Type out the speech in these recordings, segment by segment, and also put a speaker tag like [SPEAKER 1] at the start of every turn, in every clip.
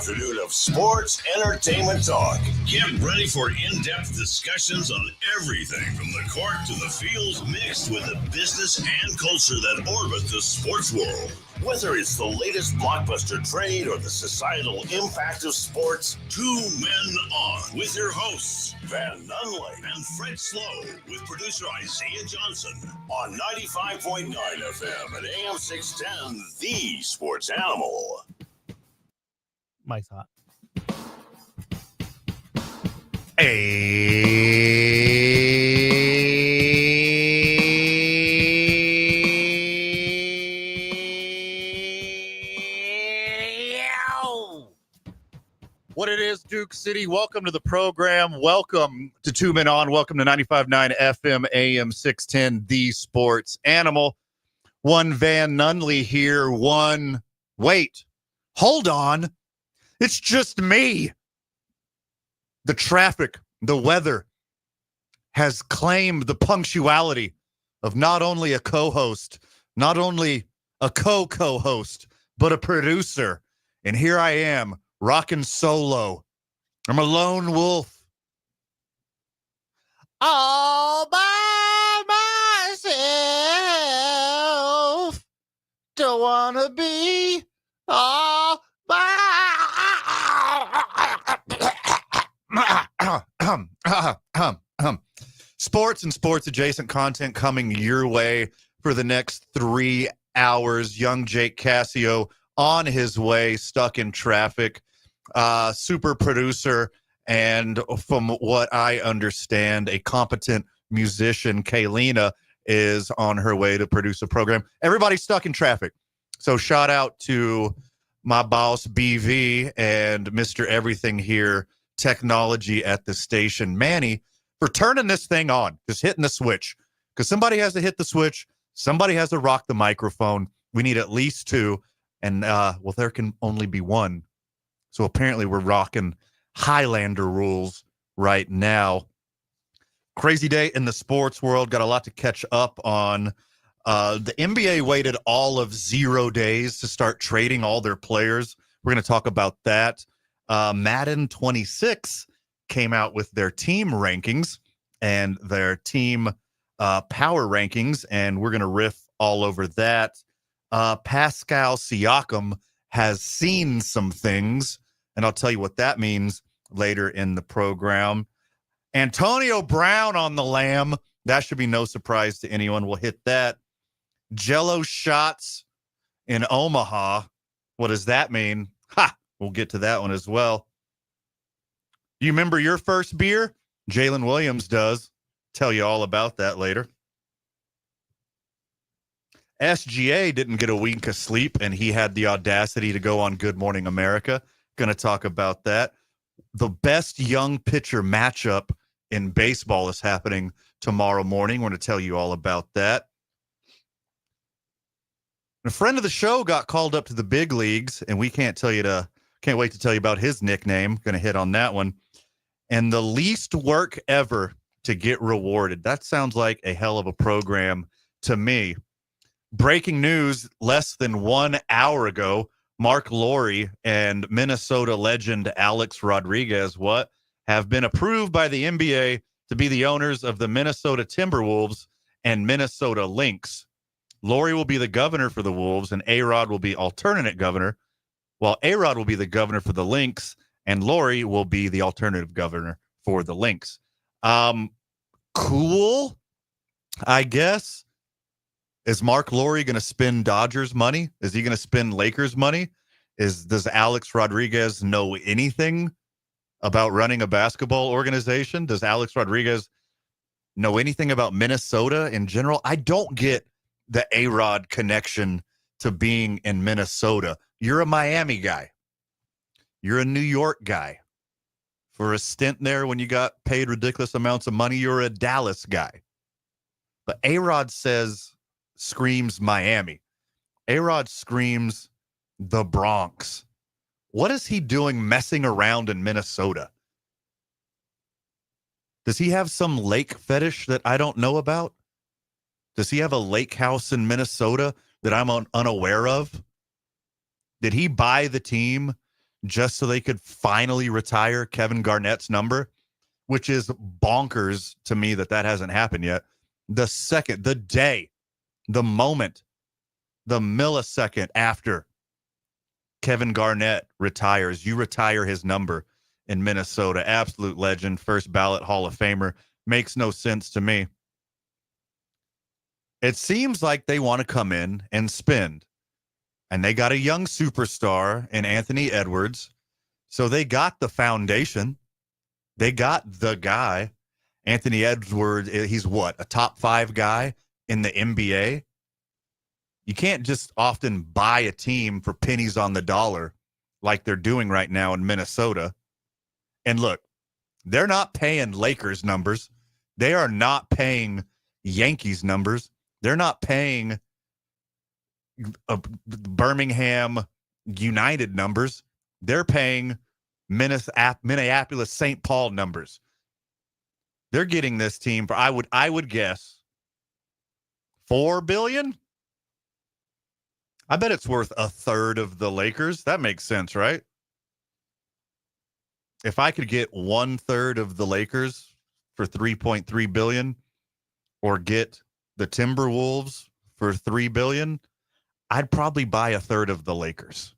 [SPEAKER 1] afternoon of sports entertainment talk. Get ready for in-depth discussions on everything from the court to the field, mixed with the business and culture that orbit the sports world. Whether it's the latest blockbuster trade or the societal impact of sports, Two Men On with your hosts, Van Nunley and Fred Slow, with producer Isaiah Johnson on 95.9 FM and AM 610, The Sports Animal.
[SPEAKER 2] Mike's hot. What it is, Duke City. Welcome to the program. Welcome to Two Men On. Welcome to 95.9 FM, AM 610, The Sports Animal. One Van Nunley here. Wait, hold on. It's just me. The traffic, the weather has claimed the punctuality of not only a co-host, not only a co-host, but a producer. And here I am, rocking solo. I'm a lone wolf. All by myself. Don't want to be all by sports and sports adjacent content coming your way for the next 3 hours. Young Jake Cassio on his way, stuck in traffic. Super producer, and from what I understand, a competent musician, Kaylina, is on her way to produce a program. Everybody's stuck in traffic. So shout out to my boss, BV, and Mr. Everything here, technology at the station, Manny, for turning this thing on, just hitting the switch. Because somebody has to hit the switch. Somebody has to rock the microphone. We need at least two. And, well, there can only be one. So apparently we're rocking Highlander rules right now. Crazy day in the sports world. Got a lot to catch up on. The NBA waited all of 0 days to start trading all their players. We're going to talk about that. Madden 26 came out with their team rankings and their team power rankings, and we're going to riff all over that. Pascal Siakam has seen some things, and I'll tell you what that means later in the program. Antonio Brown on the lam. That should be no surprise to anyone. We'll hit that. Jello shots in Omaha. What does that mean? Ha! We'll get to that one as well. You remember your first beer? Jalen Williams does. Tell you all about that later. SGA didn't get a wink of sleep, and he had the audacity to go on Good Morning America. Going to talk about that. The best young pitcher matchup in baseball is happening tomorrow morning. We're going to tell you all about that. A friend of the show got called up to the big leagues, and we can't wait to tell you about his nickname. Going to hit on that one. And the least work ever to get rewarded. That sounds like a hell of a program to me. Breaking news less than 1 hour ago, Mark Lowry and Minnesota legend Alex Rodriguez have been approved by the NBA to be the owners of the Minnesota Timberwolves and Minnesota Lynx. Lowry will be the governor for the Wolves, and A-Rod will be alternate governor, while A-Rod will be the governor for the Lynx, and Lowry will be the alternative governor for the Lynx. Cool, I guess. Is Mark Lowry going to spend Dodgers money? Is he going to spend Lakers money? Does Alex Rodriguez know anything about running a basketball organization? Does Alex Rodriguez know anything about Minnesota in general? I don't get the A-Rod connection to being in Minnesota. You're a Miami guy. You're a New York guy. For a stint there when you got paid ridiculous amounts of money, you're a Dallas guy. But A-Rod screams Miami. A-Rod screams the Bronx. What is he doing messing around in Minnesota? Does he have some lake fetish that I don't know about? Does he have a lake house in Minnesota that I'm unaware of? Did he buy the team just so they could finally retire Kevin Garnett's number, which is bonkers to me that hasn't happened yet. The second, the day, the moment, the millisecond after Kevin Garnett retires, you retire his number in Minnesota. Absolute legend, first ballot Hall of Famer. Makes no sense to me. It seems like they want to come in and spend. And they got a young superstar in Anthony Edwards. So they got the foundation. They got the guy. Anthony Edwards, he's what, a top 5 guy in the NBA? You can't just often buy a team for pennies on the dollar like they're doing right now in Minnesota. And look, they're not paying Lakers numbers. They are not paying Yankees numbers. They're not paying Birmingham United numbers. They're paying Minneapolis St. Paul numbers. They're getting this team for, I would guess, $4 billion. I bet it's worth a third of the Lakers. That makes sense, right? If I could get 1/3 of the Lakers for $3.3 billion, or get the Timberwolves for $3 billion, I'd probably buy a third of the Lakers.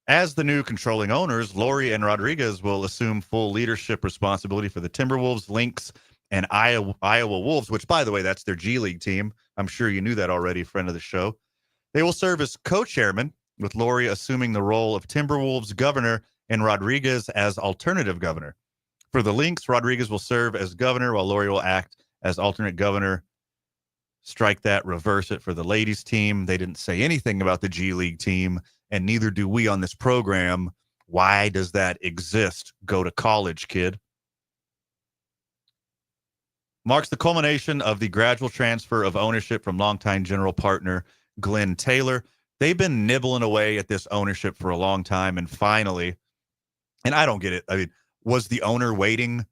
[SPEAKER 2] As the new controlling owners, Laurie and Rodriguez will assume full leadership responsibility for the Timberwolves, Lynx, and Iowa Wolves, which, by the way, that's their G League team. I'm sure you knew that already, friend of the show. They will serve as co-chairman, with Laurie assuming the role of Timberwolves governor and Rodriguez as alternative governor. For the Lynx, Rodriguez will serve as governor, while Laurie will act as alternate governor. Strike that, reverse it for the ladies team. They didn't say anything about the G League team, and neither do we on this program. Why does that exist? Go to college, kid. Marks the culmination of the gradual transfer of ownership from longtime general partner Glenn Taylor. They've been nibbling away at this ownership for a long time, and finally, and I don't get it. I mean, was the owner waiting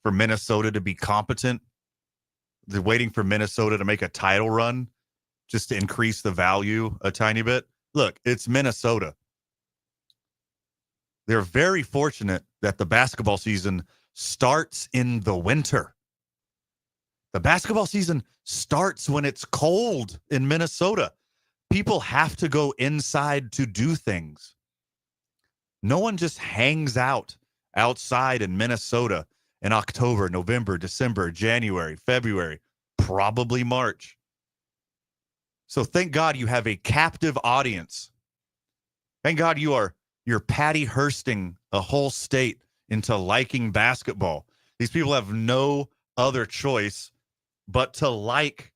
[SPEAKER 2] for Minnesota to be competent? They're waiting for Minnesota to make a title run just to increase the value a tiny bit? Look, it's Minnesota. They're very fortunate that the basketball season starts in the winter. The basketball season starts when it's cold in Minnesota. People have to go inside to do things. No one just hangs out outside in Minnesota in October, November, December, January, February, probably March. So thank God you have a captive audience. Thank God you're Patty Hursting a whole state into liking basketball. These people have no other choice but to like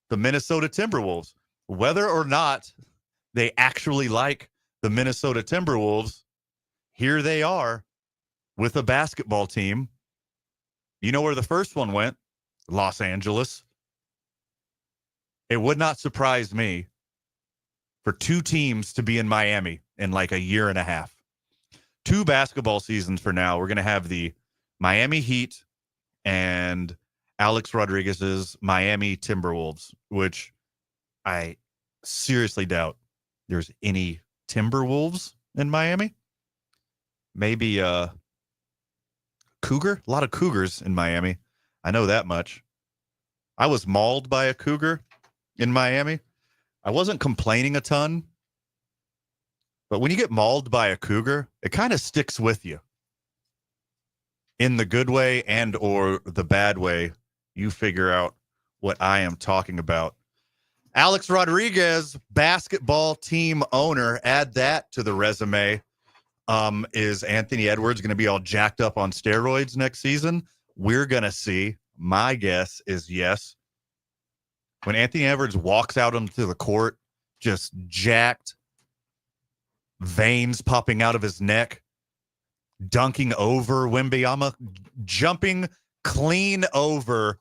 [SPEAKER 2] the Minnesota Timberwolves. Whether or not they actually like the Minnesota Timberwolves, here they are with a basketball team. You know where the first one went? Los Angeles. It would not surprise me for 2 teams to be in Miami in like a year and a half. 2 basketball seasons for now. We're going to have the Miami Heat and Alex Rodriguez's Miami Timberwolves, which I seriously doubt there's any Timberwolves in Miami. Maybe cougar. A lot of cougars in Miami. I know that much. I was mauled by a cougar in Miami. I wasn't complaining a ton, but when you get mauled by a cougar, it kind of sticks with you. In the good way and or the bad way, you figure out what I am talking about. Alex Rodriguez, basketball team owner, add that to the resume. Is Anthony Edwards going to be all jacked up on steroids next season? We're going to see. My guess is yes. When Anthony Edwards walks out onto the court, just jacked, veins popping out of his neck, dunking over Wembanyama, jumping clean over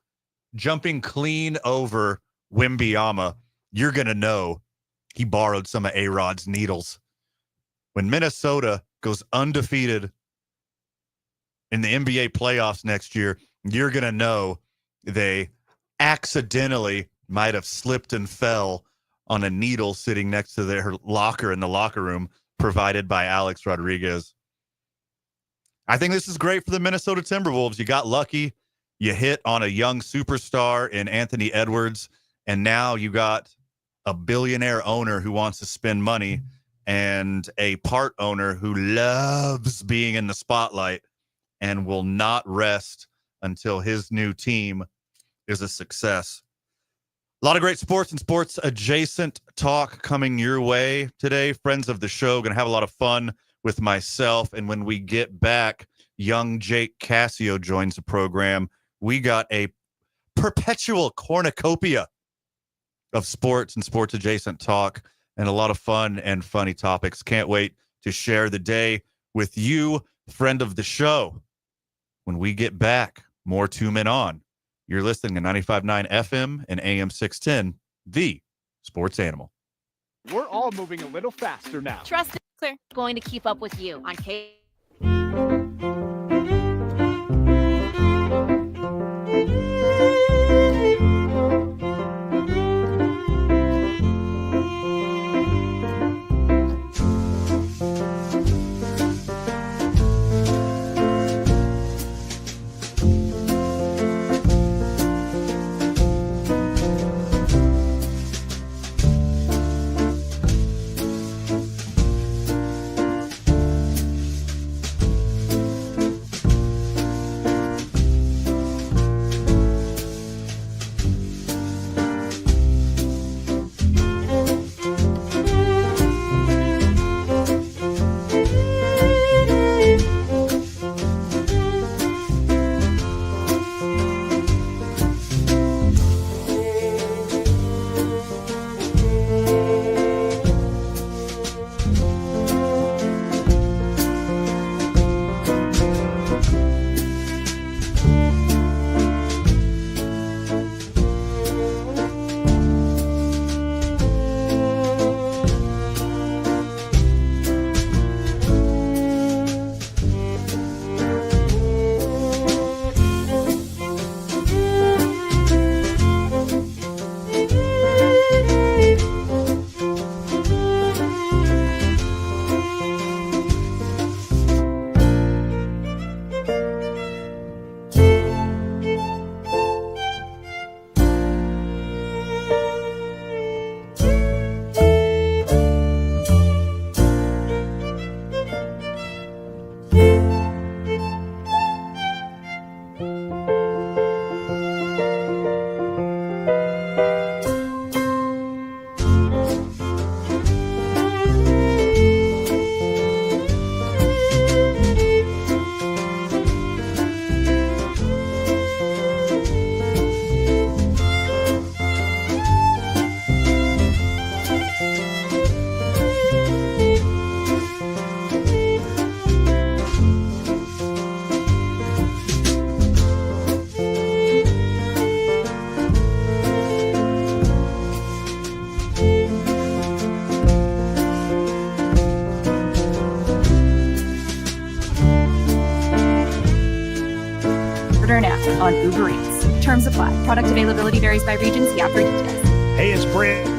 [SPEAKER 2] Wembanyama, you're going to know he borrowed some of A-Rod's needles. When Minnesota goes undefeated in the NBA playoffs next year, you're going to know they accidentally might have slipped and fell on a needle sitting next to their locker in the locker room provided by Alex Rodriguez. I think this is great for the Minnesota Timberwolves. You got lucky. You hit on a young superstar in Anthony Edwards, and now you got a billionaire owner who wants to spend money and a part owner who loves being in the spotlight and will not rest until his new team is a success. A lot of great sports and sports adjacent talk coming your way today. Friends of the show, going to have a lot of fun with myself. And when we get back, young Jake Cassio joins the program. We got a perpetual cornucopia of sports and sports adjacent talk and a lot of fun and funny topics. Can't wait to share the day with you, friend of the show. When we get back, more 2 Men On. You're listening to 95.9 FM and AM 610, the Sports Animal.
[SPEAKER 3] We're all moving a little faster now.
[SPEAKER 4] Trust it, Claire. Going to keep up with you on K.
[SPEAKER 5] On Uber Eats. Terms apply. Product availability varies by region. See app for details.
[SPEAKER 3] Hey, it's Brent.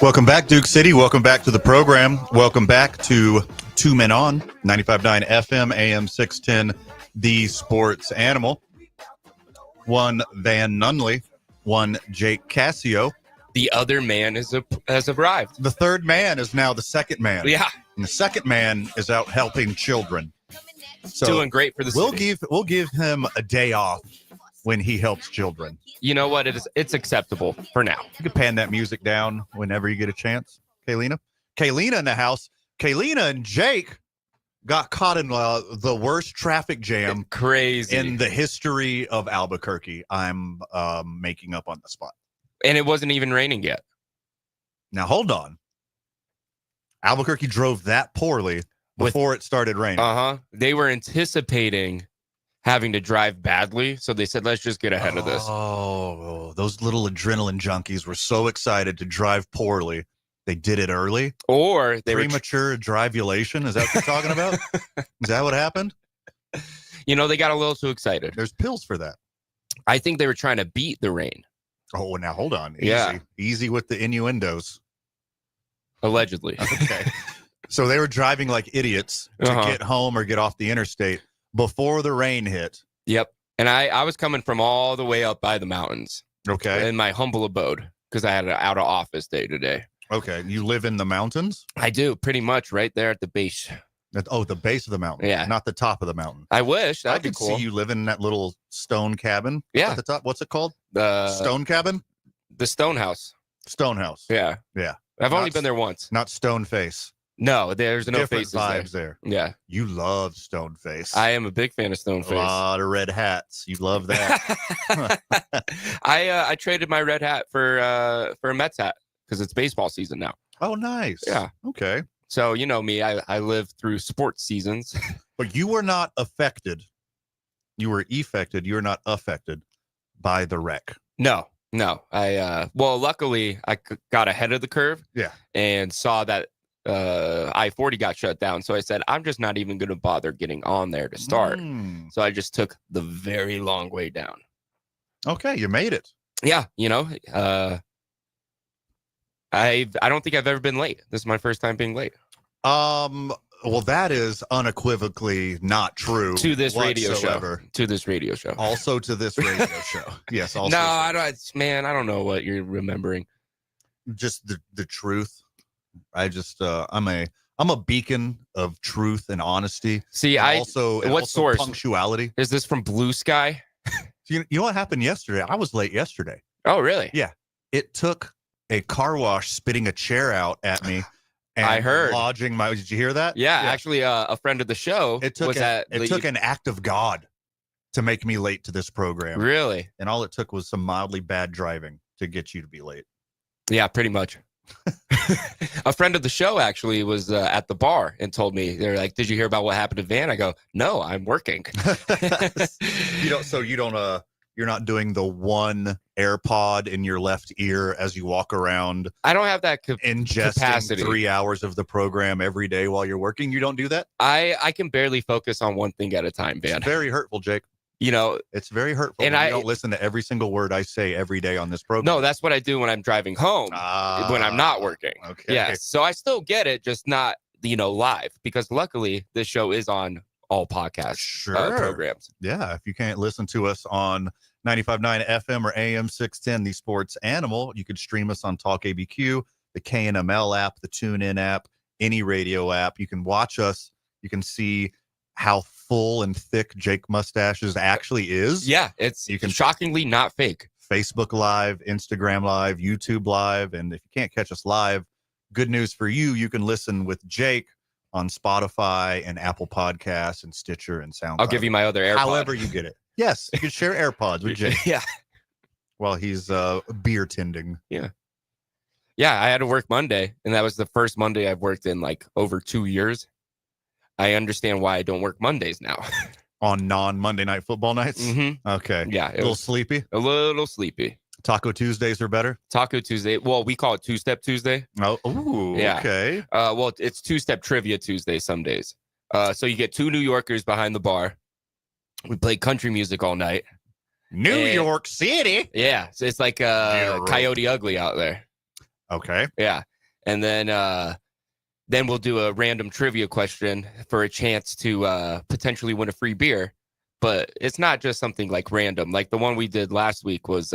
[SPEAKER 2] Welcome back, Duke City. Welcome back to the program. Welcome back to Two Men On, 95.9 FM, AM 610, The Sports Animal. One Van Nunley, one Jake Cassio.
[SPEAKER 6] The other man has arrived.
[SPEAKER 2] The third man is now the second man.
[SPEAKER 6] Yeah.
[SPEAKER 2] And the second man is out helping children. So
[SPEAKER 6] doing great for the city.
[SPEAKER 2] We'll give him a day off when he helps children.
[SPEAKER 6] You know what? It's acceptable for now.
[SPEAKER 2] You can pan that music down whenever you get a chance. Kaylina in the house. Kaylina and Jake got caught in the worst traffic jam
[SPEAKER 6] Crazy.
[SPEAKER 2] in the history of Albuquerque. I'm making up on the spot.
[SPEAKER 6] And it wasn't even raining yet.
[SPEAKER 2] Now, hold on. Albuquerque drove that poorly before it started raining.
[SPEAKER 6] Uh-huh. They were anticipating having to drive badly, so they said, let's just get ahead of this.
[SPEAKER 2] Oh, those little adrenaline junkies were so excited to drive poorly. They did it early.
[SPEAKER 6] Or they
[SPEAKER 2] premature drivulation. Is that what you're talking about? Is that what happened?
[SPEAKER 6] they got a little too excited.
[SPEAKER 2] There's pills for that.
[SPEAKER 6] I think they were trying to beat the rain.
[SPEAKER 2] Oh, now hold on. Easy.
[SPEAKER 6] Yeah.
[SPEAKER 2] Easy with the innuendos.
[SPEAKER 6] Allegedly.
[SPEAKER 2] Okay. So they were driving like idiots to get home or get off the interstate before the rain hit.
[SPEAKER 6] Yep. And I was coming from all the way up by the mountains.
[SPEAKER 2] Okay.
[SPEAKER 6] In my humble abode, because I had an out of office day today.
[SPEAKER 2] Okay. You live in the mountains?
[SPEAKER 6] I do, pretty much right there at the base.
[SPEAKER 2] The base of the mountain.
[SPEAKER 6] Yeah.
[SPEAKER 2] Not the top of the mountain.
[SPEAKER 6] I wish.
[SPEAKER 2] I
[SPEAKER 6] That'd be
[SPEAKER 2] could
[SPEAKER 6] cool.
[SPEAKER 2] see you living in that little stone cabin.
[SPEAKER 6] Yeah.
[SPEAKER 2] At the top. What's it called?
[SPEAKER 6] The
[SPEAKER 2] Stone cabin?
[SPEAKER 6] The Stone House.
[SPEAKER 2] Stone house.
[SPEAKER 6] Yeah.
[SPEAKER 2] Yeah.
[SPEAKER 6] I've only been there once.
[SPEAKER 2] Not Stone face.
[SPEAKER 6] No, there's no
[SPEAKER 2] Different
[SPEAKER 6] faces
[SPEAKER 2] vibes there.
[SPEAKER 6] Yeah.
[SPEAKER 2] You love Stone face.
[SPEAKER 6] I am a big fan of Stone
[SPEAKER 2] A
[SPEAKER 6] Face.
[SPEAKER 2] lot of red hats. You love that.
[SPEAKER 6] I traded my red hat for a Mets hat because it's baseball season now.
[SPEAKER 2] Oh, nice.
[SPEAKER 6] Yeah.
[SPEAKER 2] Okay.
[SPEAKER 6] So you know me, I live through sports seasons.
[SPEAKER 2] But you were not affected. You were effected. You were not affected by the wreck.
[SPEAKER 6] No. Luckily I got ahead of the curve.
[SPEAKER 2] Yeah.
[SPEAKER 6] And saw that I-40 got shut down. So I said, I'm just not even going to bother getting on there to start. So I just took the very long way down.
[SPEAKER 2] Okay, you made it.
[SPEAKER 6] Yeah, I don't think I've ever been late. This is my first time being late.
[SPEAKER 2] Well, that is unequivocally not true.
[SPEAKER 6] To this radio show.
[SPEAKER 2] Also to this radio show. Yes. Also.
[SPEAKER 6] No, I don't. Man, I don't know what you're remembering.
[SPEAKER 2] Just the truth. I just I'm a beacon of truth and honesty.
[SPEAKER 6] See, what source?
[SPEAKER 2] Punctuality.
[SPEAKER 6] Is this from Blue Sky?
[SPEAKER 2] You know what happened yesterday? I was late yesterday.
[SPEAKER 6] Oh, really?
[SPEAKER 2] Yeah. It took a car wash spitting a chair out at me. And
[SPEAKER 6] I heard.
[SPEAKER 2] Lodging my. Did you hear that?
[SPEAKER 6] Yeah. Actually, a friend of the show.
[SPEAKER 2] It took an act of God to make me late to this program.
[SPEAKER 6] Really?
[SPEAKER 2] And all it took was some mildly bad driving to get you to be late.
[SPEAKER 6] Yeah, pretty much. A friend of the show actually was at the bar and told me, they're like, did you hear about what happened to Van? I go, no, I'm working.
[SPEAKER 2] You're not doing the one AirPod in your left ear as you walk around.
[SPEAKER 6] I don't have that
[SPEAKER 2] ingesting
[SPEAKER 6] capacity.
[SPEAKER 2] 3 hours of the program every day while you're working. You don't do that?
[SPEAKER 6] I can barely focus on one thing at a time, Van.
[SPEAKER 2] It's very hurtful, Jake.
[SPEAKER 6] It's
[SPEAKER 2] very hurtful. And I don't listen to every single word I say every day on this program.
[SPEAKER 6] No, that's what I do when I'm driving home, when I'm not working.
[SPEAKER 2] Okay.
[SPEAKER 6] Yeah. So I still get it, just not, live, because luckily this show is on all podcast programs.
[SPEAKER 2] Yeah. If you can't listen to us on 95.9 FM or AM 610, the Sports Animal, you could stream us on Talk ABQ, the KNML app, the TuneIn app, any radio app. You can watch us. You can see how full and thick Jake Mustaches actually is.
[SPEAKER 6] Yeah, you can shockingly not fake.
[SPEAKER 2] Facebook Live, Instagram Live, YouTube Live. And if you can't catch us live, good news for you. You can listen with Jake on Spotify and Apple Podcasts and Stitcher and SoundCloud.
[SPEAKER 6] I'll give you my other AirPod.
[SPEAKER 2] However you get it. Yes, you can share AirPods with Jake.
[SPEAKER 6] Yeah.
[SPEAKER 2] While he's beer tending.
[SPEAKER 6] Yeah. Yeah, I had to work Monday, and that was the first Monday I've worked in like over 2 years. I understand why I don't work Mondays now.
[SPEAKER 2] On non-Monday night football nights?
[SPEAKER 6] Mm-hmm.
[SPEAKER 2] Okay.
[SPEAKER 6] Yeah.
[SPEAKER 2] A little sleepy?
[SPEAKER 6] A little sleepy.
[SPEAKER 2] Taco Tuesdays are better?
[SPEAKER 6] Taco Tuesday. Well, we call it Two-Step Tuesday.
[SPEAKER 2] Oh, ooh, yeah. Okay.
[SPEAKER 6] Well, it's Two-Step Trivia Tuesday some days. So you get two New Yorkers behind the bar. We play country music all night.
[SPEAKER 2] New York City?
[SPEAKER 6] Yeah. So it's like Coyote Ugly out there.
[SPEAKER 2] Okay.
[SPEAKER 6] Yeah. And then we'll do a random trivia question for a chance to potentially win a free beer. But it's not just something like random. Like the one we did last week was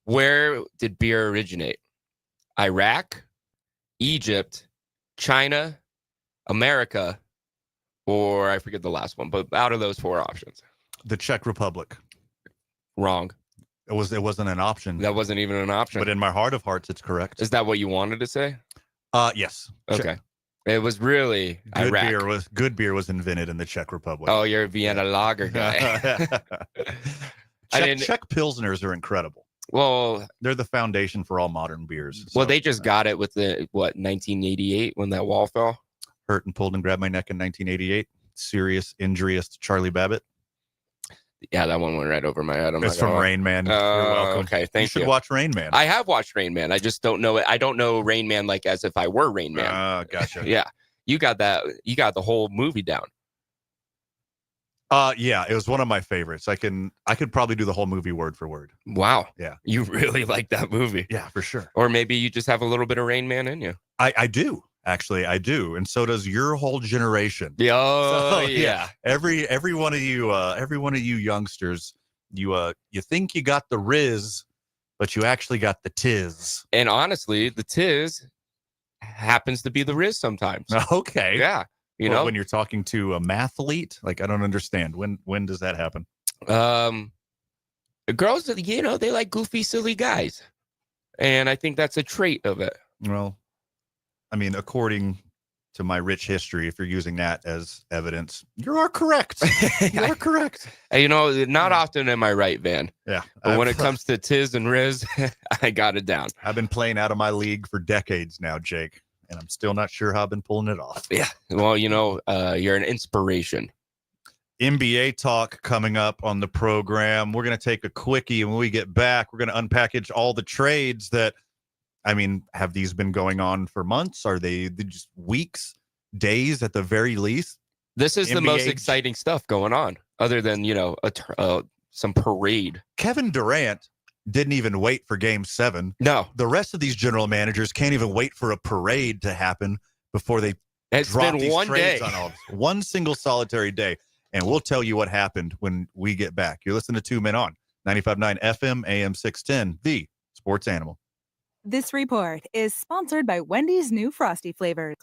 [SPEAKER 6] where did beer originate? Iraq, Egypt, China, America, or I forget the last one, but out of those 4 options.
[SPEAKER 2] The Czech Republic.
[SPEAKER 6] Wrong.
[SPEAKER 2] It wasn't an option.
[SPEAKER 6] That wasn't even an option.
[SPEAKER 2] But in my heart of hearts, it's correct.
[SPEAKER 6] Is that what you wanted to say?
[SPEAKER 2] Yes.
[SPEAKER 6] Okay. It was really Iraq.
[SPEAKER 2] Good beer was invented in the Czech Republic.
[SPEAKER 6] Oh, you're a Vienna Lager guy.
[SPEAKER 2] Czech Pilsners are incredible.
[SPEAKER 6] Well,
[SPEAKER 2] they're the foundation for all modern beers.
[SPEAKER 6] Well, they just got it with 1988 when that wall fell?
[SPEAKER 2] Hurt and pulled and grabbed my neck in 1988. Serious injurious to Charlie Babbitt.
[SPEAKER 6] Yeah, that one went right over my head.
[SPEAKER 2] It's from Rain Man. You're welcome.
[SPEAKER 6] Okay, thank you.
[SPEAKER 2] You should watch Rain Man.
[SPEAKER 6] I have watched Rain Man. I just don't know it. I don't know Rain Man like as if I were Rain Man.
[SPEAKER 2] Gotcha.
[SPEAKER 6] Yeah, you got that. You got the whole movie down.
[SPEAKER 2] Yeah, it was one of my favorites. I could probably do the whole movie word for word.
[SPEAKER 6] Wow.
[SPEAKER 2] Yeah.
[SPEAKER 6] You really like that movie.
[SPEAKER 2] Yeah, for sure.
[SPEAKER 6] Or maybe you just have a little bit of Rain Man in you.
[SPEAKER 2] I do. Actually, I do, and so does your whole generation.
[SPEAKER 6] Yeah.
[SPEAKER 2] Every one of you youngsters, you think you got the Riz, but you actually got the Tiz.
[SPEAKER 6] And honestly, the Tiz happens to be the Riz sometimes.
[SPEAKER 2] Okay.
[SPEAKER 6] Yeah. You
[SPEAKER 2] Well,
[SPEAKER 6] know,
[SPEAKER 2] when you're talking to a mathlete, like I don't understand. When does that happen?
[SPEAKER 6] Girls, they like goofy, silly guys, and I think that's a trait of it.
[SPEAKER 2] Well, I mean, according to my rich history, if you're using that as evidence, you are correct. You are correct.
[SPEAKER 6] Not often am I right, Van.
[SPEAKER 2] Yeah.
[SPEAKER 6] But when it comes to Tiz and Riz, I got it down.
[SPEAKER 2] I've been playing out of my league for decades now, Jake, and I'm still not sure how I've been pulling it off.
[SPEAKER 6] Yeah. Well, you're an inspiration.
[SPEAKER 2] NBA talk coming up on the program. We're going to take a quickie, and when we get back, we're going to unpackage all the trades that, have these been going on for months? Are they just weeks, days at the very least?
[SPEAKER 6] This is the most exciting stuff going on, other than, some parade.
[SPEAKER 2] Kevin Durant didn't even wait for Game 7.
[SPEAKER 6] No.
[SPEAKER 2] The rest of these general managers can't even wait for a parade to happen before they drop
[SPEAKER 6] been
[SPEAKER 2] these
[SPEAKER 6] one
[SPEAKER 2] trades
[SPEAKER 6] day.
[SPEAKER 2] on all one single solitary day. And we'll tell you what happened when we get back. You're listening to 2 Men On 95.9 FM, AM 610, the Sports Animal.
[SPEAKER 5] This report is sponsored by Wendy's new Frosty flavors.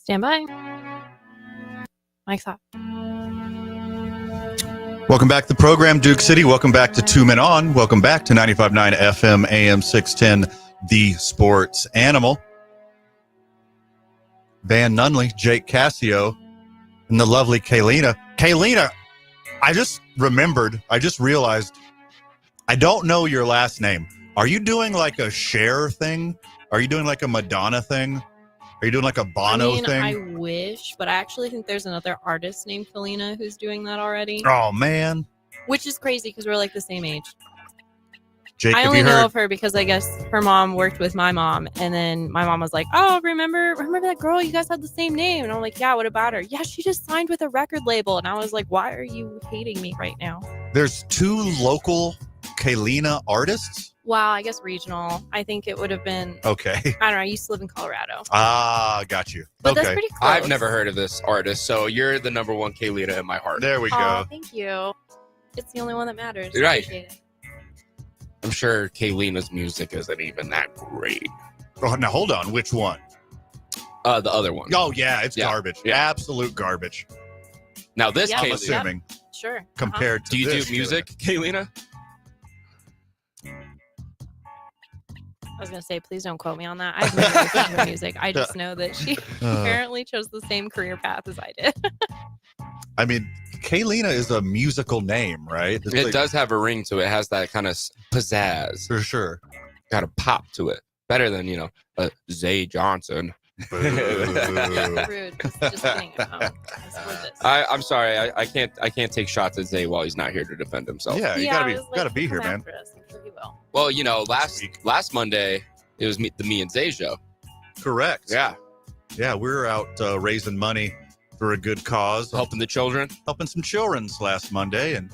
[SPEAKER 7] Stand by. Mike's hot.
[SPEAKER 2] Welcome back to the program, Duke City. Welcome back to Two Men On. Welcome back to 95.9 FM, AM 610, The Sports Animal. Van Nunley, Jake Cassio, and the lovely Kaylina. Kaylina, I just realized, I don't know your last name. Are you doing like a Cher thing? Are you doing like a Madonna thing? Are you doing like a Bono thing?
[SPEAKER 7] I wish, but I actually think there's another artist named Kalina who's doing that already.
[SPEAKER 2] Oh, man.
[SPEAKER 7] Which is crazy because we're like the same age.
[SPEAKER 2] Jake,
[SPEAKER 7] I
[SPEAKER 2] have
[SPEAKER 7] only
[SPEAKER 2] you
[SPEAKER 7] know
[SPEAKER 2] heard?
[SPEAKER 7] of her because I guess her mom worked with my mom, and then my mom was like, "Oh, remember that girl? You guys had the same name." And I'm like, "Yeah, what about her?" "Yeah, she just signed with a record label." And I was like, "Why are you hating me right now?"
[SPEAKER 2] There's two local Kaylina artists?
[SPEAKER 7] Wow, I guess regional. I think it would have been.
[SPEAKER 2] Okay.
[SPEAKER 7] I don't know. I used to live in Colorado,
[SPEAKER 2] Ah, got you.
[SPEAKER 7] but
[SPEAKER 2] Okay.
[SPEAKER 7] that's pretty close.
[SPEAKER 6] I've never heard of this artist, so you're the number one Kaylina in my heart.
[SPEAKER 2] There we
[SPEAKER 7] Oh,
[SPEAKER 2] go.
[SPEAKER 7] thank you. It's the only one that matters.
[SPEAKER 6] You're right.
[SPEAKER 7] Appreciate it.
[SPEAKER 6] I'm sure Kaylina's music isn't even that great.
[SPEAKER 2] Oh, now, hold on. Which one?
[SPEAKER 6] The other one.
[SPEAKER 2] Oh, yeah, it's
[SPEAKER 6] Yeah.
[SPEAKER 2] garbage.
[SPEAKER 6] Yeah.
[SPEAKER 2] Absolute garbage.
[SPEAKER 6] Now this
[SPEAKER 7] Yeah.
[SPEAKER 2] I'm
[SPEAKER 6] Kaylina.
[SPEAKER 2] assuming,
[SPEAKER 7] Sure.
[SPEAKER 2] compared to
[SPEAKER 6] Do you
[SPEAKER 2] this
[SPEAKER 6] do music, Kaylina?
[SPEAKER 7] I was gonna say, please don't quote me on that. I've never listened to her music. I just know that she
[SPEAKER 2] Uh,
[SPEAKER 7] apparently chose the same career path as I did.
[SPEAKER 2] I mean, Kaylina is a musical name, right? It's
[SPEAKER 6] It
[SPEAKER 2] like-
[SPEAKER 6] does have a ring to it. It has that kind of pizzazz.
[SPEAKER 2] For sure.
[SPEAKER 6] Got a pop to it. Better than, Zay Johnson.
[SPEAKER 2] Boo.
[SPEAKER 7] Rude. Just kidding. I support this.
[SPEAKER 6] I'm sorry. I can't take shots at Zay while he's not here to defend himself.
[SPEAKER 2] Yeah, you
[SPEAKER 7] I was like,
[SPEAKER 2] gotta be
[SPEAKER 7] he'll
[SPEAKER 2] here,
[SPEAKER 7] come
[SPEAKER 2] man.
[SPEAKER 7] after us. I'm sure he will.
[SPEAKER 6] Well, last Monday it was the Me and Zay show.
[SPEAKER 2] Correct.
[SPEAKER 6] Yeah,
[SPEAKER 2] Yeah, we were out raising money for a good cause,
[SPEAKER 6] helping the children.
[SPEAKER 2] helping some children's last Monday, and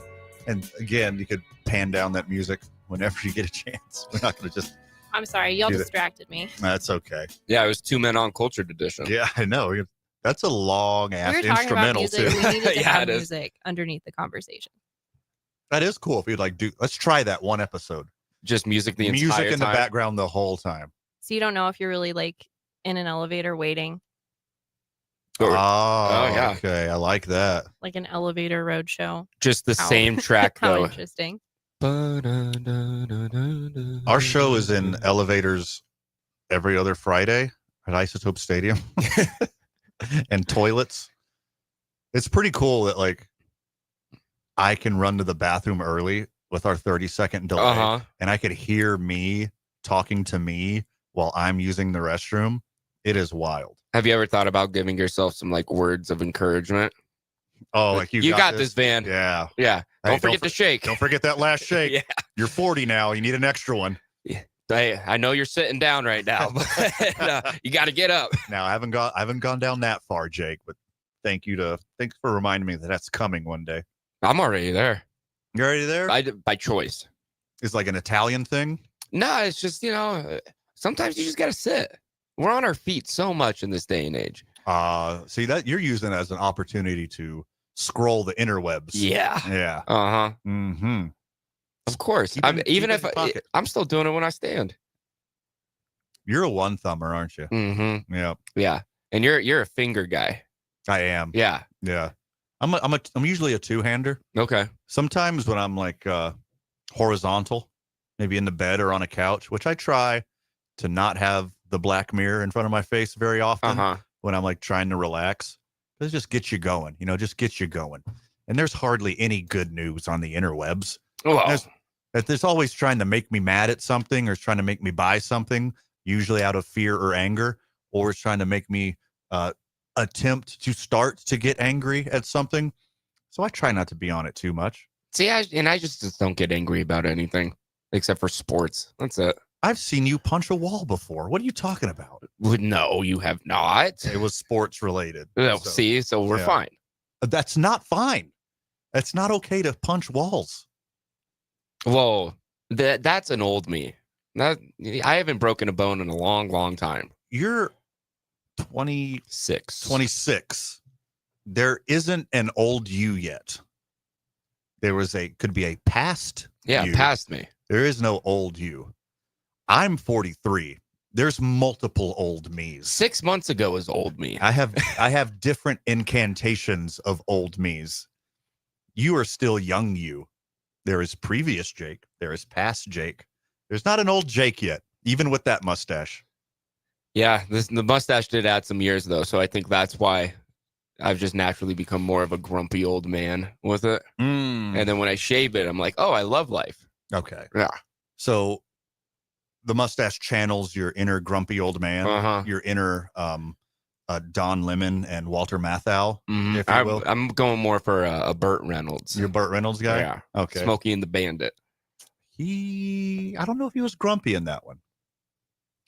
[SPEAKER 2] again, you could pan down that music whenever you get a chance. We're not going to just.
[SPEAKER 7] I'm sorry. Y'all
[SPEAKER 2] Do it.
[SPEAKER 7] distracted me.
[SPEAKER 2] That's okay.
[SPEAKER 6] Yeah, it was Two Men on Cultured Edition.
[SPEAKER 2] Yeah, I know. That's a long
[SPEAKER 7] We
[SPEAKER 2] ass
[SPEAKER 7] were talking about
[SPEAKER 2] instrumental
[SPEAKER 7] music.
[SPEAKER 2] too.
[SPEAKER 7] We needed to
[SPEAKER 6] Yeah,
[SPEAKER 7] have
[SPEAKER 6] it is.
[SPEAKER 7] music underneath the conversation.
[SPEAKER 2] That is cool. If you'd like, let's try that one episode.
[SPEAKER 6] Just music the
[SPEAKER 2] Music
[SPEAKER 6] entire
[SPEAKER 2] in the
[SPEAKER 6] time.
[SPEAKER 2] background the whole time.
[SPEAKER 7] So you don't know if you're really like in an elevator waiting,
[SPEAKER 6] Or
[SPEAKER 2] Oh,
[SPEAKER 6] yeah.
[SPEAKER 2] Okay, I like that.
[SPEAKER 7] like an elevator road show.
[SPEAKER 6] just the
[SPEAKER 7] How-
[SPEAKER 6] same track
[SPEAKER 7] How
[SPEAKER 6] though.
[SPEAKER 7] interesting.
[SPEAKER 2] Our show is in elevators every other Friday at Isotope Stadium and toilets. It's pretty cool that like I can run to the bathroom early with our 30-second delay
[SPEAKER 6] Uh-huh.
[SPEAKER 2] and I could hear me talking to me while I'm using the restroom. It is wild.
[SPEAKER 6] Have you ever thought about giving yourself some like words of encouragement?
[SPEAKER 2] Oh, like you
[SPEAKER 6] got this, Van.
[SPEAKER 2] Yeah.
[SPEAKER 6] Yeah.
[SPEAKER 2] Hey,
[SPEAKER 6] Don't forget to shake.
[SPEAKER 2] Don't forget that last shake.
[SPEAKER 6] Yeah.
[SPEAKER 2] You're 40 now. You need an extra one.
[SPEAKER 6] Hey, I know you're sitting down right now, but you got to get up.
[SPEAKER 2] Now I haven't gone down that far, Jake, but thanks for reminding me that that's coming one day.
[SPEAKER 6] I'm already there.
[SPEAKER 2] You already there?
[SPEAKER 6] By choice.
[SPEAKER 2] It's like an Italian thing.
[SPEAKER 6] No, it's just, sometimes you just got to sit. We're on our feet so much in this day and age.
[SPEAKER 2] See that you're using it as an opportunity to scroll the interwebs.
[SPEAKER 6] Yeah.
[SPEAKER 2] Yeah.
[SPEAKER 6] Uh-huh.
[SPEAKER 2] Mm-hmm.
[SPEAKER 6] Of course.
[SPEAKER 2] Keep it-
[SPEAKER 6] Even
[SPEAKER 2] keep
[SPEAKER 6] if
[SPEAKER 2] it in your pocket.
[SPEAKER 6] I'm still doing it when I stand.
[SPEAKER 2] You're a one thumber, aren't you?
[SPEAKER 6] Mm-hmm.
[SPEAKER 2] Yeah,
[SPEAKER 6] Yeah. And you're a finger guy.
[SPEAKER 2] I am.
[SPEAKER 6] Yeah.
[SPEAKER 2] Yeah. I'm usually a two-hander.
[SPEAKER 6] Okay.
[SPEAKER 2] Sometimes when I'm like horizontal, maybe in the bed or on a couch, which I try to not have the black mirror in front of my face very often
[SPEAKER 6] Uh-huh.
[SPEAKER 2] when I'm like trying to relax. It just gets you going, just gets you going. And there's hardly any good news on the interwebs.
[SPEAKER 6] Well,
[SPEAKER 2] There's always trying to make me mad at something or it's trying to make me buy something, usually out of fear or anger, or it's trying to make me attempt to start to get angry at something. So I try not to be on it too much.
[SPEAKER 6] see, I just don't get angry about anything except for sports. That's it.
[SPEAKER 2] I've seen you punch a wall before. What are you talking about?
[SPEAKER 6] No, you have not.
[SPEAKER 2] It was sports related.
[SPEAKER 6] Oh,
[SPEAKER 2] So,
[SPEAKER 6] see, so we're
[SPEAKER 2] yeah.
[SPEAKER 6] fine.
[SPEAKER 2] That's not fine. It's not okay to punch walls.
[SPEAKER 6] Whoa, that's an old me. I haven't broken a bone in a long, long time.
[SPEAKER 2] You're 26.
[SPEAKER 6] 26.
[SPEAKER 2] There isn't an old you yet. Could be a past
[SPEAKER 6] Yeah,
[SPEAKER 2] you.
[SPEAKER 6] past me.
[SPEAKER 2] There is no old you. I'm 43. There's multiple old me's.
[SPEAKER 6] 6 months ago was old me.
[SPEAKER 2] I have different incantations of old me's. You are still young you. There is previous Jake. There is past Jake. There's not an old Jake yet, even with that mustache.
[SPEAKER 6] Yeah, the mustache did add some years, though, so I think that's why I've just naturally become more of a grumpy old man with it. And then when I shave it, I'm like, oh, I love life.
[SPEAKER 2] Okay.
[SPEAKER 6] Yeah.
[SPEAKER 2] So the mustache channels your inner grumpy old man, your inner Don Lemon and Walter Matthau, if you will.
[SPEAKER 6] I'm going more for a Burt Reynolds.
[SPEAKER 2] You're a Burt Reynolds guy?
[SPEAKER 6] Yeah.
[SPEAKER 2] Okay.
[SPEAKER 6] Smokey and the Bandit.
[SPEAKER 2] I don't know if he was grumpy in that one.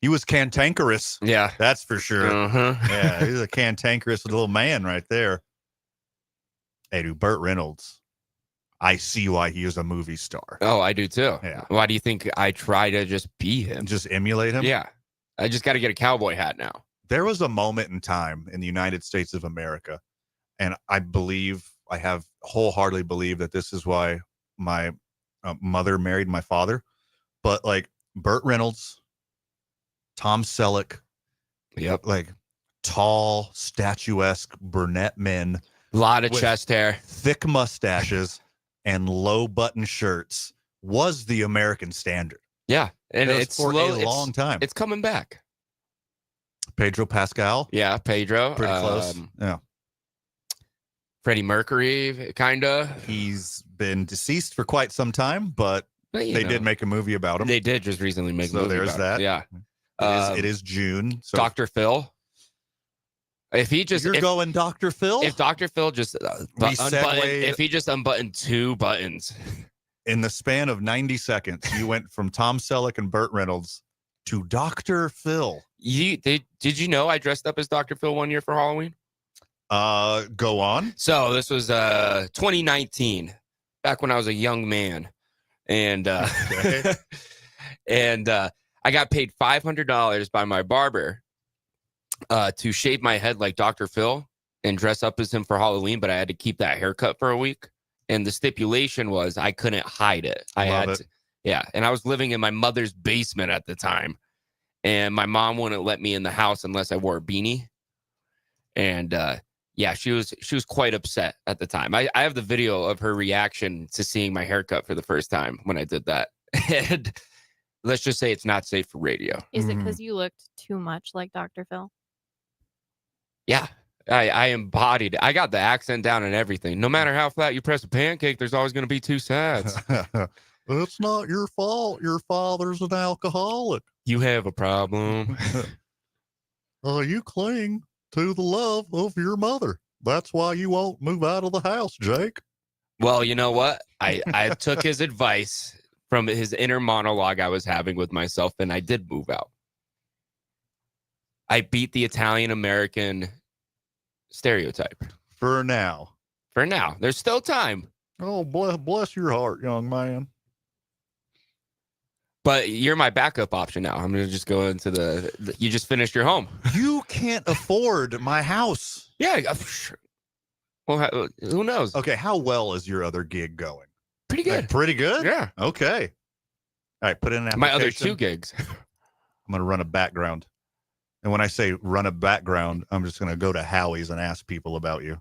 [SPEAKER 2] He was cantankerous.
[SPEAKER 6] Yeah.
[SPEAKER 2] That's for sure. Yeah, he's a cantankerous little man right there. Hey, dude, Burt Reynolds. I see why he is a movie star.
[SPEAKER 6] Oh, I do too.
[SPEAKER 2] Yeah.
[SPEAKER 6] Why do you think I try to just be him?
[SPEAKER 2] Just emulate him?
[SPEAKER 6] Yeah. I just got to get a cowboy hat now.
[SPEAKER 2] There was a moment in time in the United States of America, and I have wholeheartedly believed that this is why my mother married my father. But like Burt Reynolds, Tom Selleck, like tall, statuesque brunette men,
[SPEAKER 6] a lot of
[SPEAKER 2] with
[SPEAKER 6] chest hair,
[SPEAKER 2] thick mustaches, and low button shirts was the American standard.
[SPEAKER 6] Yeah, and it's
[SPEAKER 2] for
[SPEAKER 6] slow,
[SPEAKER 2] a long time.
[SPEAKER 6] It's coming back.
[SPEAKER 2] Pedro Pascal,
[SPEAKER 6] Yeah, Pedro,
[SPEAKER 2] pretty close. Yeah,
[SPEAKER 6] Freddie Mercury, kinda.
[SPEAKER 2] he's been deceased for quite some time, but they did make a movie about him.
[SPEAKER 6] They did just recently make.
[SPEAKER 2] So
[SPEAKER 6] a movie
[SPEAKER 2] there's
[SPEAKER 6] about
[SPEAKER 2] that.
[SPEAKER 6] It. Yeah,
[SPEAKER 2] It is June. So
[SPEAKER 6] Dr. Phil. If he just
[SPEAKER 2] going Dr. Phil,
[SPEAKER 6] if Dr. Phil just if he just unbuttoned 2 buttons
[SPEAKER 2] in the span of 90 seconds, you went from Tom Selleck and Burt Reynolds to Dr. Phil.
[SPEAKER 6] Did you know I dressed up as Dr. Phil one year for Halloween?
[SPEAKER 2] Go on.
[SPEAKER 6] So this was 2019, back when I was a young man, and
[SPEAKER 2] Okay.
[SPEAKER 6] and I got paid $500 by my barber to shave my head like Dr. Phil and dress up as him for Halloween, but I had to keep that haircut for a week. And the stipulation was I couldn't hide it. Yeah. And I was living in my mother's basement at the time. And my mom wouldn't let me in the house unless I wore a beanie. And yeah, she was quite upset at the time. I have the video of her reaction to seeing my haircut for the first time when I did that. And let's just say it's not safe for radio.
[SPEAKER 7] Is it because you looked too much like Dr. Phil?
[SPEAKER 6] Yeah, I embodied it. I got the accent down and everything. No matter how flat you press a pancake, there's always going to be 2 sides.
[SPEAKER 2] It's not your fault. Your father's an alcoholic.
[SPEAKER 6] You have a problem.
[SPEAKER 2] You cling to the love of your mother. That's why you won't move out of the house, Jake.
[SPEAKER 6] Well, you know what? I took his advice from his inner monologue I was having with myself, and I did move out. I beat the Italian-American stereotype.
[SPEAKER 2] For now.
[SPEAKER 6] For now. There's still time.
[SPEAKER 2] Oh, bless your heart, young man.
[SPEAKER 6] But you're my backup option now. I'm going to just go into you just finished your home.
[SPEAKER 2] You can't afford my house.
[SPEAKER 6] Yeah. Sure. Well, who knows?
[SPEAKER 2] Okay, how well is your other gig going?
[SPEAKER 6] Pretty good.
[SPEAKER 2] Like, pretty good?
[SPEAKER 6] Yeah.
[SPEAKER 2] Okay. All right, put in an application.
[SPEAKER 6] My other 2 gigs.
[SPEAKER 2] I'm going to run a background. And when I say run a background, I'm just going to go to Howie's and ask people about you.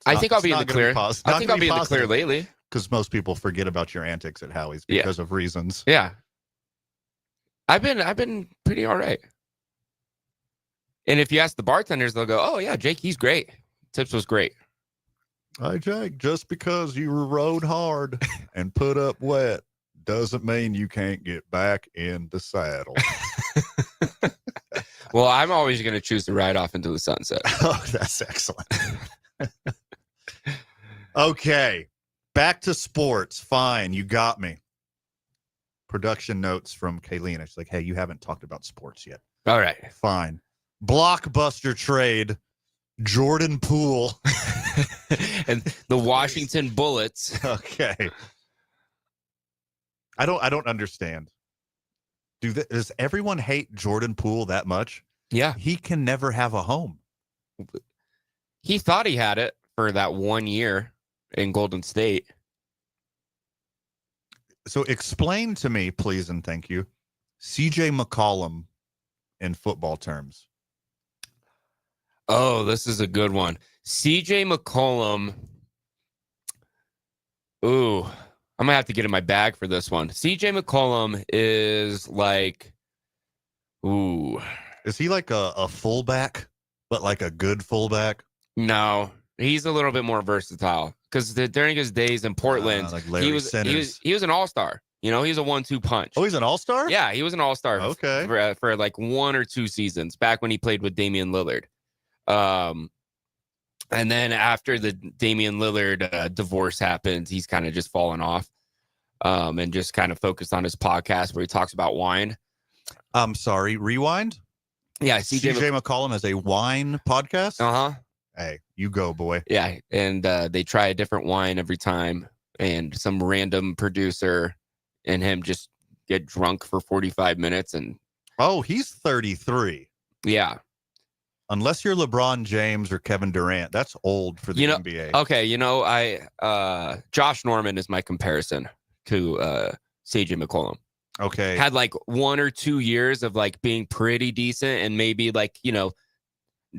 [SPEAKER 6] I think I'll be in the clear. I think I'll be in the clear lately.
[SPEAKER 2] Because most people forget about your antics at Howie's because of reasons.
[SPEAKER 6] Yeah. I've been pretty all right. And if you ask the bartenders, they'll go, oh, yeah, Jake, he's great. Tips was great.
[SPEAKER 2] Hey, Jake, just because you rode hard and put up wet doesn't mean you can't get back in the saddle.
[SPEAKER 6] Well, I'm always going to choose to ride off into the sunset.
[SPEAKER 2] Oh, that's excellent. Okay. Back to sports. Fine. You got me. Production notes from Kaylina. She's like, hey, you haven't talked about sports yet.
[SPEAKER 6] All right.
[SPEAKER 2] Fine. Blockbuster trade. Jordan Poole.
[SPEAKER 6] And the Washington Bullets.
[SPEAKER 2] Okay. I don't understand. Does everyone hate Jordan Poole that much?
[SPEAKER 6] Yeah.
[SPEAKER 2] He can never have a home.
[SPEAKER 6] He thought he had it for that 1 year in Golden State.
[SPEAKER 2] So explain to me, please and thank you, CJ McCollum in football terms.
[SPEAKER 6] Oh, this is a good one. CJ McCollum. Ooh, I'm going to have to get in my bag for this one. CJ McCollum is like, ooh.
[SPEAKER 2] Is he like a fullback, but like a good fullback?
[SPEAKER 6] No, he's a little bit more versatile because during his days in Portland,
[SPEAKER 2] like Larry
[SPEAKER 6] he was an all-star. You know, he's a 1-2 punch.
[SPEAKER 2] Oh, he's an all-star?
[SPEAKER 6] Yeah, he was an all-star.
[SPEAKER 2] Okay.
[SPEAKER 6] For like 1 or 2 seasons back when he played with Damian Lillard. And then after the Damian Lillard divorce happened, he's kind of just fallen off and just kind of focused on his podcast where he talks about wine.
[SPEAKER 2] I'm sorry, rewind?
[SPEAKER 6] Yeah,
[SPEAKER 2] CJ McCollum has a wine podcast?
[SPEAKER 6] Uh-huh.
[SPEAKER 2] Hey, you go, boy.
[SPEAKER 6] Yeah, and they try a different wine every time, and some random producer and him just get drunk for 45 minutes. And
[SPEAKER 2] oh, he's 33.
[SPEAKER 6] Yeah.
[SPEAKER 2] Unless you're LeBron James or Kevin Durant, that's old for the NBA.
[SPEAKER 6] Okay, Josh Norman is my comparison to CJ McCollum.
[SPEAKER 2] Okay.
[SPEAKER 6] Had like 1 or 2 years of like being pretty decent and maybe like,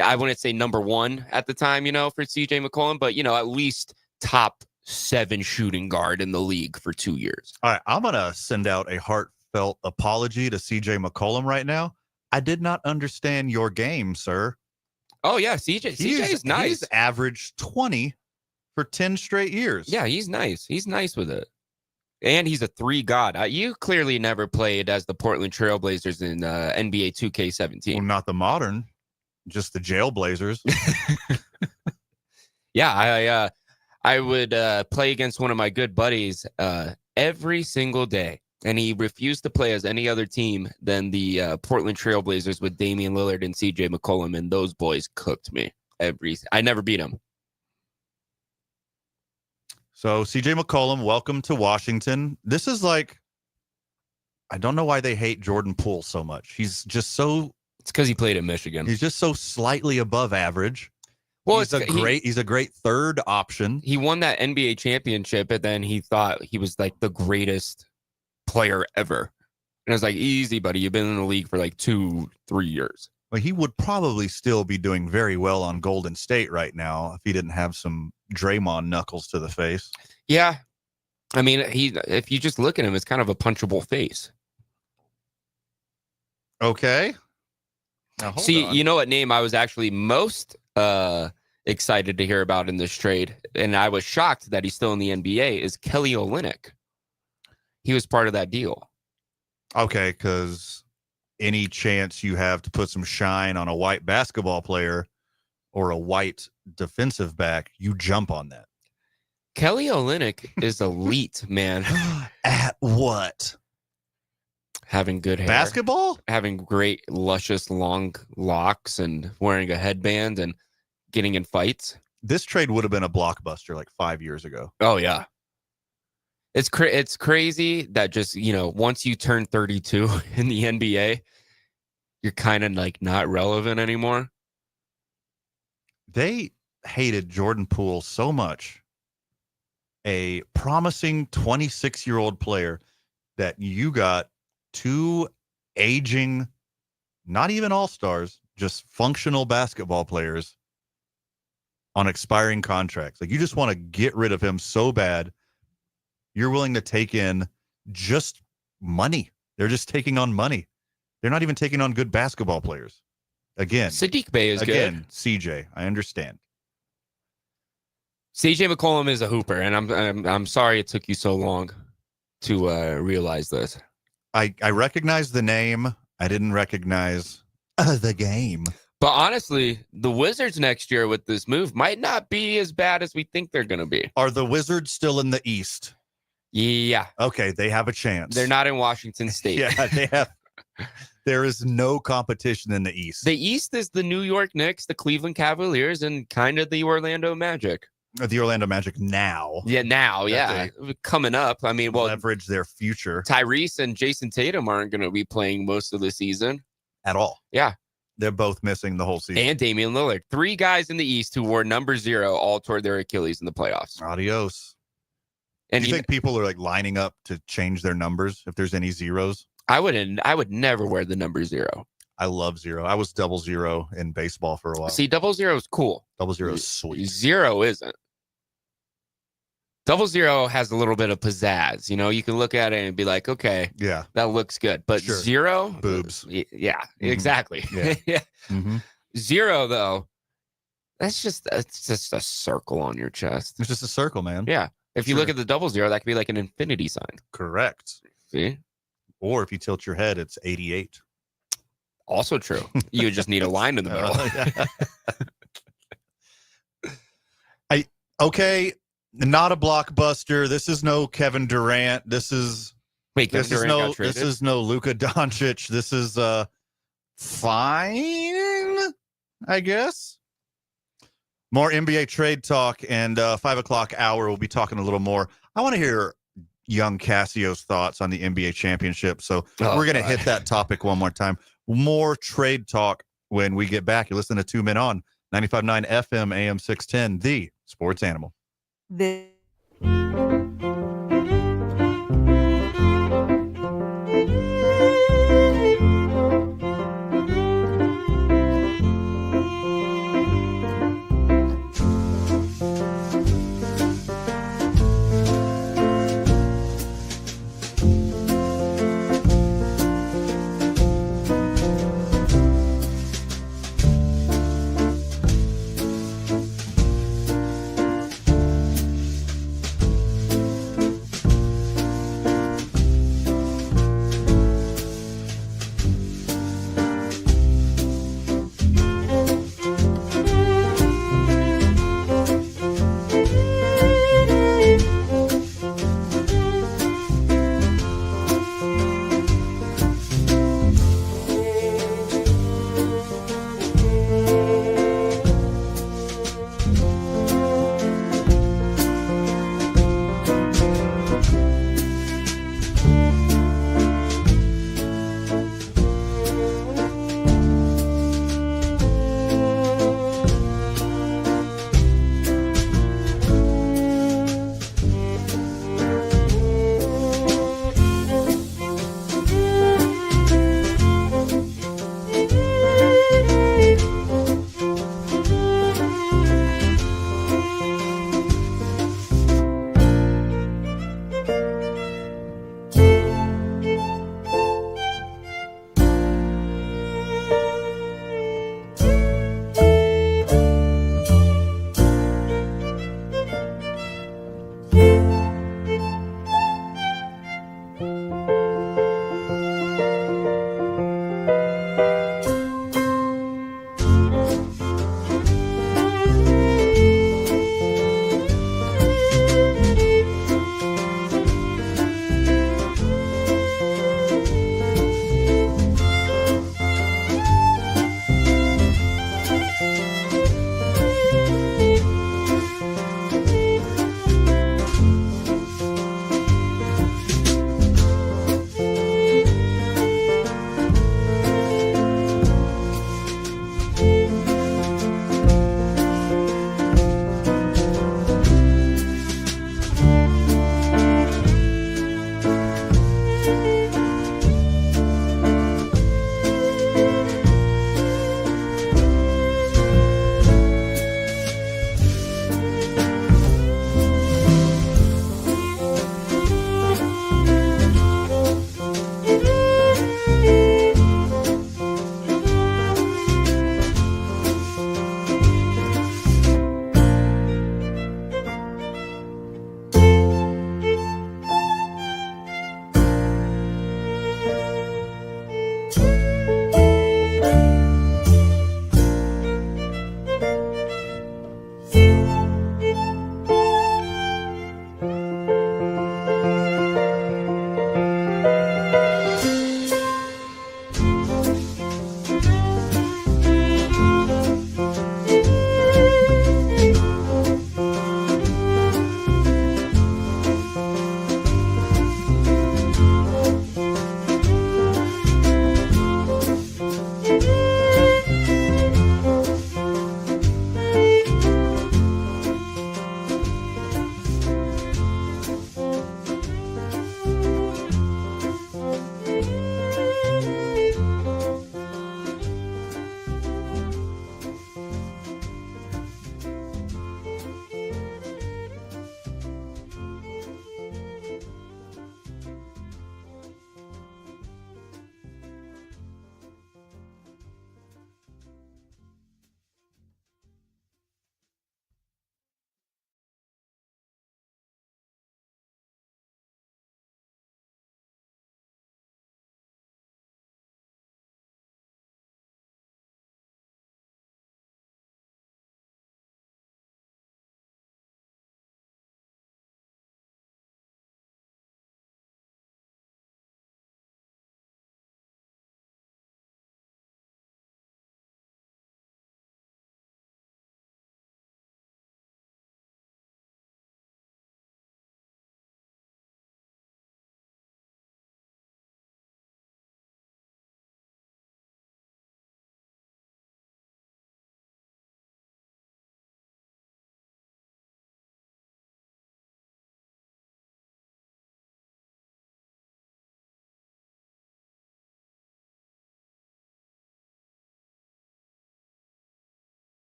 [SPEAKER 6] I wouldn't say number 1 at the time, for CJ McCollum, but, at least top 7 shooting guard in the league for 2 years.
[SPEAKER 2] All right. I'm going to send out a heartfelt apology to CJ McCollum right now. I did not understand your game, sir.
[SPEAKER 6] Oh, yeah. CJ is nice.
[SPEAKER 2] He's averaged 20 for 10 straight years.
[SPEAKER 6] Yeah, he's nice. He's nice with it. And he's a 3 god. You clearly never played as the Portland Trailblazers in NBA 2K17.
[SPEAKER 2] Well, not the modern, just the Jailblazers.
[SPEAKER 6] Yeah, I would play against one of my good buddies every single day. And he refused to play as any other team than the Portland Trailblazers with Damian Lillard and CJ McCollum. And those boys cooked me. I never beat him.
[SPEAKER 2] So CJ McCollum, welcome to Washington. This is like, I don't know why they hate Jordan Poole so much. He's just so.
[SPEAKER 6] It's because he played at Michigan.
[SPEAKER 2] He's just so slightly above average.
[SPEAKER 6] Well,
[SPEAKER 2] he's a great third option.
[SPEAKER 6] He won that NBA championship, and then he thought he was like the greatest player ever. And I was like, easy, buddy. You've been in the league for like 2-3 years.
[SPEAKER 2] Well, he would probably still be doing very well on Golden State right now if he didn't have some Draymond knuckles to the face.
[SPEAKER 6] Yeah. I mean, if you just look at him, it's kind of a punchable face.
[SPEAKER 2] Okay. Now,
[SPEAKER 6] see, you know what name I was actually most excited to hear about in this trade, and I was shocked that he's still in the NBA, is Kelly Olynyk. He was part of that deal.
[SPEAKER 2] Okay, because any chance you have to put some shine on a white basketball player or a white defensive back, you jump on that.
[SPEAKER 6] Kelly Olynyk is elite, man.
[SPEAKER 2] At what?
[SPEAKER 6] Having good hair.
[SPEAKER 2] Basketball?
[SPEAKER 6] Having great, luscious, long locks and wearing a headband and getting in fights.
[SPEAKER 2] This trade would have been a blockbuster like 5 years ago.
[SPEAKER 6] Oh, yeah. It's crazy that just, once you turn 32 in the NBA, you're kind of like not relevant anymore.
[SPEAKER 2] They hated Jordan Poole so much, a promising 26-year-old player, that you got 2 aging, not even all-stars, just functional basketball players on expiring contracts. Like, you just want to get rid of him so bad. You're willing to take in just money. They're just taking on money. They're not even taking on good basketball players. Again,
[SPEAKER 6] Sadiq Bey is good.
[SPEAKER 2] CJ, I understand.
[SPEAKER 6] CJ McCollum is a hooper, and I'm sorry it took you so long to realize this.
[SPEAKER 2] I recognize the name. I didn't recognize the game.
[SPEAKER 6] But honestly, the Wizards next year with this move might not be as bad as we think they're going to be.
[SPEAKER 2] Are the Wizards still in the East?
[SPEAKER 6] Yeah.
[SPEAKER 2] Okay, they have a chance.
[SPEAKER 6] They're not in Washington State.
[SPEAKER 2] Yeah, they have. There is no competition in the East.
[SPEAKER 6] The East is the New York Knicks, the Cleveland Cavaliers, and kind of the Orlando Magic.
[SPEAKER 2] The Orlando Magic now.
[SPEAKER 6] Yeah, now, yeah. Coming up. I mean, well,
[SPEAKER 2] leverage their future.
[SPEAKER 6] Tyrese and Jason Tatum aren't going to be playing most of the season.
[SPEAKER 2] At all.
[SPEAKER 6] Yeah.
[SPEAKER 2] They're both missing the whole season.
[SPEAKER 6] And Damian Lillard. 3 guys in the East who wore number 0 all toward their Achilles in the playoffs.
[SPEAKER 2] Adios.
[SPEAKER 6] And
[SPEAKER 2] do you think people are like lining up to change their numbers if there's any zeros?
[SPEAKER 6] I would never wear the number 0.
[SPEAKER 2] I love 0. I was 00 in baseball for a while.
[SPEAKER 6] See, 00 is cool.
[SPEAKER 2] 00 is sweet.
[SPEAKER 6] 0 isn't. 00 has a little bit of pizzazz. You know, you can look at it and be like, okay,
[SPEAKER 2] Yeah.
[SPEAKER 6] that looks good. But
[SPEAKER 2] Sure.
[SPEAKER 6] 0,
[SPEAKER 2] Boobs.
[SPEAKER 6] Yeah,
[SPEAKER 2] Mhm.
[SPEAKER 6] exactly.
[SPEAKER 2] Yeah.
[SPEAKER 6] Yeah.
[SPEAKER 2] Mm-hmm.
[SPEAKER 6] 0 though, it's just a circle on your chest.
[SPEAKER 2] It's just a circle, man.
[SPEAKER 6] Yeah. If you
[SPEAKER 2] Sure.
[SPEAKER 6] look at the 00, that could be like an infinity sign.
[SPEAKER 2] Correct.
[SPEAKER 6] See?
[SPEAKER 2] Or if you tilt your head, it's 88.
[SPEAKER 6] Also true. You just need a line in the middle.
[SPEAKER 2] Okay, not a blockbuster. This is no Kevin Durant. This is
[SPEAKER 6] Wait, Kevin Durant got traded?
[SPEAKER 2] This is no Luka Doncic. This is fine, I guess. More NBA trade talk, and 5 o'clock hour we'll be talking a little more. I want to hear young Cassio's thoughts on the NBA championship. So we're going to hit that topic one more time. More trade talk when we get back. You listen to 2 Men On 95.9 FM AM 610, the sports animal.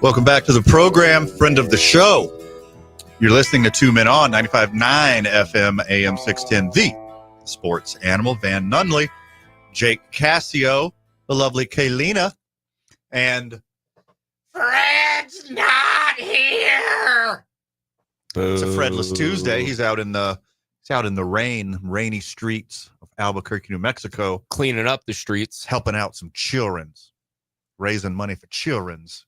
[SPEAKER 2] Welcome back to the program, friend of the show. You're listening to 2 Men On, 95.9 FM, AM 610, the sports animal. Van Nunley, Jake Cassio, the lovely Kaylina, and Fred's not here. It's a Fredless Tuesday. He's out in the rainy streets of Albuquerque, New Mexico,
[SPEAKER 6] Cleaning up the streets.
[SPEAKER 2] helping out some childrens, raising money for childrens.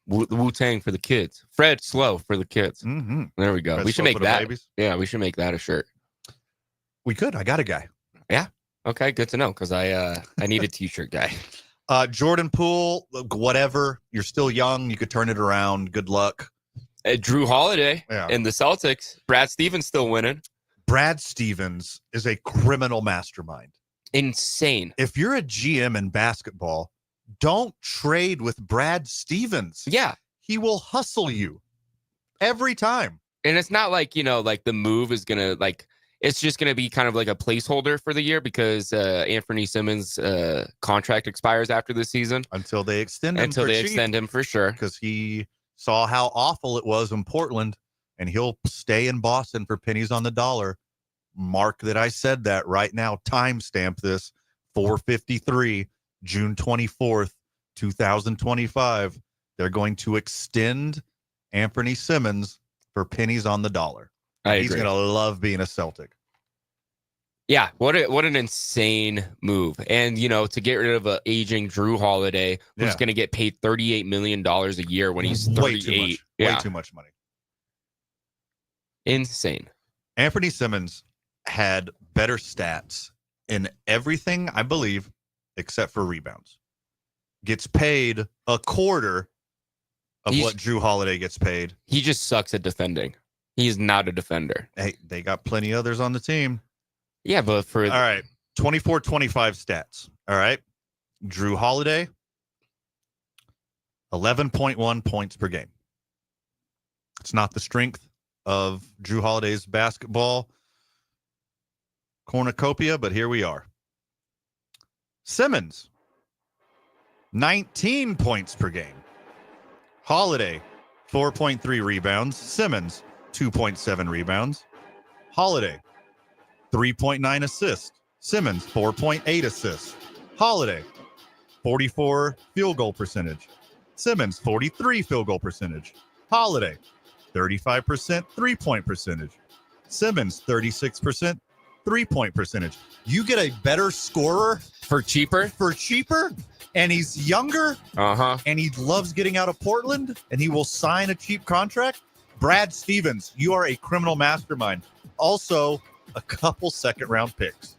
[SPEAKER 6] Wu-Tang for the kids. Fred Slow for the kids.
[SPEAKER 2] Mm-hmm.
[SPEAKER 6] There we go.
[SPEAKER 2] Fred
[SPEAKER 6] We should
[SPEAKER 2] Slow
[SPEAKER 6] make
[SPEAKER 2] for the
[SPEAKER 6] that.
[SPEAKER 2] babies.
[SPEAKER 6] Yeah, we should make that a shirt.
[SPEAKER 2] We could. I got a guy.
[SPEAKER 6] Okay, good to know because I need a t-shirt guy.
[SPEAKER 2] Jordan Poole, whatever. You're still young. You could turn it around. Good luck.
[SPEAKER 6] Drew Holiday
[SPEAKER 2] Yeah.
[SPEAKER 6] and the Celtics. Brad Stevens still winning.
[SPEAKER 2] Brad Stevens is a criminal mastermind.
[SPEAKER 6] Insane.
[SPEAKER 2] If you're a GM in basketball, don't trade with Brad Stevens.
[SPEAKER 6] Yeah.
[SPEAKER 2] He will hustle you every time.
[SPEAKER 6] And it's not like, like the move is going to it's just going to be kind of like a placeholder for the year because Anthony Simmons' contract expires after this season.
[SPEAKER 2] Until they extend him.
[SPEAKER 6] Until they extend him for sure.
[SPEAKER 2] Because he saw how awful it was in Portland, and he'll stay in Boston for pennies on the dollar. Mark that I said that right now. Timestamp this. 4:53, June 24th, 2025. They're going to extend Anthony Simmons for pennies on the dollar. He's going to love being a Celtic.
[SPEAKER 6] Yeah, what an insane move. And, to get rid of an aging Drew Holiday who's going to get paid $38 million a year when he's 38.
[SPEAKER 2] Way too much.
[SPEAKER 6] Yeah.
[SPEAKER 2] Way too much money.
[SPEAKER 6] Insane.
[SPEAKER 2] Anthony Simmons had better stats in everything, I believe, except for rebounds. Gets paid a quarter of what Drew Holiday gets paid.
[SPEAKER 6] He just sucks at defending. He's not a defender.
[SPEAKER 2] Hey, they got plenty others on the team.
[SPEAKER 6] Yeah, but
[SPEAKER 2] All right, 24-25 stats. All right. Drew Holiday, 11.1 points per game. It's not the strength of Drew Holiday's basketball cornucopia, but here we are. Simmons, 19 points per game. Holiday, 4.3 rebounds. Simmons, 2.7 rebounds. Holiday, 3.9 assists. Simmons, 4.8 assists. Holiday, 44 field goal percentage. Simmons, 43 field goal percentage. Holiday, 35% three-point percentage. Simmons, 36% three-point percentage. You get a better scorer
[SPEAKER 6] for cheaper,
[SPEAKER 2] and he's younger,
[SPEAKER 6] and
[SPEAKER 2] he loves getting out of Portland, and he will sign a cheap contract. Brad Stevens, you are a criminal mastermind. Also, a couple second-round picks.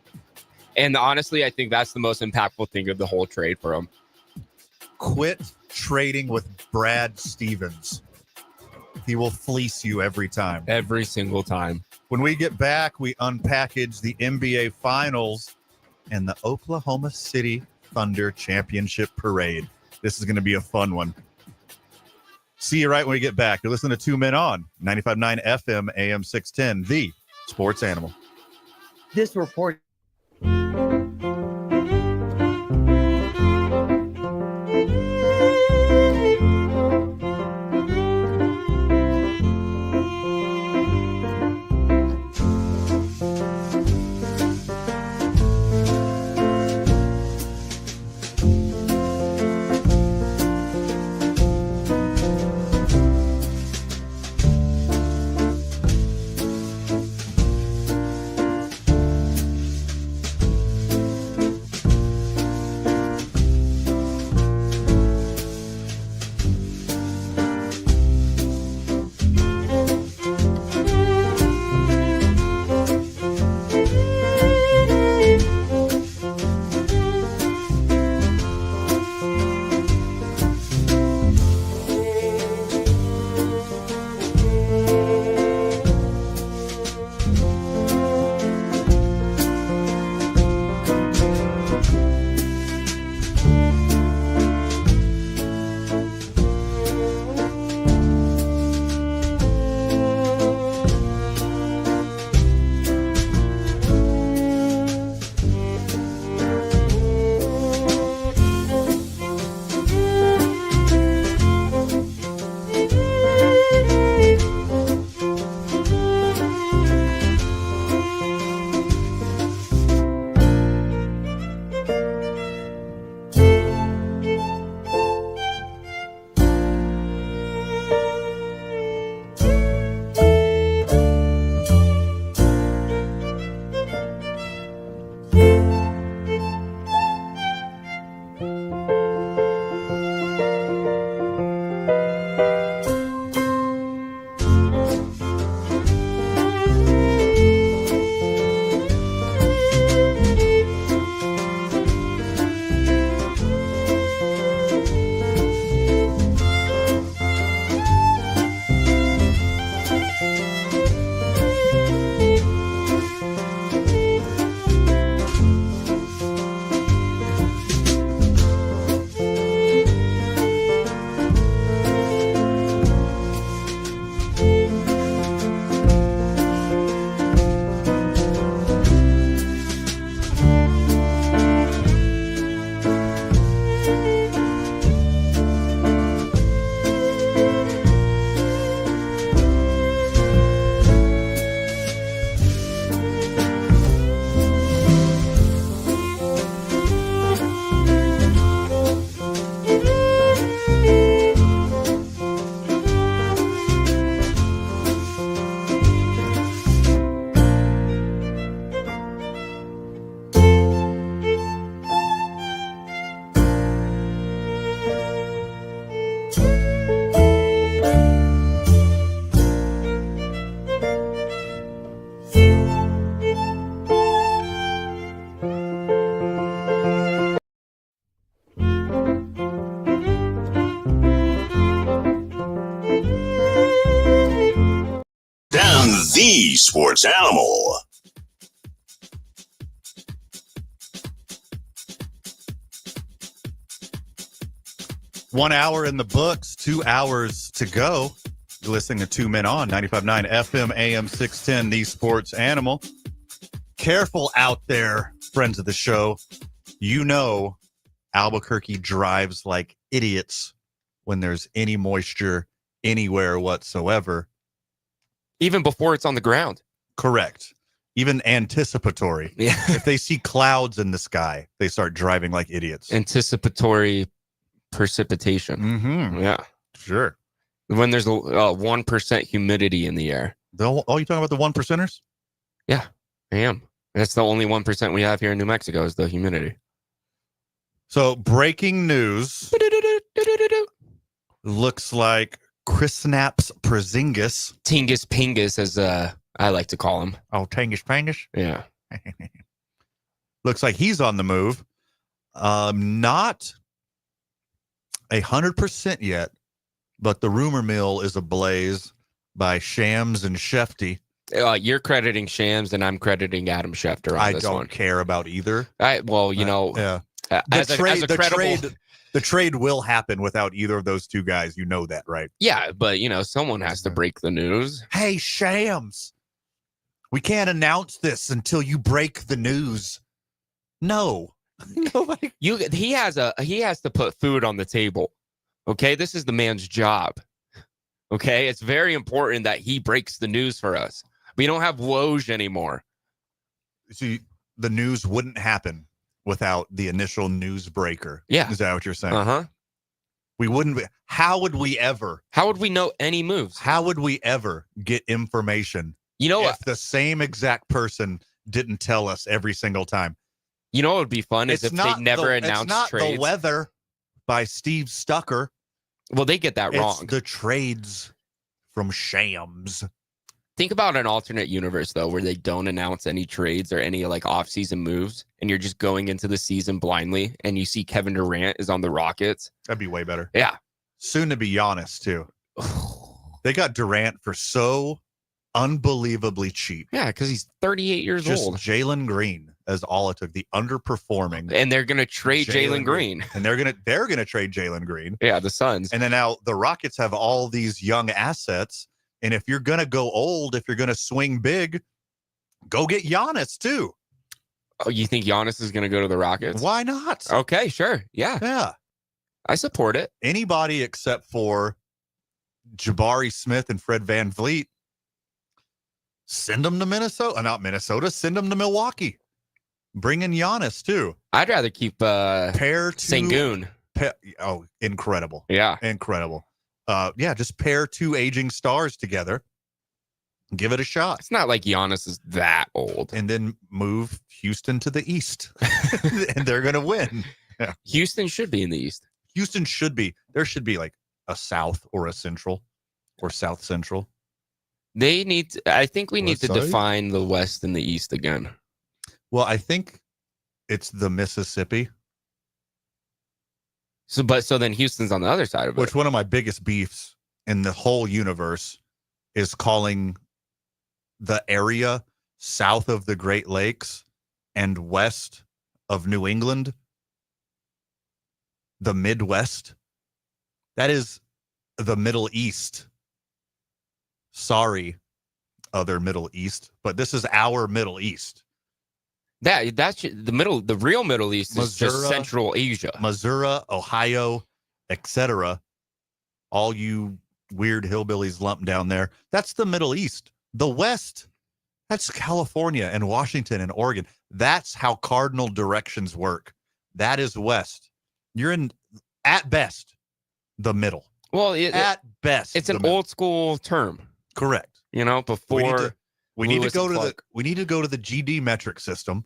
[SPEAKER 6] And honestly, I think that's the most impactful thing of the whole trade for him.
[SPEAKER 2] Quit trading with Brad Stevens. He will fleece you every time.
[SPEAKER 6] Every single time.
[SPEAKER 2] When we get back, we unpackage the NBA Finals and the Oklahoma City Thunder Championship Parade. This is going to be a fun one. See you right when we get back. You're listening to 2 Men On, 95.9 FM, AM 610, the sports animal.
[SPEAKER 8] This report.
[SPEAKER 1] sports animal.
[SPEAKER 2] One hour in the books, 2 hours to go. You're listening to Two Men On, 95.9 FM, AM 610, the sports animal. Careful out there, friends of the show. You know Albuquerque drives like idiots when there's any moisture anywhere whatsoever.
[SPEAKER 6] Even before it's on the ground.
[SPEAKER 2] Correct. Even anticipatory.
[SPEAKER 6] Yeah.
[SPEAKER 2] If they see clouds in the sky, they start driving like idiots.
[SPEAKER 6] Anticipatory precipitation.
[SPEAKER 2] Mm-hmm.
[SPEAKER 6] Yeah.
[SPEAKER 2] Sure.
[SPEAKER 6] When there's a 1% humidity in the air.
[SPEAKER 2] You talking about the 1%ers?
[SPEAKER 6] Yeah, I am. That's the only 1% we have here in New Mexico is the humidity.
[SPEAKER 2] So, breaking news. Looks like Kristaps Porzingis.
[SPEAKER 6] Tingus Pingus, as I like to call him.
[SPEAKER 2] Oh, Tangus Pangus?
[SPEAKER 6] Yeah.
[SPEAKER 2] Looks like he's on the move. Not 100% yet, but the rumor mill is ablaze by Shams and Shefty.
[SPEAKER 6] You're crediting Shams, and I'm crediting Adam Schefter on
[SPEAKER 2] I
[SPEAKER 6] this
[SPEAKER 2] don't
[SPEAKER 6] one.
[SPEAKER 2] care about either.
[SPEAKER 6] Yeah.
[SPEAKER 2] The trade will happen without either of those two guys. You know that, right?
[SPEAKER 6] Yeah, but someone has to break the news.
[SPEAKER 2] Hey, Shams, we can't announce this until you break the news. No. Nobody.
[SPEAKER 6] He has to put food on the table. Okay, this is the man's job. Okay, it's very important that he breaks the news for us. We don't have Woj anymore.
[SPEAKER 2] See, the news wouldn't happen without the initial news breaker.
[SPEAKER 6] Yeah.
[SPEAKER 2] Is that what you're saying?
[SPEAKER 6] Uh-huh.
[SPEAKER 2] We wouldn't be. How would we ever?
[SPEAKER 6] How would we know any moves?
[SPEAKER 2] How would we ever get information? If the same exact person didn't tell us every single time.
[SPEAKER 6] You know what would be fun is if they never announced
[SPEAKER 2] it's not
[SPEAKER 6] trades.
[SPEAKER 2] The Weather by Steve Stucker.
[SPEAKER 6] Well, they get that wrong.
[SPEAKER 2] It's the trades from Shams.
[SPEAKER 6] Think about an alternate universe, though, where they don't announce any trades or any off-season moves, and you're just going into the season blindly, and you see Kevin Durant is on the Rockets.
[SPEAKER 2] That'd be way better.
[SPEAKER 6] Yeah.
[SPEAKER 2] Soon to be Giannis, too. They got Durant for so unbelievably cheap.
[SPEAKER 6] Yeah, because he's 38 years old.
[SPEAKER 2] Jalen Green as all it took, the underperforming.
[SPEAKER 6] And they're going to trade Jalen Green.
[SPEAKER 2] And they're going to trade Jalen Green.
[SPEAKER 6] Yeah, the Suns.
[SPEAKER 2] And then now the Rockets have all these young assets. And if you're going to go old, if you're going to swing big, go get Giannis too.
[SPEAKER 6] Oh, you think Giannis is going to go to the Rockets?
[SPEAKER 2] Why not?
[SPEAKER 6] Okay, sure. Yeah.
[SPEAKER 2] Yeah.
[SPEAKER 6] I support it.
[SPEAKER 2] Anybody except for Jabari Smith and Fred VanVleet. Send them to Minnesota. Not Minnesota. Send them to Milwaukee. Bring in Giannis too.
[SPEAKER 6] I'd rather keep
[SPEAKER 2] Sengun. Incredible.
[SPEAKER 6] Yeah.
[SPEAKER 2] Incredible. Just pair two aging stars together. Give it a shot.
[SPEAKER 6] It's not like Giannis is that old.
[SPEAKER 2] And then move Houston to the East. And they're going to win. Yeah.
[SPEAKER 6] Houston should be in the East.
[SPEAKER 2] Houston should be. There should be like a South or a Central or South Central.
[SPEAKER 6] I think we need to define the West and the East again.
[SPEAKER 2] Well, I think it's the Mississippi.
[SPEAKER 6] So then Houston's on the other side of it.
[SPEAKER 2] Which one of my biggest beefs in the whole universe is calling the area south of the Great Lakes and west of New England the Midwest. That is the Middle East. Sorry, other Middle East, but this is our Middle East.
[SPEAKER 6] That's the real Middle East is just Central Asia.
[SPEAKER 2] Missouri, Ohio, etc. All you weird hillbillies lumped down there. That's the Middle East. The West, that's California and Washington and Oregon. That's how cardinal directions work. That is West. You're in, at best, the middle.
[SPEAKER 6] Well,
[SPEAKER 2] at best,
[SPEAKER 6] it's an old school term.
[SPEAKER 2] Correct.
[SPEAKER 6] Before
[SPEAKER 2] we need to go to the GD metric system,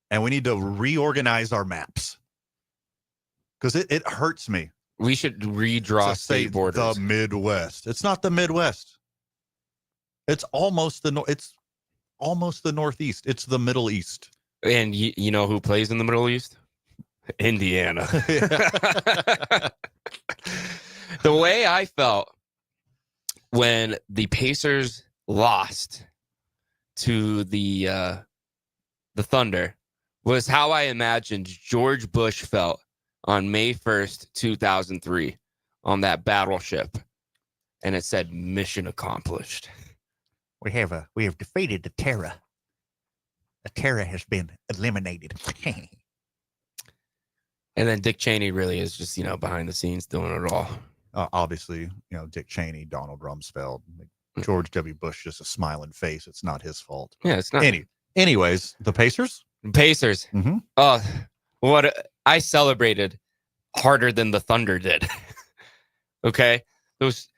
[SPEAKER 2] and we need to reorganize our maps because it hurts me.
[SPEAKER 6] We should redraw state borders.
[SPEAKER 2] The Midwest. It's not the Midwest. It's almost the Northeast. It's the Middle East.
[SPEAKER 6] And you know who plays in the Middle East? Indiana. The way I felt when the Pacers lost to the Thunder was how I imagined George Bush felt on May 1st, 2003 on that battleship. And it said mission accomplished.
[SPEAKER 2] We have defeated the Terror. The Terror has been eliminated.
[SPEAKER 6] And then Dick Cheney really is just, behind the scenes doing it all.
[SPEAKER 2] Obviously, Dick Cheney, Donald Rumsfeld, George W. Bush, just a smiling face. It's not his fault.
[SPEAKER 6] Yeah, it's not.
[SPEAKER 2] Anyways, the Pacers?
[SPEAKER 6] Pacers.
[SPEAKER 2] Mm-hmm.
[SPEAKER 6] Oh, I celebrated harder than the Thunder did. Okay? Those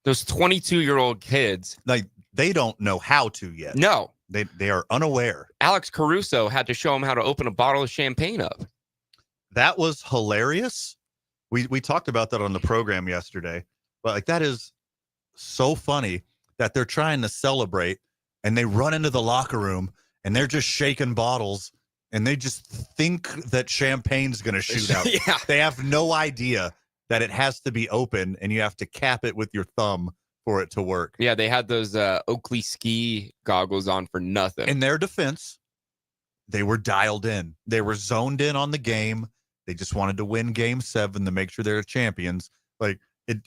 [SPEAKER 6] 22-year-old kids.
[SPEAKER 2] Like, they don't know how to yet.
[SPEAKER 6] No.
[SPEAKER 2] They are unaware.
[SPEAKER 6] Alex Caruso had to show him how to open a bottle of champagne up.
[SPEAKER 2] That was hilarious. We talked about that on the program yesterday. But like, that is so funny that they're trying to celebrate and they run into the locker room and they're just shaking bottles and they just think that champagne's going to shoot out.
[SPEAKER 6] Yeah.
[SPEAKER 2] They have no idea that it has to be open and you have to cap it with your thumb for it to work.
[SPEAKER 6] Yeah, they had those Oakley ski goggles on for nothing.
[SPEAKER 2] In their defense, they were dialed in. They were zoned in on the game. They just wanted to win Game 7 to make sure they're champions. Like, it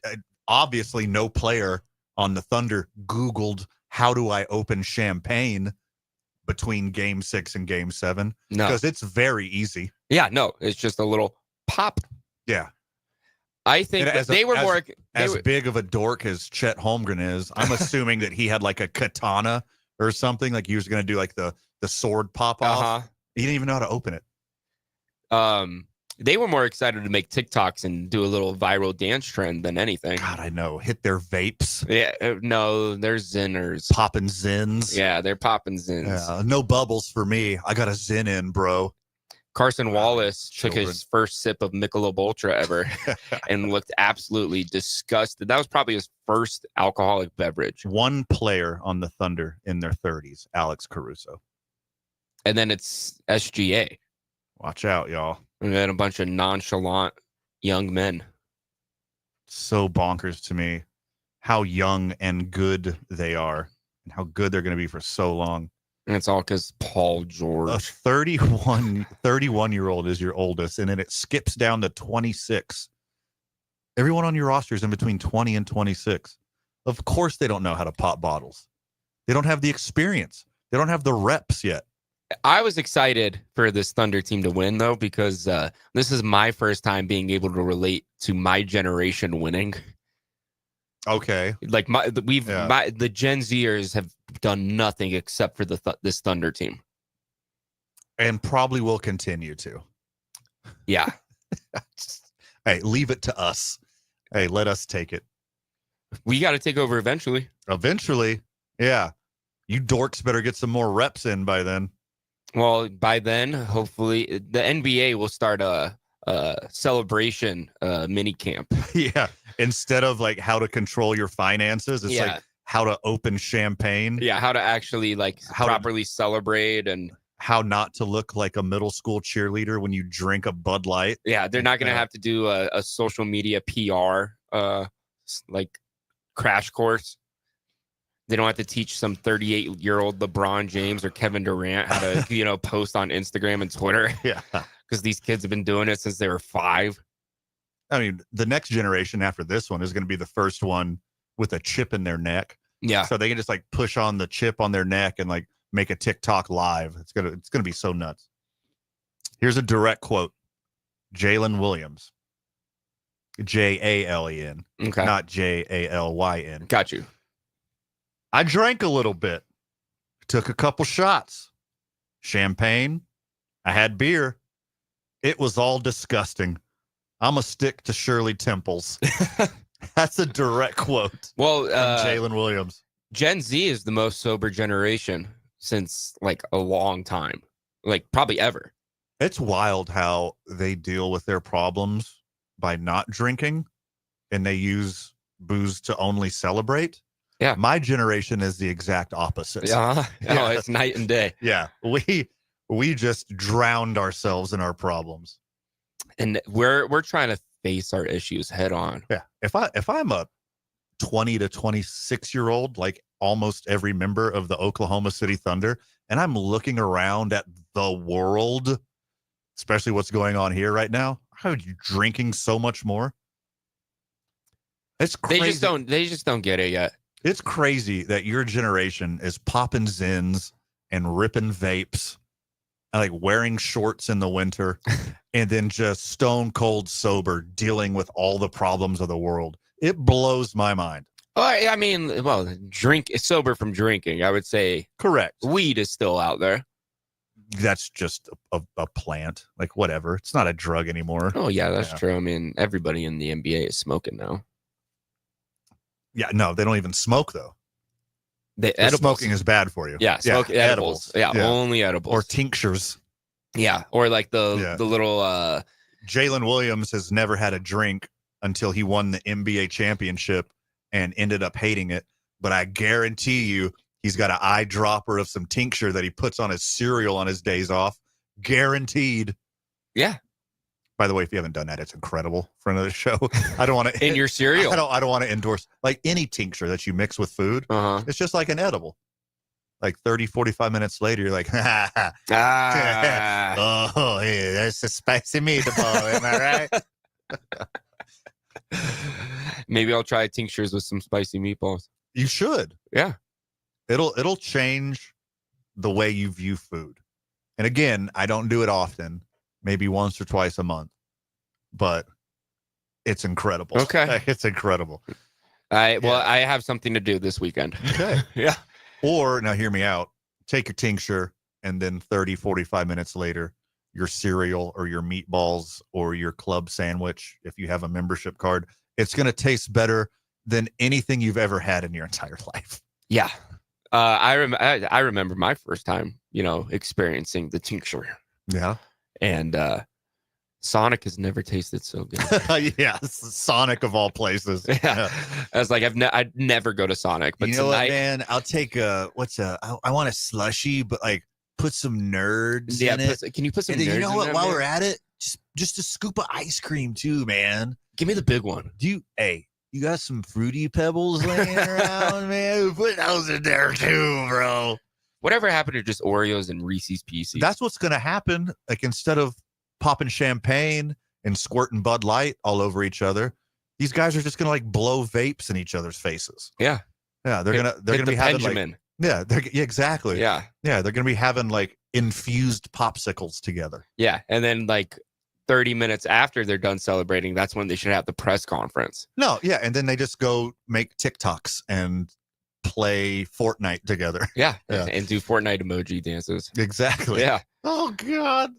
[SPEAKER 2] obviously no player on the Thunder Googled, how do I open champagne between Game 6 and Game 7?
[SPEAKER 6] No.
[SPEAKER 2] Because it's very easy.
[SPEAKER 6] Yeah, no, it's just a little pop.
[SPEAKER 2] Yeah.
[SPEAKER 6] I think they were more...
[SPEAKER 2] As big of a dork as Chet Holmgren is, I'm assuming that he had like a katana or something. Like he was going to do like the sword pop off.
[SPEAKER 6] Uh-huh.
[SPEAKER 2] He didn't even know how to open it.
[SPEAKER 6] They were more excited to make TikToks and do a little viral dance trend than anything.
[SPEAKER 2] God, I know. Hit their vapes.
[SPEAKER 6] Yeah, no, they're Zinners.
[SPEAKER 2] Popping Zins.
[SPEAKER 6] Yeah, they're popping Zins.
[SPEAKER 2] Yeah, no bubbles for me. I got a Zin in, bro.
[SPEAKER 6] Carson Wallace took his first sip of Michelob Ultra ever and looked absolutely disgusted. That was probably his first alcoholic beverage.
[SPEAKER 2] One player on the Thunder in their 30s, Alex Caruso.
[SPEAKER 6] And then it's SGA.
[SPEAKER 2] Watch out, y'all.
[SPEAKER 6] And then a bunch of nonchalant young men.
[SPEAKER 2] So bonkers to me how young and good they are and how good they're going to be for so long.
[SPEAKER 6] And it's all because Paul George.
[SPEAKER 2] A 31-year-old is your oldest, and then it skips down to 26. Everyone on your roster is in between 20 and 26. Of course they don't know how to pop bottles. They don't have the experience. They don't have the reps yet.
[SPEAKER 6] I was excited for this Thunder team to win, though, because this is my first time being able to relate to my generation winning.
[SPEAKER 2] Okay.
[SPEAKER 6] Like the Gen Zers have done nothing except for this Thunder team.
[SPEAKER 2] And probably will continue to.
[SPEAKER 6] Yeah.
[SPEAKER 2] Hey, leave it to us. Hey, let us take it.
[SPEAKER 6] We got to take over eventually.
[SPEAKER 2] Eventually. Yeah. You dorks better get some more reps in by then.
[SPEAKER 6] Well, by then, hopefully, the NBA will start a celebration mini camp.
[SPEAKER 2] Yeah. Instead of like how to control your finances, it's like how to open champagne.
[SPEAKER 6] Yeah, how to actually properly celebrate and
[SPEAKER 2] how not to look like a middle school cheerleader when you drink a Bud Light.
[SPEAKER 6] Yeah, they're not going to have to do a social media PR crash course. They don't have to teach some 38-year-old LeBron James or Kevin Durant how to, post on Instagram and Twitter.
[SPEAKER 2] Yeah.
[SPEAKER 6] Because these kids have been doing it since they were 5.
[SPEAKER 2] I mean, the next generation after this one is going to be the first one with a chip in their neck.
[SPEAKER 6] Yeah.
[SPEAKER 2] So they can just push on the chip on their neck and make a TikTok live. It's gonna be so nuts. Here's a direct quote. Jalen Williams. Jalen.
[SPEAKER 6] Okay.
[SPEAKER 2] Not Jalyn.
[SPEAKER 6] Got you.
[SPEAKER 2] I drank a little bit. Took a couple shots. Champagne. I had beer. It was all disgusting. I'm going to stick to Shirley Temples. That's a direct quote.
[SPEAKER 6] Well,
[SPEAKER 2] from Jalen Williams.
[SPEAKER 6] Gen Z is the most sober generation since a long time. Probably ever.
[SPEAKER 2] It's wild how they deal with their problems by not drinking and they use booze to only celebrate.
[SPEAKER 6] Yeah.
[SPEAKER 2] My generation is the exact opposite.
[SPEAKER 6] Yeah. Oh, it's night and day.
[SPEAKER 2] Yeah. We just drowned ourselves in our problems.
[SPEAKER 6] And we're trying to face our issues head on.
[SPEAKER 2] Yeah. If I'm a 20 to 26-year-old like almost every member of the Oklahoma City Thunder, and I'm looking around at the world, especially what's going on here right now. How are you drinking so much more? It's crazy.
[SPEAKER 6] They just don't get it yet.
[SPEAKER 2] It's crazy that your generation is popping Zins and ripping vapes, and like wearing shorts in the winter, and then just stone cold sober, dealing with all the problems of the world. It blows my mind.
[SPEAKER 6] Oh, I mean, well, sober from drinking, I would say.
[SPEAKER 2] Correct.
[SPEAKER 6] Weed is still out there.
[SPEAKER 2] That's just a plant, like whatever. It's not a drug anymore.
[SPEAKER 6] Oh yeah, that's true. I mean, everybody in the NBA is smoking now.
[SPEAKER 2] Yeah, no, they don't even smoke though.
[SPEAKER 6] The
[SPEAKER 2] smoking is bad for you.
[SPEAKER 6] Yeah, edibles. Yeah, only edibles
[SPEAKER 2] or tinctures.
[SPEAKER 6] Yeah, or like the little.
[SPEAKER 2] Jalen Williams has never had a drink until he won the NBA championship and ended up hating it. But I guarantee you, he's got an eyedropper of some tincture that he puts on his cereal on his days off. Guaranteed.
[SPEAKER 6] Yeah.
[SPEAKER 2] By the way, if you haven't done that, it's incredible. Friend of the show. I don't want to
[SPEAKER 6] in your cereal.
[SPEAKER 2] I don't want to endorse like any tincture that you mix with food. It's just like an edible. Like 30, 45 minutes later, you're like, oh, yeah, that's a spicy meatball. Am I
[SPEAKER 6] right? Maybe I'll try tinctures with some spicy meatballs.
[SPEAKER 2] You should.
[SPEAKER 6] Yeah.
[SPEAKER 2] It'll change the way you view food. And again, I don't do it often. Maybe once or twice a month, but it's incredible.
[SPEAKER 6] Okay.
[SPEAKER 2] It's incredible.
[SPEAKER 6] I have something to do this weekend.
[SPEAKER 2] Okay.
[SPEAKER 6] Yeah.
[SPEAKER 2] Or now hear me out. Take your tincture and then 30, 45 minutes later, your cereal or your meatballs or your club sandwich, if you have a membership card, it's going to taste better than anything you've ever had in your entire life.
[SPEAKER 6] Yeah. I remember my first time, experiencing the tincture.
[SPEAKER 2] Yeah.
[SPEAKER 6] And Sonic has never tasted so good.
[SPEAKER 2] Yeah, Sonic of all places.
[SPEAKER 6] Yeah. I was like, I'd never go to Sonic, but
[SPEAKER 2] you know what, man? I'll take I want a slushie, but like put some nerds in it.
[SPEAKER 6] Can you put some?
[SPEAKER 2] And then,
[SPEAKER 6] nerds
[SPEAKER 2] you know what?
[SPEAKER 6] in
[SPEAKER 2] While
[SPEAKER 6] there?
[SPEAKER 2] we're at it, just a scoop of ice cream too, man.
[SPEAKER 6] Give me the big one.
[SPEAKER 2] You got some Fruity Pebbles laying around, man? Put those in there too, bro.
[SPEAKER 6] Whatever happened to just Oreos and Reese's Pieces?
[SPEAKER 2] That's what's gonna happen. Like instead of popping champagne and squirting Bud Light all over each other, these guys are just gonna like blow vapes in each other's faces.
[SPEAKER 6] Yeah,
[SPEAKER 2] yeah. They're gonna be having like, yeah, exactly.
[SPEAKER 6] Yeah,
[SPEAKER 2] they're gonna be having like infused popsicles together.
[SPEAKER 6] Yeah, and then like 30 minutes after they're done celebrating, that's when they should have the press conference.
[SPEAKER 2] No, yeah, and then they just go make TikToks and play Fortnite together.
[SPEAKER 6] Yeah, and do Fortnite emoji dances.
[SPEAKER 2] Exactly.
[SPEAKER 6] Yeah.
[SPEAKER 2] Oh God.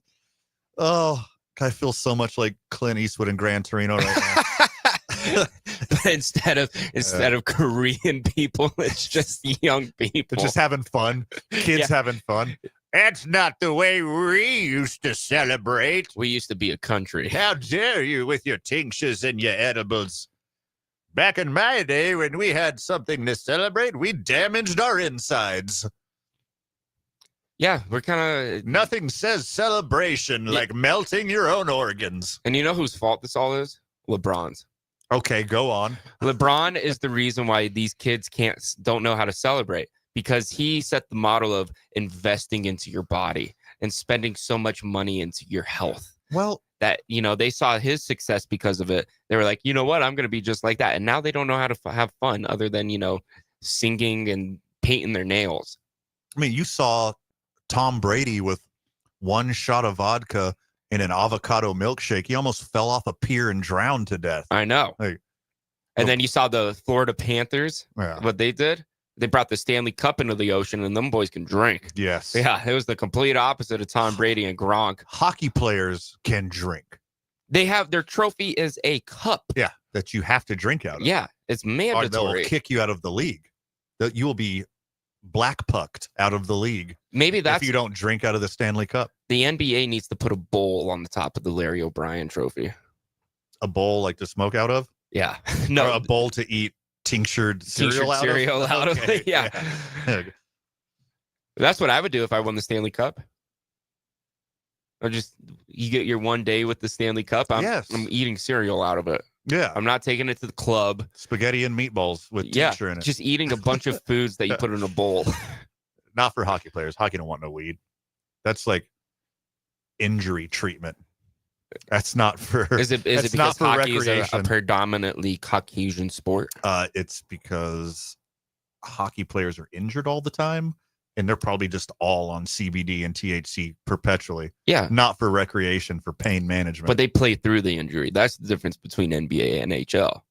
[SPEAKER 2] Oh, I feel so much like Clint Eastwood in Gran Torino right now.
[SPEAKER 6] But instead of Korean people, it's just young people.
[SPEAKER 2] They're just having fun. Kids having fun. That's not the way we used to celebrate.
[SPEAKER 6] We used to be a country.
[SPEAKER 2] How dare you with your tinctures and your edibles? Back in my day, when we had something to celebrate, we damaged our insides.
[SPEAKER 6] Yeah, we're kind of...
[SPEAKER 2] Nothing says celebration like melting your own organs.
[SPEAKER 6] And you know whose fault this all is? LeBron's.
[SPEAKER 2] Okay, go on.
[SPEAKER 6] LeBron is the reason why these kids don't know how to celebrate, because he set the model of investing into your body and spending so much money into your health.
[SPEAKER 2] Well,
[SPEAKER 6] that, they saw his success because of it. They were like, you know what? I'm going to be just like that. And now they don't know how to have fun other than, singing and painting their nails.
[SPEAKER 2] I mean, you saw Tom Brady with one shot of vodka in an avocado milkshake. He almost fell off a pier and drowned to death.
[SPEAKER 6] I know. And then you saw the Florida Panthers, what they did. They brought the Stanley Cup into the ocean, and them boys can drink.
[SPEAKER 2] Yes.
[SPEAKER 6] Yeah, it was the complete opposite of Tom Brady and Gronk.
[SPEAKER 2] Hockey players can drink.
[SPEAKER 6] They have their trophy is a cup.
[SPEAKER 2] Yeah, that you have to drink out of.
[SPEAKER 6] Yeah, it's mandatory.
[SPEAKER 2] Or they'll kick you out of the league. You will be black pucked out of the league.
[SPEAKER 6] Maybe that's
[SPEAKER 2] if you don't drink out of the Stanley Cup.
[SPEAKER 6] The NBA needs to put a bowl on the top of the Larry O'Brien trophy.
[SPEAKER 2] A bowl like to smoke out of?
[SPEAKER 6] Yeah. No,
[SPEAKER 2] or a bowl to eat tinctured cereal out of?
[SPEAKER 6] Okay. Yeah. That's what I would do if I won the Stanley Cup. Or you get your one day with the Stanley Cup. I'm eating cereal out of it.
[SPEAKER 2] Yeah.
[SPEAKER 6] I'm not taking it to the club.
[SPEAKER 2] Spaghetti and meatballs with
[SPEAKER 6] Yeah,
[SPEAKER 2] tincture in it.
[SPEAKER 6] just eating a bunch of foods that you put in a bowl.
[SPEAKER 2] Not for hockey players. Hockey don't want no weed. That's like injury treatment. That's not for.
[SPEAKER 6] Is it
[SPEAKER 2] that's
[SPEAKER 6] because
[SPEAKER 2] not for
[SPEAKER 6] hockey is a
[SPEAKER 2] recreation.
[SPEAKER 6] predominantly Caucasian sport?
[SPEAKER 2] It's because hockey players are injured all the time, and they're probably just all on CBD and THC perpetually.
[SPEAKER 6] Yeah.
[SPEAKER 2] Not for recreation, for pain management.
[SPEAKER 6] But they play through the injury. That's the difference between NBA and NHL.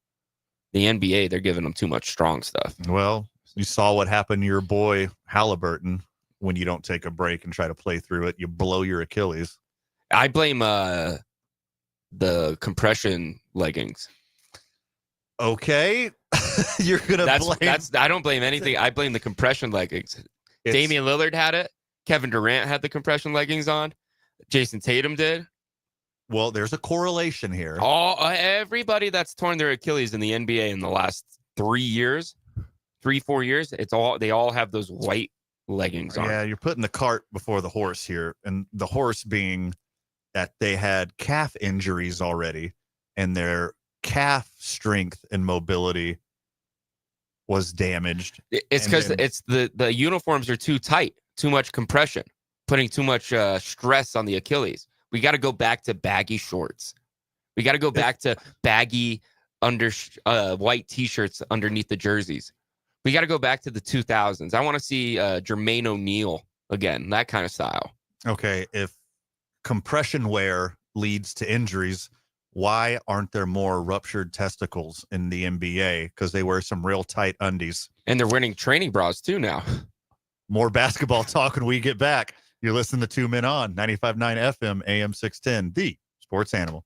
[SPEAKER 6] The NBA, they're giving them too much strong stuff.
[SPEAKER 2] Well, you saw what happened to your boy Halliburton when you don't take a break and try to play through it. You blow your Achilles.
[SPEAKER 6] I blame the compression leggings.
[SPEAKER 2] Okay. You're going to blame.
[SPEAKER 6] I don't blame anything. I blame the compression leggings. Damian Lillard had it. Kevin Durant had the compression leggings on. Jason Tatum did.
[SPEAKER 2] Well, there's a correlation here.
[SPEAKER 6] Everybody that's torn their Achilles in the NBA in the last 4 years, they all have those white leggings on.
[SPEAKER 2] Yeah, you're putting the cart before the horse here. And the horse being that they had calf injuries already, and their calf strength and mobility was damaged.
[SPEAKER 6] It's because it's the uniforms are too tight, too much compression, putting too much stress on the Achilles. We got to go back to baggy shorts. We got to go back to baggy white T-shirts underneath the jerseys. We got to go back to the 2000s. I want to see Jermaine O'Neal again, that kind of style.
[SPEAKER 2] Okay, if compression wear leads to injuries, why aren't there more ruptured testicles in the NBA? Because they wear some real tight undies.
[SPEAKER 6] And they're wearing training bras too now.
[SPEAKER 2] More basketball talk when we get back. You're listening to 2 Men On 95.9 FM, AM 610, the Sports Animal.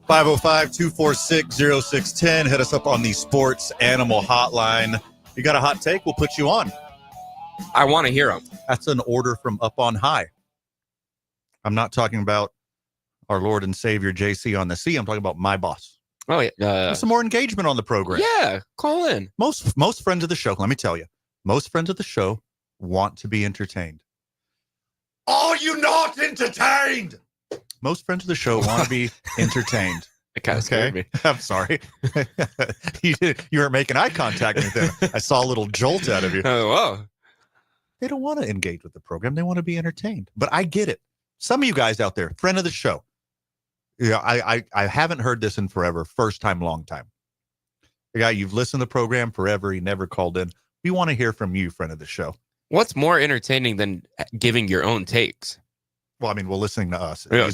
[SPEAKER 2] 505-246-0610. Hit us up on the Sports Animal Hotline. You got a hot take? We'll put you on.
[SPEAKER 6] I want to hear them.
[SPEAKER 2] That's an order from up on high. I'm not talking about our Lord and Savior JC on the sea. I'm talking about my boss.
[SPEAKER 6] Oh, yeah.
[SPEAKER 2] There's some more engagement on the program.
[SPEAKER 6] Yeah, call in.
[SPEAKER 2] Most friends of the show, let me tell you, most friends of the show want to be entertained. Are you not entertained? Most friends of the show want to be entertained.
[SPEAKER 6] It kind of scared me.
[SPEAKER 2] I'm sorry. You weren't making eye contact with them. I saw a little jolt out of you.
[SPEAKER 6] Oh, whoa.
[SPEAKER 2] They don't want to engage with the program. They want to be entertained. But I get it. Some of you guys out there, friend of the show. Yeah, I haven't heard this in forever. First time, long time. The guy, you've listened to the program forever. He never called in. We want to hear from you, friend of the show.
[SPEAKER 6] What's more entertaining than giving your own takes?
[SPEAKER 2] Well, I mean, listening to us.
[SPEAKER 6] Yeah,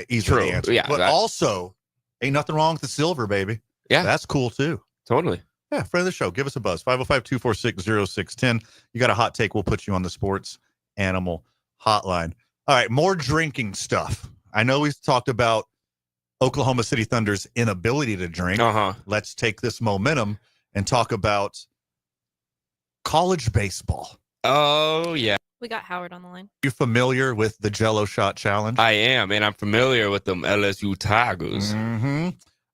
[SPEAKER 2] Easily
[SPEAKER 6] true.
[SPEAKER 2] answer.
[SPEAKER 6] Yeah,
[SPEAKER 2] but also, ain't nothing wrong with the silver, baby.
[SPEAKER 6] Yeah.
[SPEAKER 2] That's cool, too.
[SPEAKER 6] Totally.
[SPEAKER 2] Yeah, friend of the show. Give us a buzz. 505-246-0610. You got a hot take, we'll put you on the Sports Animal Hotline. All right, more drinking stuff. I know we've talked about Oklahoma City Thunder's inability to drink. Let's take this momentum and talk about college baseball.
[SPEAKER 6] Oh, yeah.
[SPEAKER 7] We got Howard on the line.
[SPEAKER 2] You familiar with the Jello Shot Challenge?
[SPEAKER 6] I am, and I'm familiar with them LSU Tigers.
[SPEAKER 2] Mm-hmm.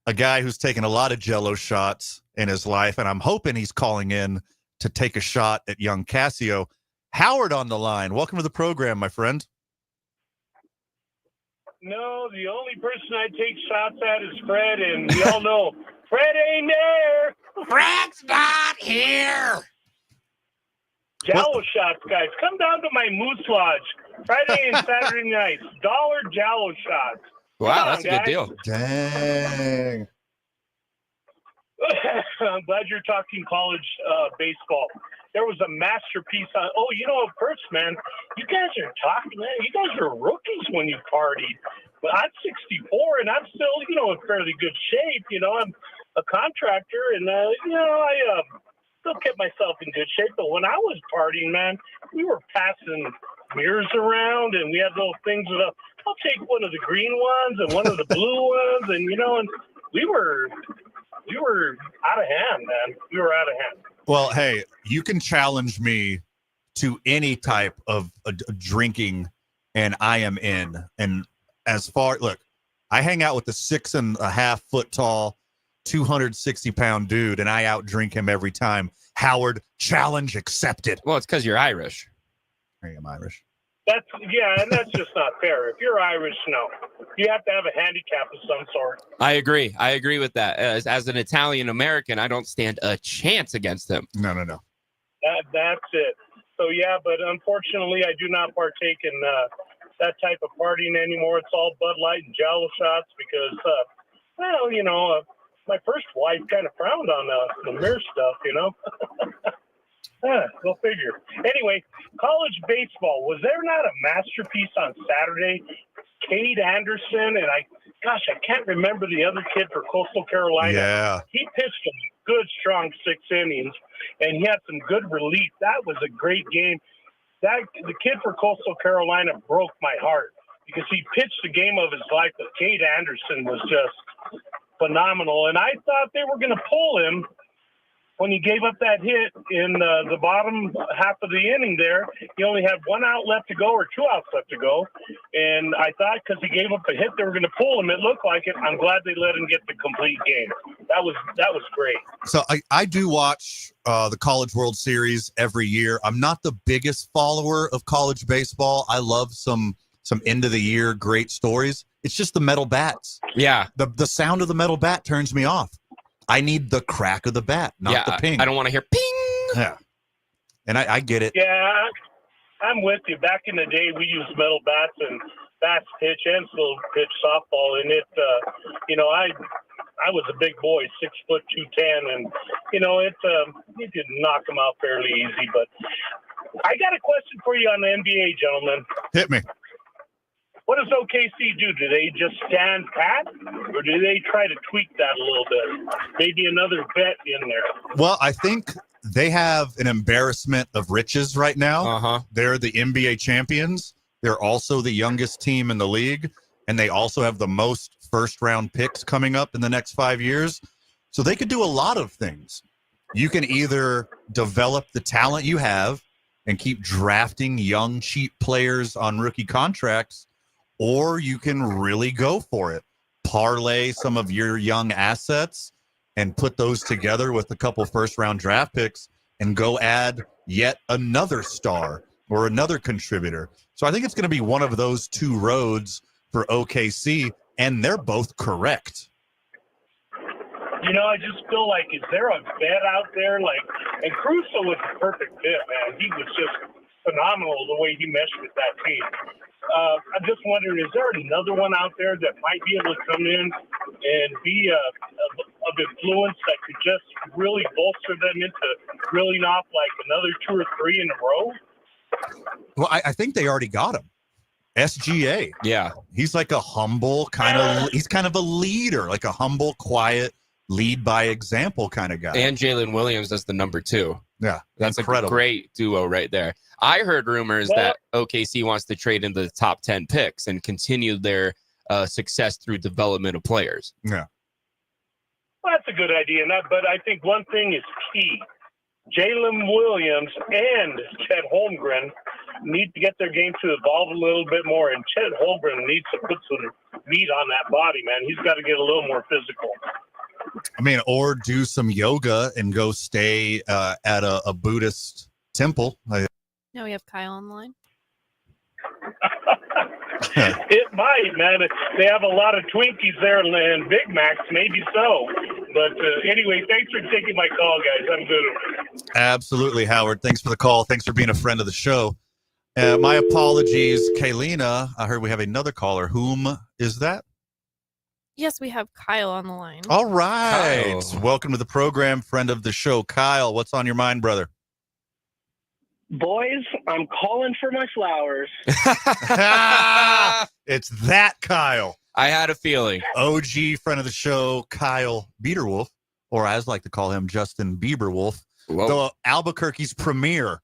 [SPEAKER 2] A guy who's taken a lot of Jello shots in his life, and I'm hoping he's calling in to take a shot at young Casio. Howard on the line. Welcome to the program, my friend.
[SPEAKER 9] No, the only person I take shots at is Fred, and we all know Fred ain't there.
[SPEAKER 6] Fred's not here.
[SPEAKER 9] Jalo shots, guys. Come down to my Moose Lodge Friday and Saturday nights. $1 Jalo shots.
[SPEAKER 6] Wow, that's a good deal.
[SPEAKER 2] Dang.
[SPEAKER 9] I'm glad you're talking college baseball. There was a masterpiece on. Oh, first, man, you guys are talking. Man, you guys are rookies when you partied. But I'm 64 and I'm still, in fairly good shape. I'm a contractor, and I still kept myself in good shape. But when I was partying, man, we were passing mirrors around, and we had little things with I'll take one of the green ones and one of the blue ones, and and we were out of hand, man. We were out of hand.
[SPEAKER 2] Well, hey, you can challenge me to any type of drinking, and I am in. And look, I hang out with the 6.5 foot tall, 260-pound dude, and I outdrink him every time. Howard, challenge accepted.
[SPEAKER 6] Well, it's because you're Irish.
[SPEAKER 2] I am Irish.
[SPEAKER 9] And that's just not fair. If you're Irish, no. You have to have a handicap of some sort.
[SPEAKER 6] I agree with that. As an Italian American, I don't stand a chance against him.
[SPEAKER 2] No.
[SPEAKER 9] That's it. So, yeah, but unfortunately, I do not partake in that type of partying anymore. It's all Bud Light and Jalo shots because, my first wife kind of frowned on the mirror stuff, Go figure. Anyway, college baseball. Was there not a masterpiece on Saturday? Cade Anderson, and I can't remember the other kid for Coastal Carolina.
[SPEAKER 2] Yeah.
[SPEAKER 9] He pitched a good, strong 6 innings, and he had some good relief. That was a great game. The kid for Coastal Carolina broke my heart because he pitched the game of his life, but Cade Anderson was just phenomenal. And I thought they were going to pull him when he gave up that hit in the bottom half of the inning there. He only had 1 out left to go or 2 outs left to go. And I thought because he gave up a hit, they were going to pull him. It looked like it. I'm glad they let him get the complete game. That was great.
[SPEAKER 2] So I do watch the College World Series every year. I'm not the biggest follower of college baseball. I love some end of the year great stories. It's just the metal bats.
[SPEAKER 6] Yeah.
[SPEAKER 2] The sound of the metal bat turns me off. I need the crack of the bat, not the ping.
[SPEAKER 6] I don't want to hear ping.
[SPEAKER 2] Yeah. And I get it.
[SPEAKER 9] Yeah, I'm with you. Back in the day, we used metal bats and bats pitch and slow pitch softball. And I was a big boy, 6 foot 210, and you could knock them out fairly easy. But I got a question for you on the NBA, gentlemen.
[SPEAKER 2] Hit me.
[SPEAKER 9] What does OKC do? Do they just stand pat, or do they try to tweak that a little bit? Maybe another bet in there.
[SPEAKER 2] Well, I think they have an embarrassment of riches right now.
[SPEAKER 6] Uh-huh.
[SPEAKER 2] They're the NBA champions. They're also the youngest team in the league, and they also have the most first-round picks coming up in the next 5 years. So they could do a lot of things. You can either develop the talent you have and keep drafting young, cheap players on rookie contracts, or you can really go for it. Parlay some of your young assets and put those together with a couple first-round draft picks and go add yet another star or another contributor. So I think it's going to be one of those two roads for OKC, and they're both correct.
[SPEAKER 9] You know, I just feel like, is there a vet out there? And Caruso was the perfect fit, man. He was just phenomenal the way he meshed with that team. I'm just wondering, is there another one out there that might be able to come in and be of influence that could just really bolster them into reeling off like another 2 or 3 in a row?
[SPEAKER 2] Well, I think they already got him. SGA.
[SPEAKER 6] Yeah.
[SPEAKER 2] He's like a humble he's kind of a leader, like a humble, quiet, lead by example kind of guy.
[SPEAKER 6] And Jalen Williams as the number 2.
[SPEAKER 2] Yeah.
[SPEAKER 6] That's
[SPEAKER 2] incredible.
[SPEAKER 6] a great duo right there. I heard rumors that OKC wants to trade into the top 10 picks and continue their success through development of players.
[SPEAKER 2] Yeah.
[SPEAKER 9] Well, that's a good idea. But I think one thing is key. Jalen Williams and Chet Holmgren need to get their game to evolve a little bit more, and Chet Holmgren needs to put some meat on that body, man. He's got to get a little more physical.
[SPEAKER 2] I mean, or do some yoga and go stay at a Buddhist temple.
[SPEAKER 7] Now we have Kyle online.
[SPEAKER 9] It might, man. They have a lot of Twinkies there and Big Macs, maybe so. But anyway, thanks for taking my call, guys. I'm good.
[SPEAKER 2] Absolutely, Howard. Thanks for the call. Thanks for being a friend of the show. My apologies, Kaylina. I heard we have another caller. Whom is that?
[SPEAKER 7] Yes, we have Kyle on the line.
[SPEAKER 2] All right.
[SPEAKER 6] Kyle.
[SPEAKER 2] Welcome to the program, friend of the show. Kyle, what's on your mind, brother?
[SPEAKER 10] Boys, I'm calling for my flowers.
[SPEAKER 2] It's that Kyle.
[SPEAKER 6] I had a feeling.
[SPEAKER 2] OG friend of the show, Kyle Biederwolf, or as I like to call him, Justin Bieberwolf, the Albuquerque's premier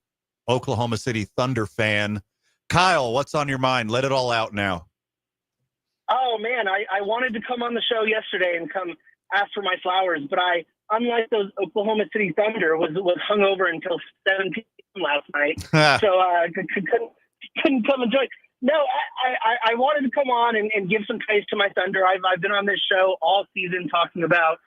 [SPEAKER 2] Oklahoma City Thunder fan. Kyle, what's on your mind? Let it all out now.
[SPEAKER 10] Oh, man, I wanted to come on the show yesterday and come ask for my flowers, but unlike those Oklahoma City Thunder, was hungover until 7 p.m. last night, so couldn't come and join. No, I wanted to come on and give some praise to my Thunder. I've been on this show all season talking about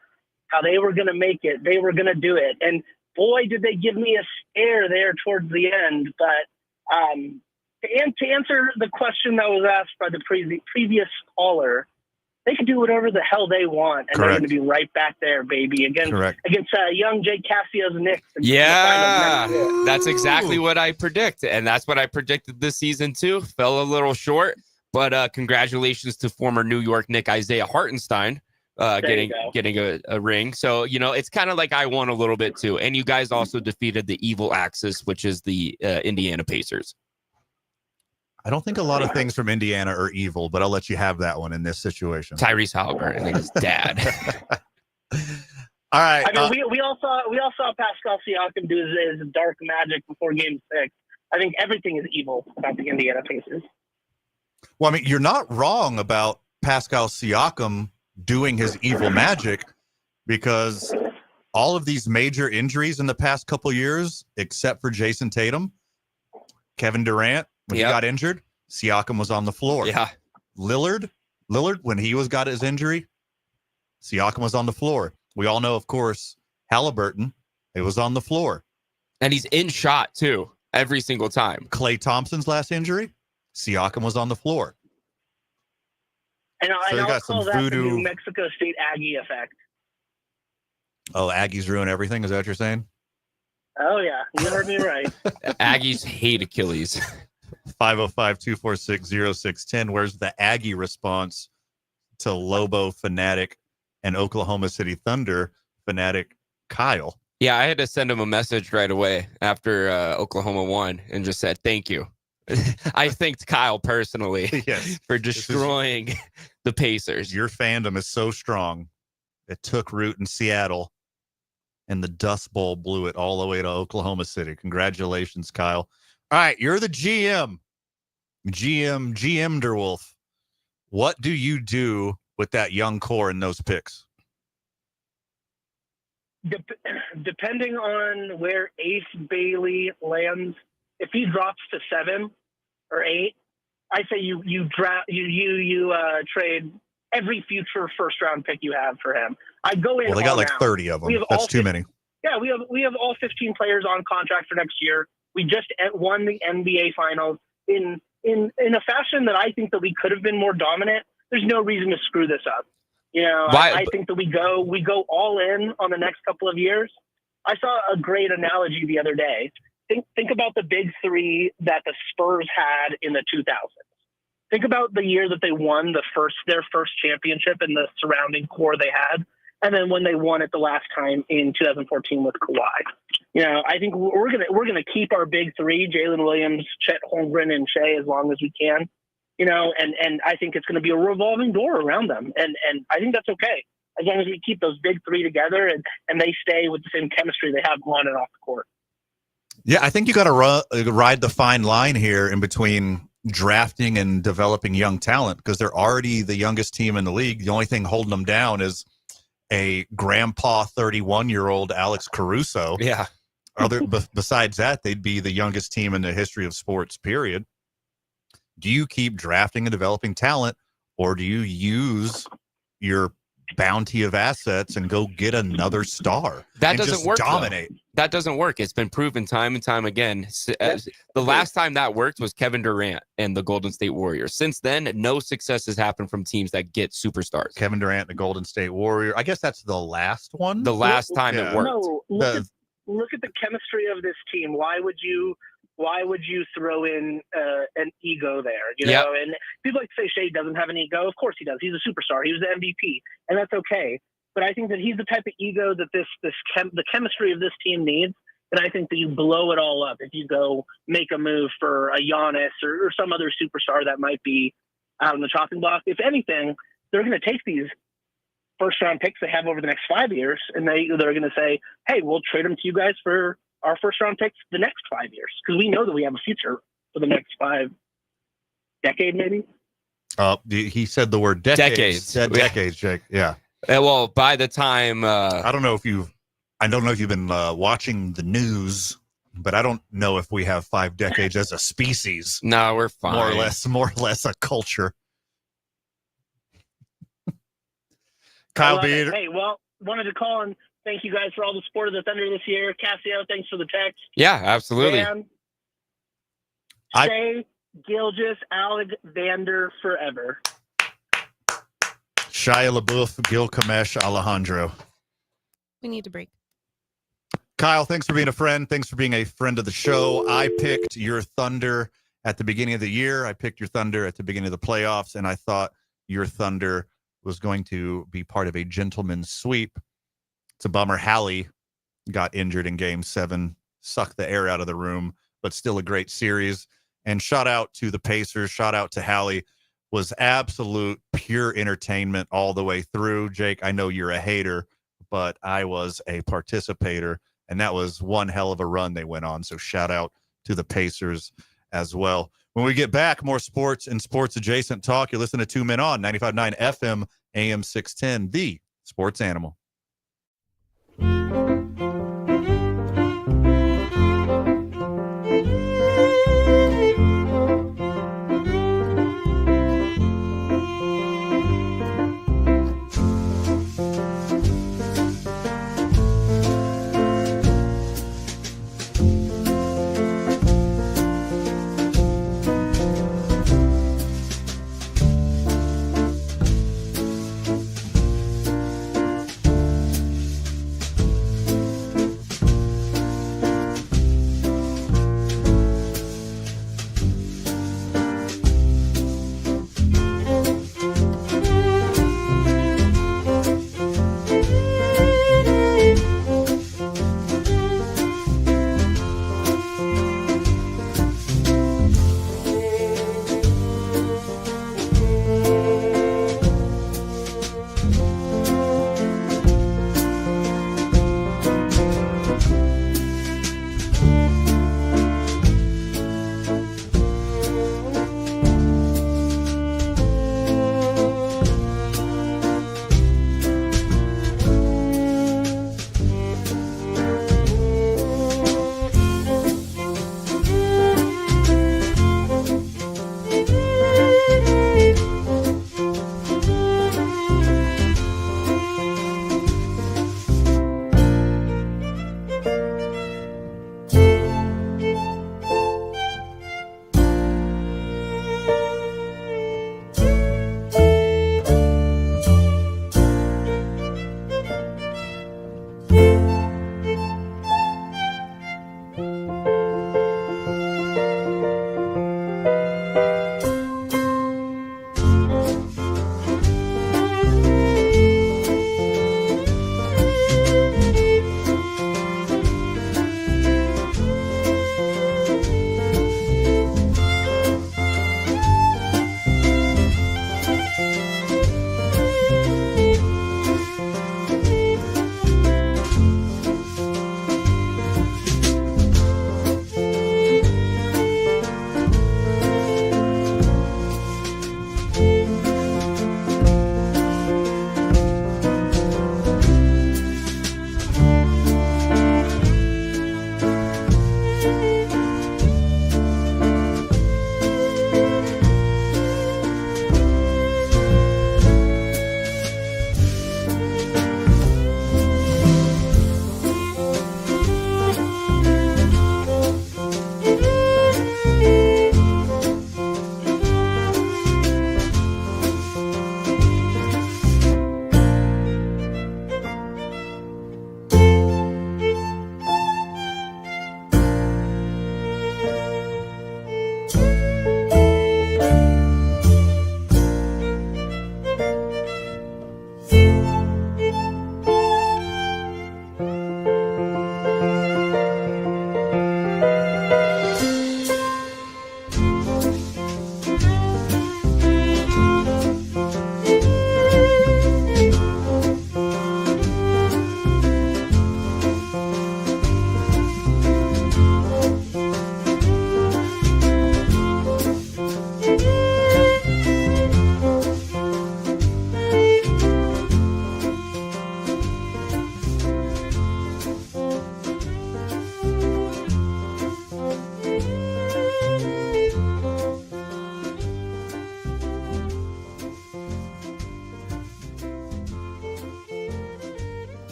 [SPEAKER 10] how they were going to make it, they were going to do it, and boy, did they give me a scare there towards the end. But to answer the question that was asked by the previous caller, they can do whatever the hell they want, and they're going to be right back there, baby, against young Jake Cassio's Knicks.
[SPEAKER 6] Yeah, that's exactly what I predict, and that's what I predicted this season too. Fell a little short, but congratulations to former New York Knick Isaiah Hartenstein getting a ring. So it's kind of like I won a little bit too, and you guys also defeated the evil Axis, which is the Indiana Pacers.
[SPEAKER 2] I don't think a lot of things from Indiana are evil, but I'll let you have that one in this situation.
[SPEAKER 6] Tyrese Halliburton and his dad.
[SPEAKER 2] All right.
[SPEAKER 10] I mean, we all saw Pascal Siakam do his dark magic before Game 6. I think everything is evil about the Indiana Pacers.
[SPEAKER 2] Well, I mean, you're not wrong about Pascal Siakam doing his evil magic, because all of these major injuries in the past couple years, except for Jason Tatum, Kevin Durant, when he got injured, Siakam was on the floor.
[SPEAKER 6] Yeah.
[SPEAKER 2] Lillard, when he got his injury, Siakam was on the floor. We all know, of course, Halliburton, it was on the floor.
[SPEAKER 6] And he's in shot, too, every single time.
[SPEAKER 2] Klay Thompson's last injury, Siakam was on the floor.
[SPEAKER 10] And
[SPEAKER 2] So you
[SPEAKER 10] I'll
[SPEAKER 2] got
[SPEAKER 10] call
[SPEAKER 2] some
[SPEAKER 10] that
[SPEAKER 2] voodoo.
[SPEAKER 10] the New Mexico State Aggie effect.
[SPEAKER 2] Oh, Aggies ruin everything? Is that what you're saying?
[SPEAKER 10] Oh, yeah. You heard me right.
[SPEAKER 6] Aggies hate Achilles.
[SPEAKER 2] 505-246-0610. Where's the Aggie response to Lobo fanatic and Oklahoma City Thunder fanatic Kyle?
[SPEAKER 6] Yeah, I had to send him a message right away after Oklahoma won and just said, thank you. I thanked Kyle personally for destroying the Pacers.
[SPEAKER 2] Your fandom is so strong. It took root in Seattle, and the Dust Bowl blew it all the way to Oklahoma City. Congratulations, Kyle. All right, you're the GM. GM Derwolf. What do you do with that young core and those picks?
[SPEAKER 10] Depending on where Ace Bailey lands, if he drops to 7 or 8, I say you trade every future first round pick you have for him. I go in.
[SPEAKER 2] Well, they got like
[SPEAKER 10] out.
[SPEAKER 2] 30 of them. That's too many.
[SPEAKER 10] Yeah, we have all 15 players on contract for next year. We just won the NBA Finals in a fashion that I think that we could have been more dominant. There's no reason to screw this up. You know, I think that we go all in on the next couple of years. I saw a great analogy the other day. Think about the big three that the Spurs had in the 2000s. Think about the year that they won their first championship and the surrounding core they had, and then when they won it the last time in 2014 with Kawhi. You know, I think we're gonna keep our big three: Jalen Williams, Chet Holmgren, and Shea, as long as we can. You know, and I think it's going to be a revolving door around them, and I think that's okay as long as we keep those big three together and they stay with the same chemistry they have on and off the court.
[SPEAKER 2] Yeah, I think you got to ride the fine line here in between drafting and developing young talent, because they're already the youngest team in the league. The only thing holding them down is a grandpa 31-year-old Alex Caruso.
[SPEAKER 6] Yeah.
[SPEAKER 2] Besides that, they'd be the youngest team in the history of sports, period. Do you keep drafting and developing talent, or do you use your bounty of assets and go get another star?
[SPEAKER 6] That doesn't work.
[SPEAKER 2] Dominate.
[SPEAKER 6] That doesn't work. It's been proven time and time again. The last time that worked was Kevin Durant and the Golden State Warriors. Since then, no success has happened from teams that get superstars.
[SPEAKER 2] Kevin Durant, the Golden State Warrior. I guess that's the last one.
[SPEAKER 6] The last time it worked.
[SPEAKER 10] No, look at the chemistry of this team. Why would you throw in an ego there? You know, and people like to say Shea doesn't have an ego. Of course he does. He's a superstar. He was the MVP, and that's okay. But I think that he's the type of ego that the chemistry of this team needs. And I think that you blow it all up if you go make a move for a Giannis or some other superstar that might be out on the chopping block. If anything, they're going to take these first-round picks they have over the next 5 years, and they're going to say, hey, we'll trade them to you guys for our first-round picks the next 5 years, because we know that we have a future for the next decade, maybe.
[SPEAKER 2] He said the word decades. Decades, Jake. Yeah.
[SPEAKER 6] Well, by the time
[SPEAKER 2] I don't know if you've been watching the news, but I don't know if we have 5 decades as a species.
[SPEAKER 6] No, we're fine.
[SPEAKER 2] More or less a culture. Kyle Beater.
[SPEAKER 10] Hey, well, wanted to call and thank you guys for all the support of the Thunder this year. Cassio, thanks for the text.
[SPEAKER 6] Yeah, absolutely.
[SPEAKER 10] Shea Gilgeous-Alexander forever.
[SPEAKER 2] Shia LaBeouf, Gilgamesh, Alejandro.
[SPEAKER 7] We need to break.
[SPEAKER 2] Kyle, thanks for being a friend. Thanks for being a friend of the show. I picked your Thunder at the beginning of the year. I picked your Thunder at the beginning of the playoffs, and I thought your Thunder was going to be part of a gentleman's sweep. It's a bummer Hallie got injured in Game 7, sucked the air out of the room, but still a great series. And shout out to the Pacers. Shout out to Hallie. Was absolute pure entertainment all the way through. Jake, I know you're a hater, but I was a participator, and that was one hell of a run they went on. So shout out to the Pacers as well. When we get back, more sports and sports adjacent talk. You're listening to 2 Men On 95.9 FM, AM 610, the sports animal.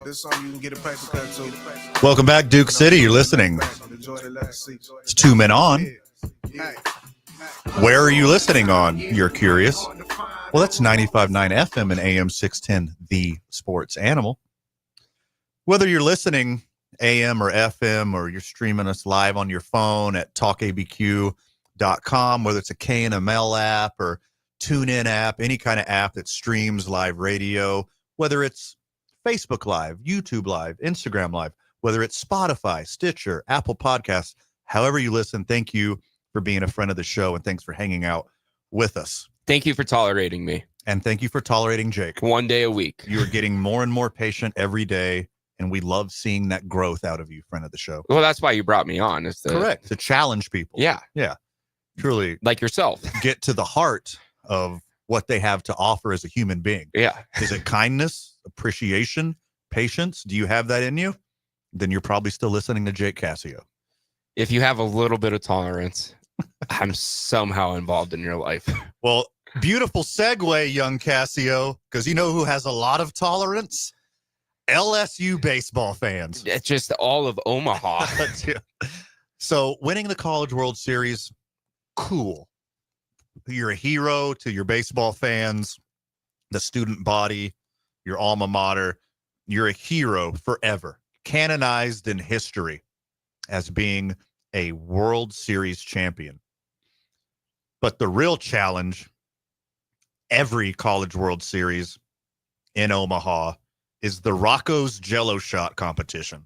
[SPEAKER 11] This song you can get a paper cut to.
[SPEAKER 2] Welcome back, Duke City. You're listening. It's 2 Men On. Where are you listening on? You're curious. Well, that's 95.9 FM and AM 610, The Sports Animal. Whether you're listening AM or FM, or you're streaming us live on your phone at talkabq.com, whether it's a KNML app or TuneIn app, any kind of app that streams live radio, whether it's Facebook Live, YouTube Live, Instagram Live, whether it's Spotify, Stitcher, Apple Podcasts, however you listen, thank you for being a friend of the show, and thanks for hanging out with us.
[SPEAKER 6] Thank you for tolerating me.
[SPEAKER 2] And thank you for tolerating Jake.
[SPEAKER 6] 1 day a week.
[SPEAKER 2] You're getting more and more patient every day, and we love seeing that growth out of you, friend of the show.
[SPEAKER 6] Well, that's why you brought me on.
[SPEAKER 2] Correct. To challenge people.
[SPEAKER 6] Yeah.
[SPEAKER 2] Yeah. Truly.
[SPEAKER 6] Like yourself.
[SPEAKER 2] Get to the heart of what they have to offer as a human being.
[SPEAKER 6] Yeah.
[SPEAKER 2] Is it kindness, appreciation, patience? Do you have that in you? Then you're probably still listening to Jake Cassio.
[SPEAKER 6] If you have a little bit of tolerance, I'm somehow involved in your life.
[SPEAKER 2] Well, beautiful segue, young Cassio, because you know who has a lot of tolerance? LSU baseball fans.
[SPEAKER 6] It's just all of Omaha.
[SPEAKER 2] So winning the College World Series, cool. You're a hero to your baseball fans, the student body, your alma mater. You're a hero forever, canonized in history as being a World Series champion. But the real challenge, every College World Series in Omaha, is the Rocco's Jello Shot competition.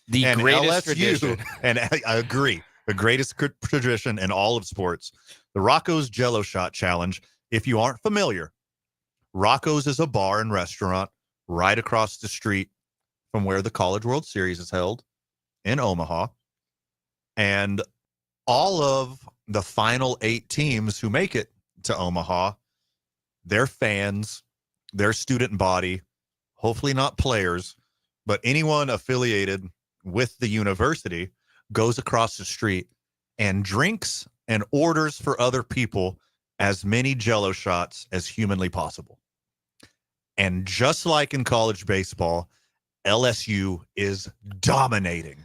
[SPEAKER 6] The
[SPEAKER 2] and
[SPEAKER 6] greatest
[SPEAKER 2] LSU,
[SPEAKER 6] tradition.
[SPEAKER 2] And I agree, the greatest tradition in all of sports. The Rocco's Jello Shot Challenge. If you aren't familiar, Rocco's is a bar and restaurant right across the street from where the College World Series is held in Omaha. And all of the final 8 teams who make it to Omaha, their fans, their student body, hopefully not players, but anyone affiliated with the university goes across the street and drinks and orders for other people as many Jello shots as humanly possible. And just like in college baseball, LSU is dominating.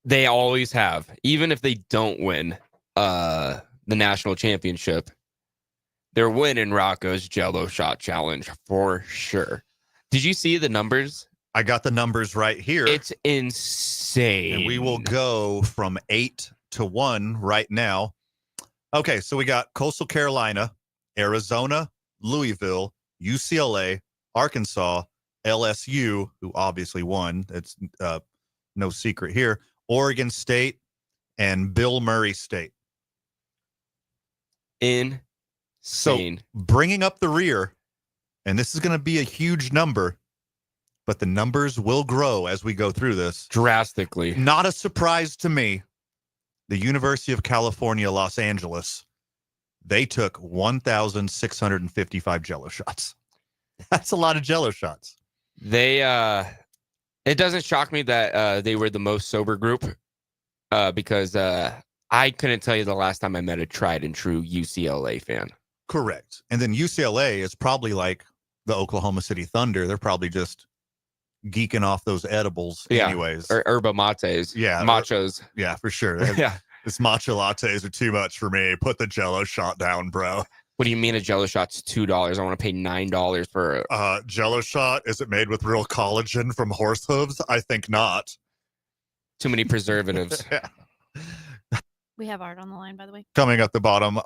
[SPEAKER 6] They always have. Even if they don't win the national championship, they're winning Rocco's Jello Shot Challenge for sure. Did you see the numbers?
[SPEAKER 2] I got the numbers right here.
[SPEAKER 6] It's insane.
[SPEAKER 2] And we will go from 8-1 right now. Okay, so we got Coastal Carolina, Arizona, Louisville, UCLA, Arkansas, LSU, who obviously won. It's no secret here. Oregon State and Bill Murray State.
[SPEAKER 6] Insane.
[SPEAKER 2] So bringing up the rear, and this is going to be a huge number, but the numbers will grow as we go through this.
[SPEAKER 6] Drastically.
[SPEAKER 2] Not a surprise to me. The University of California, Los Angeles, they took 1,655 Jello shots. That's a lot of Jello shots.
[SPEAKER 6] They, it doesn't shock me that they were the most sober group because I couldn't tell you the last time I met a tried and true UCLA fan.
[SPEAKER 2] Correct. And then UCLA is probably like the Oklahoma City Thunder. They're probably just geeking off those edibles anyways.
[SPEAKER 6] Or yerba mates.
[SPEAKER 2] Yeah.
[SPEAKER 6] Machos.
[SPEAKER 2] Yeah, for sure.
[SPEAKER 6] Yeah.
[SPEAKER 2] This matcha lattes are too much for me. Put the Jello shot down, bro.
[SPEAKER 6] What do you mean a Jello shot's $2? I want to pay $9 for
[SPEAKER 2] Jello shot. Is it made with real collagen from horse hooves? I think not.
[SPEAKER 6] Too many preservatives.
[SPEAKER 2] Yeah.
[SPEAKER 7] We have Art on the line, by the way.
[SPEAKER 2] Coming up the bottom,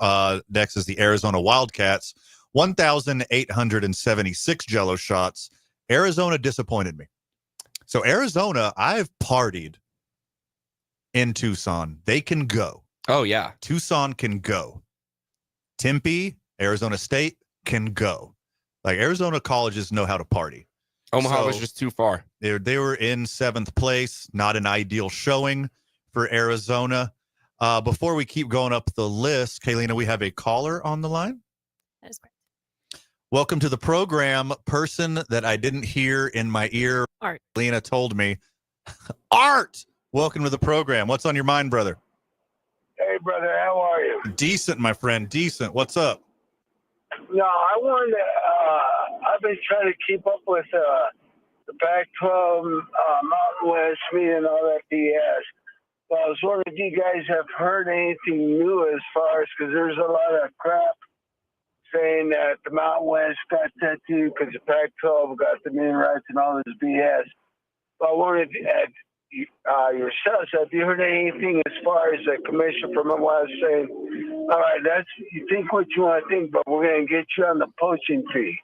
[SPEAKER 2] next is the Arizona Wildcats. 1,876 Jello shots. Arizona disappointed me. So Arizona, I've partied in Tucson. They can go.
[SPEAKER 6] Oh, yeah.
[SPEAKER 2] Tucson can go. Tempe, Arizona State can go. Like Arizona colleges know how to party.
[SPEAKER 6] Omaha was just too far.
[SPEAKER 2] They were in 7th place. Not an ideal showing for Arizona. Before we keep going up the list, Kaylina, we have a caller on the line.
[SPEAKER 7] That is correct.
[SPEAKER 2] Welcome to the program. Person that I didn't hear in my ear.
[SPEAKER 7] Art.
[SPEAKER 2] Lena told me. Art! Welcome to the program. What's on your mind, brother?
[SPEAKER 9] Hey, brother, how are you?
[SPEAKER 2] Decent, my friend. Decent. What's up?
[SPEAKER 9] No, I wanted to, I've been trying to keep up with the
[SPEAKER 12] Pac-12, Mountain West meet and all that BS. But I was wondering if you guys have heard anything new as far as, because there's a lot of crap saying that the Mountain West got tattooed because the Pac-12 got the main rights and all this BS. But I wanted yourselves, have you heard anything as far as the commission from West saying, all right, you think what you want to think, but we're going to get you on the poaching fee.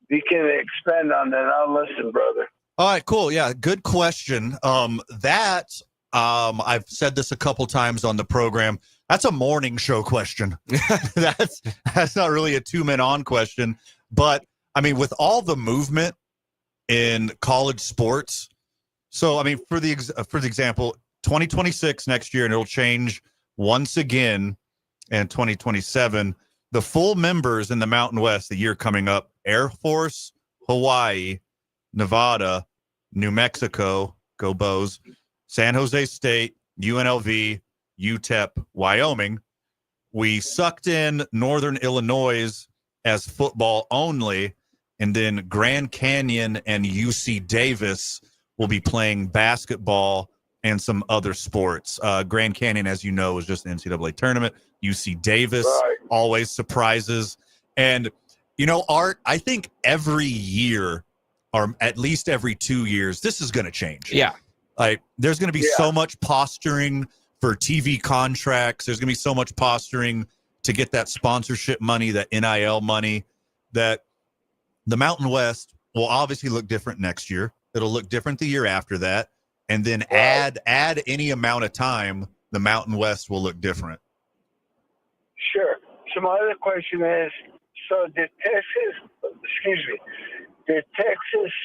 [SPEAKER 12] You can expand on that. I'll listen, brother.
[SPEAKER 2] All right, cool. Yeah, good question. I've said this a couple times on the program. That's a morning show question. that's not really a 2-minute on question. But I mean, with all the movement in college sports, so I mean, for the example, 2026 next year, and it'll change once again in 2027. The full members in the Mountain West, the year coming up: Air Force, Hawaii, Nevada, New Mexico, go Bows, San Jose State, UNLV, UTEP, Wyoming. We sucked in Northern Illinois as football only, and then Grand Canyon and UC Davis will be playing basketball and some other sports. Grand Canyon, as you know, is just an NCAA tournament. UC Davis always surprises. And, you know, Art, I think every year, or at least every 2 years, this is going to change.
[SPEAKER 6] Yeah.
[SPEAKER 2] Like, there's going to be so much posturing for TV contracts. There's going to be so much posturing to get that sponsorship money, that NIL money, that the Mountain West will obviously look different next year. It'll look different the year after that. And then add any amount of time, the Mountain West will look different.
[SPEAKER 12] Sure. So my other question is, so did Texas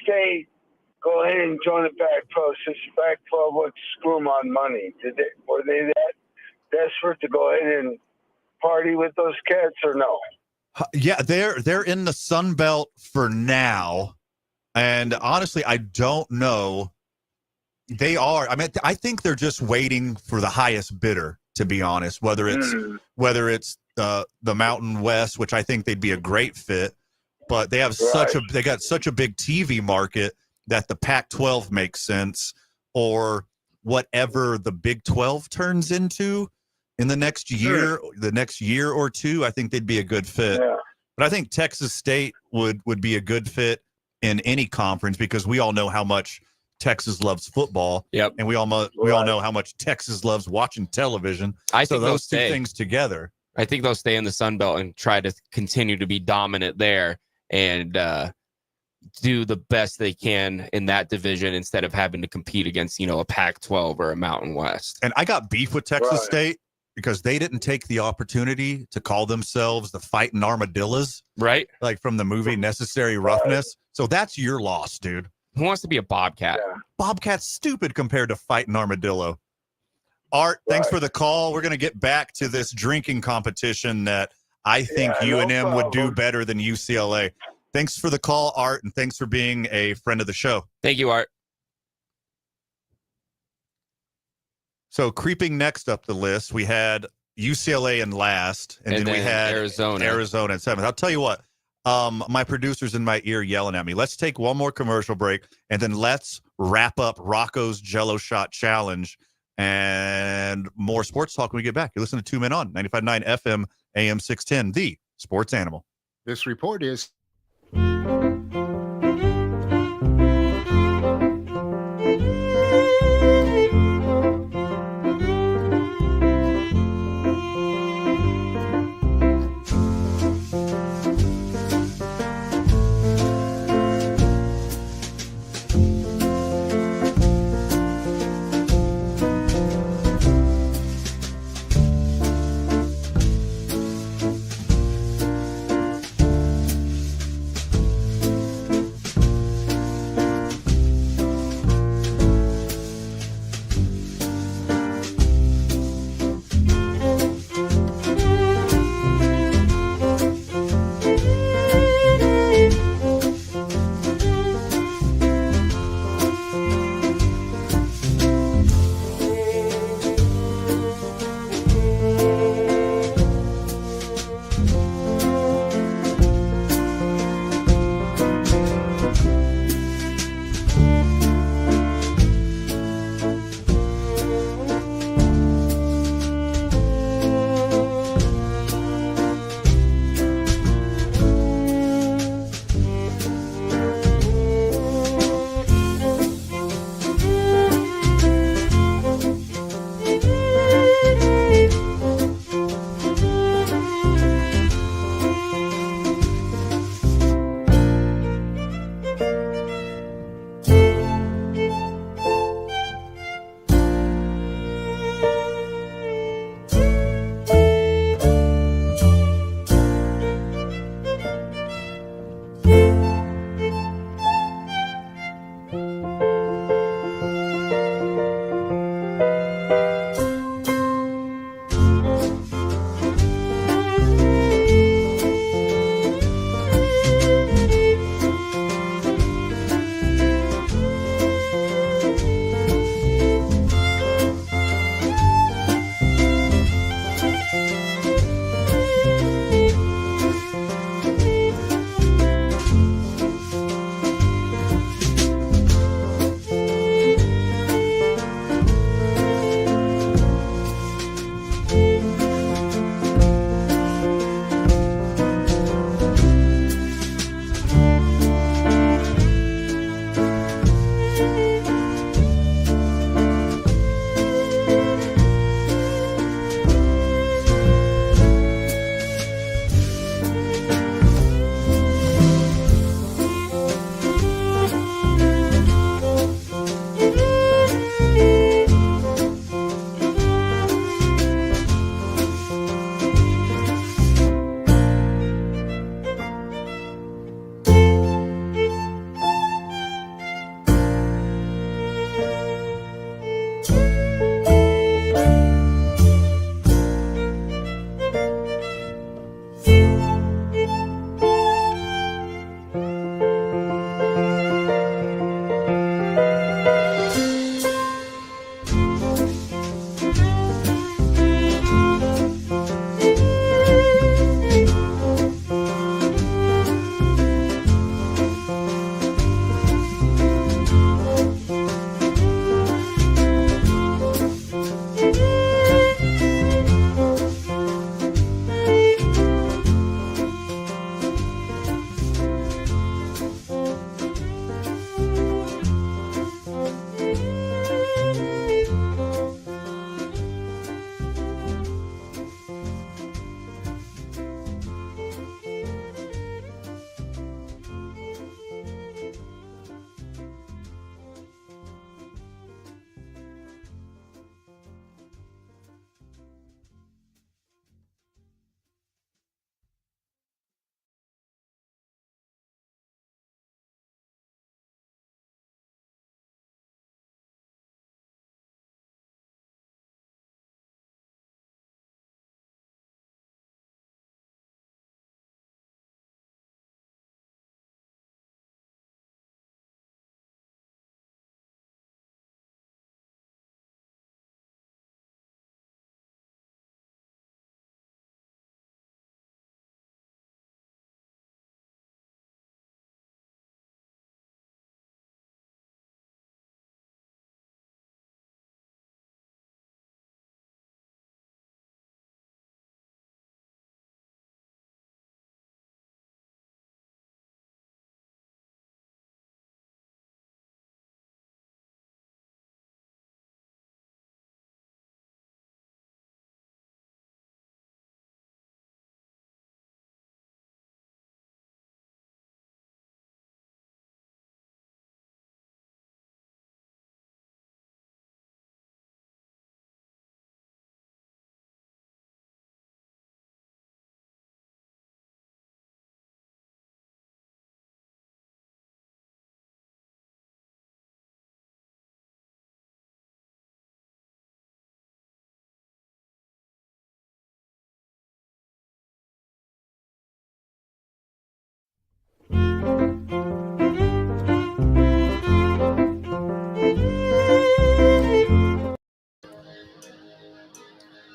[SPEAKER 12] State go ahead and join the Pac-12 since the Pac-12 would screw them on money? Were they that desperate to go ahead and party with those cats or no?
[SPEAKER 2] Yeah, they're in the Sun Belt for now. And honestly, I don't know. They are. I mean, I think they're just waiting for the highest bidder, to be honest, whether it's the Mountain West, which I think they'd be a great fit, but they have they got such a big TV market that the Pac-12 makes sense, or whatever the Big 12 turns into in the next year, or two. I think they'd be a good fit. Yeah. But I think Texas State would be a good fit in any conference, because we all know how much Texas loves football. Yep. And we all know how much Texas loves watching television.
[SPEAKER 6] I think
[SPEAKER 2] those two things together.
[SPEAKER 6] I think they'll stay in the Sun Belt and try to continue to be dominant there and do the best they can in that division instead of having to compete against, a Pac-12 or a Mountain West.
[SPEAKER 2] And I got beef with Texas State because they didn't take the opportunity to call themselves the Fighting Armadillos.
[SPEAKER 6] Right.
[SPEAKER 2] Like from the movie Necessary Roughness. So that's your loss, dude.
[SPEAKER 6] Who wants to be a Bobcat? Yeah.
[SPEAKER 2] Bobcat's stupid compared to Fighting Armadillo. Art, thanks for the call. We're going to get back to this drinking competition that I think UNM would do better than UCLA. Thanks for the call, Art, and thanks for being a friend of the show.
[SPEAKER 6] Thank you, Art.
[SPEAKER 2] So creeping next up the list, we had UCLA in last, and then we had Arizona in seventh. I'll tell you what, my producer's in my ear yelling at me. Let's take one more commercial break, and then let's wrap up Rocco's Jello Shot Challenge and more sports talk when we get back. You listen to 2 Men On, 95.9 FM, AM 610, the Sports Animal.
[SPEAKER 13] This report is...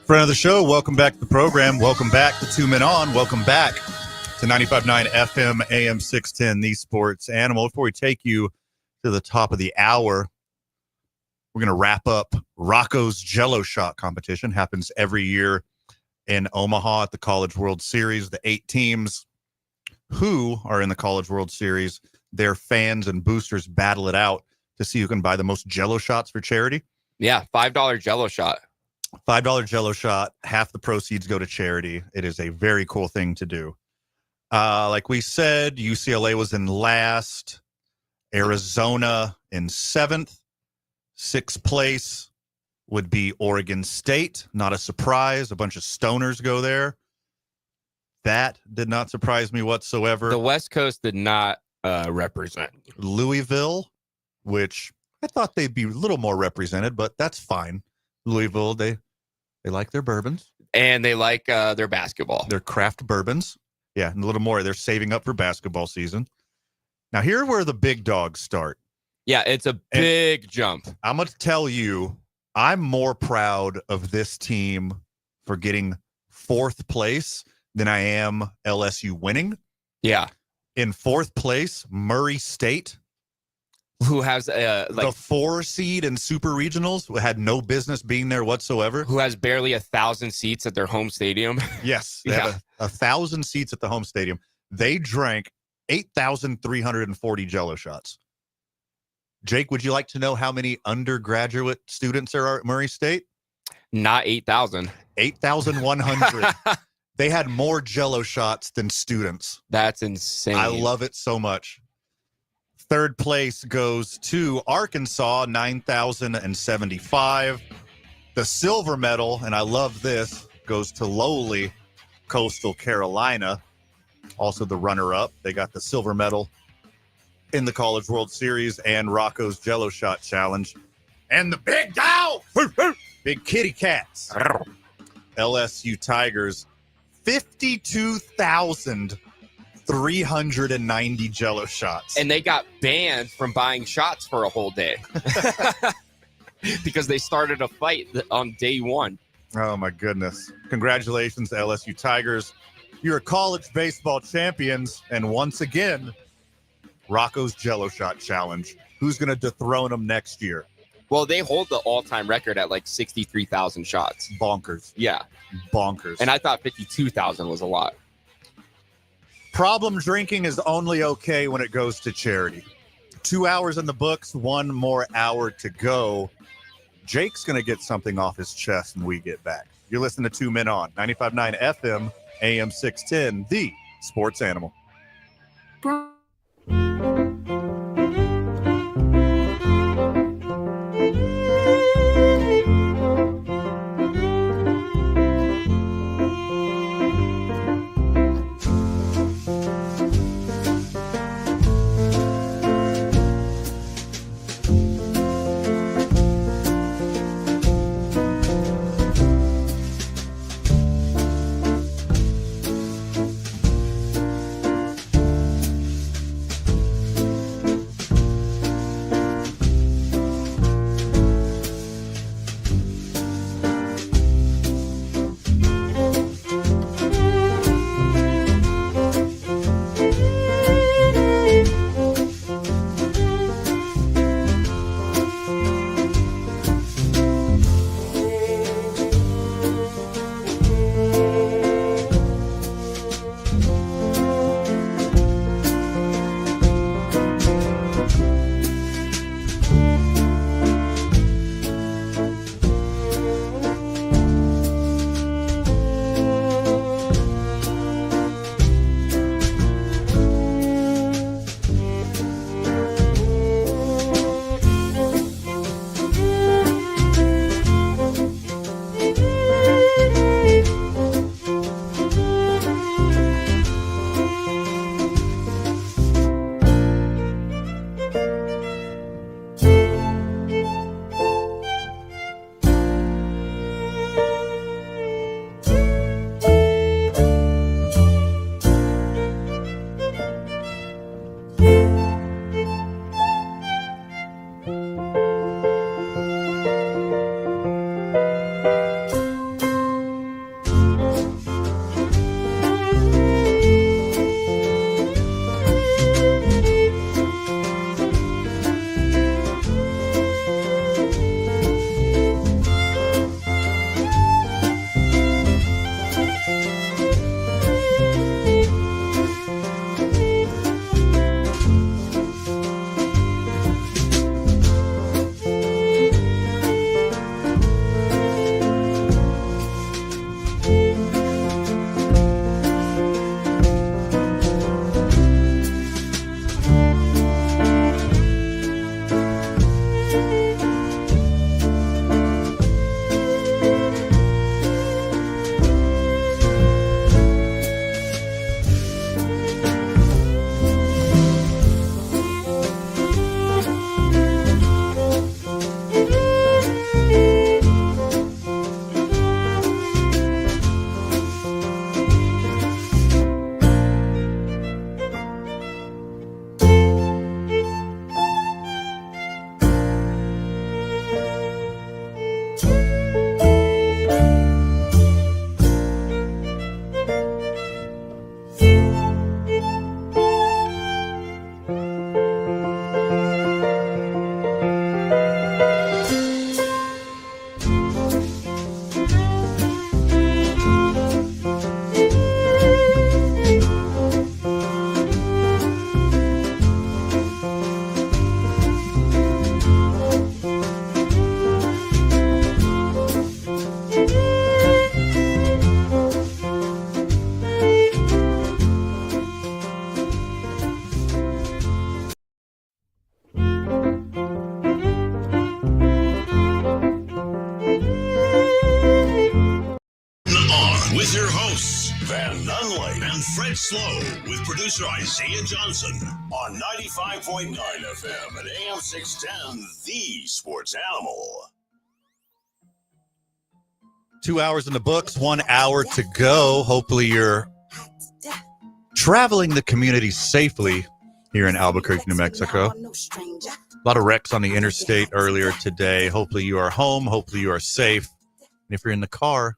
[SPEAKER 2] Friend of the show, welcome back to the program. Welcome back to 2 Men On. Welcome back to 95.9 FM, AM 610, The Sports Animal. Before we take you to the top of the hour, we're going to wrap up Rocco's Jello Shot competition. Happens every year in Omaha at the College World Series. The 8 teams who are in the College World Series, their fans and boosters battle it out to see who can buy the most Jello shots for charity.
[SPEAKER 6] Yeah, $5 Jello shot.
[SPEAKER 2] $5 Jello shot. Half the proceeds go to charity. It is a very cool thing to do. Like we said, UCLA was in last, Arizona in 7th. 6th place would be Oregon State. Not a surprise. A bunch of stoners go there. That did not surprise me whatsoever.
[SPEAKER 6] The West Coast did not represent.
[SPEAKER 2] Louisville, which I thought they'd be a little more represented, but that's fine. Louisville, they like their bourbons.
[SPEAKER 6] And they like their basketball.
[SPEAKER 2] Their craft bourbons. Yeah, and a little more. They're saving up for basketball season. Now, here where the big dogs start.
[SPEAKER 6] Yeah, it's a big jump.
[SPEAKER 2] I'm going to tell you, I'm more proud of this team for getting 4th place than I am LSU winning.
[SPEAKER 6] Yeah.
[SPEAKER 2] In 4th place, Murray State,
[SPEAKER 6] who has
[SPEAKER 2] the 4 seed in super regionals, had no business being there whatsoever.
[SPEAKER 6] Who has barely 1,000 seats at their home stadium.
[SPEAKER 2] Yes, they have 1,000 seats at the home stadium. They drank 8,340 Jello shots. Jake, would you like to know how many undergraduate students there are at Murray State?
[SPEAKER 6] Not 8,000.
[SPEAKER 2] 8,100. They had more Jello shots than students.
[SPEAKER 6] That's insane.
[SPEAKER 2] I love it so much. 3rd place goes to Arkansas, 9,075. The silver medal, and I love this, goes to lowly Coastal Carolina. Also the runner-up. They got the silver medal in the College World Series and Rocco's Jello Shot Challenge. And the big dogs, big kitty cats, LSU Tigers, 52,390 Jello shots.
[SPEAKER 6] And they got banned from buying shots for a whole day because they started a fight on day 1.
[SPEAKER 2] Oh, my goodness. Congratulations, LSU Tigers. You're college baseball champions. And once again, Rocco's Jello Shot Challenge. Who's going to dethrone them next year?
[SPEAKER 6] Well, they hold the all-time record at like 63,000 shots.
[SPEAKER 2] Bonkers.
[SPEAKER 6] Yeah.
[SPEAKER 2] Bonkers.
[SPEAKER 6] And I thought 52,000 was a lot.
[SPEAKER 2] Problem drinking is only okay when it goes to charity. 2 hours in the books, 1 more hour to go. Jake's going to get something off his chest when we get back. You're listening to 2 Men On, 95.9 FM, AM 610, The Sports Animal.
[SPEAKER 1] Slow with producer Isaiah Johnson on 95.9 FM and AM 610, The Sports Animal.
[SPEAKER 2] 2 hours in the books, 1 hour to go. Hopefully you're traveling the community safely here in Albuquerque, New Mexico. A lot of wrecks on the interstate earlier today. Hopefully you are home. Hopefully you are safe. And if you're in the car,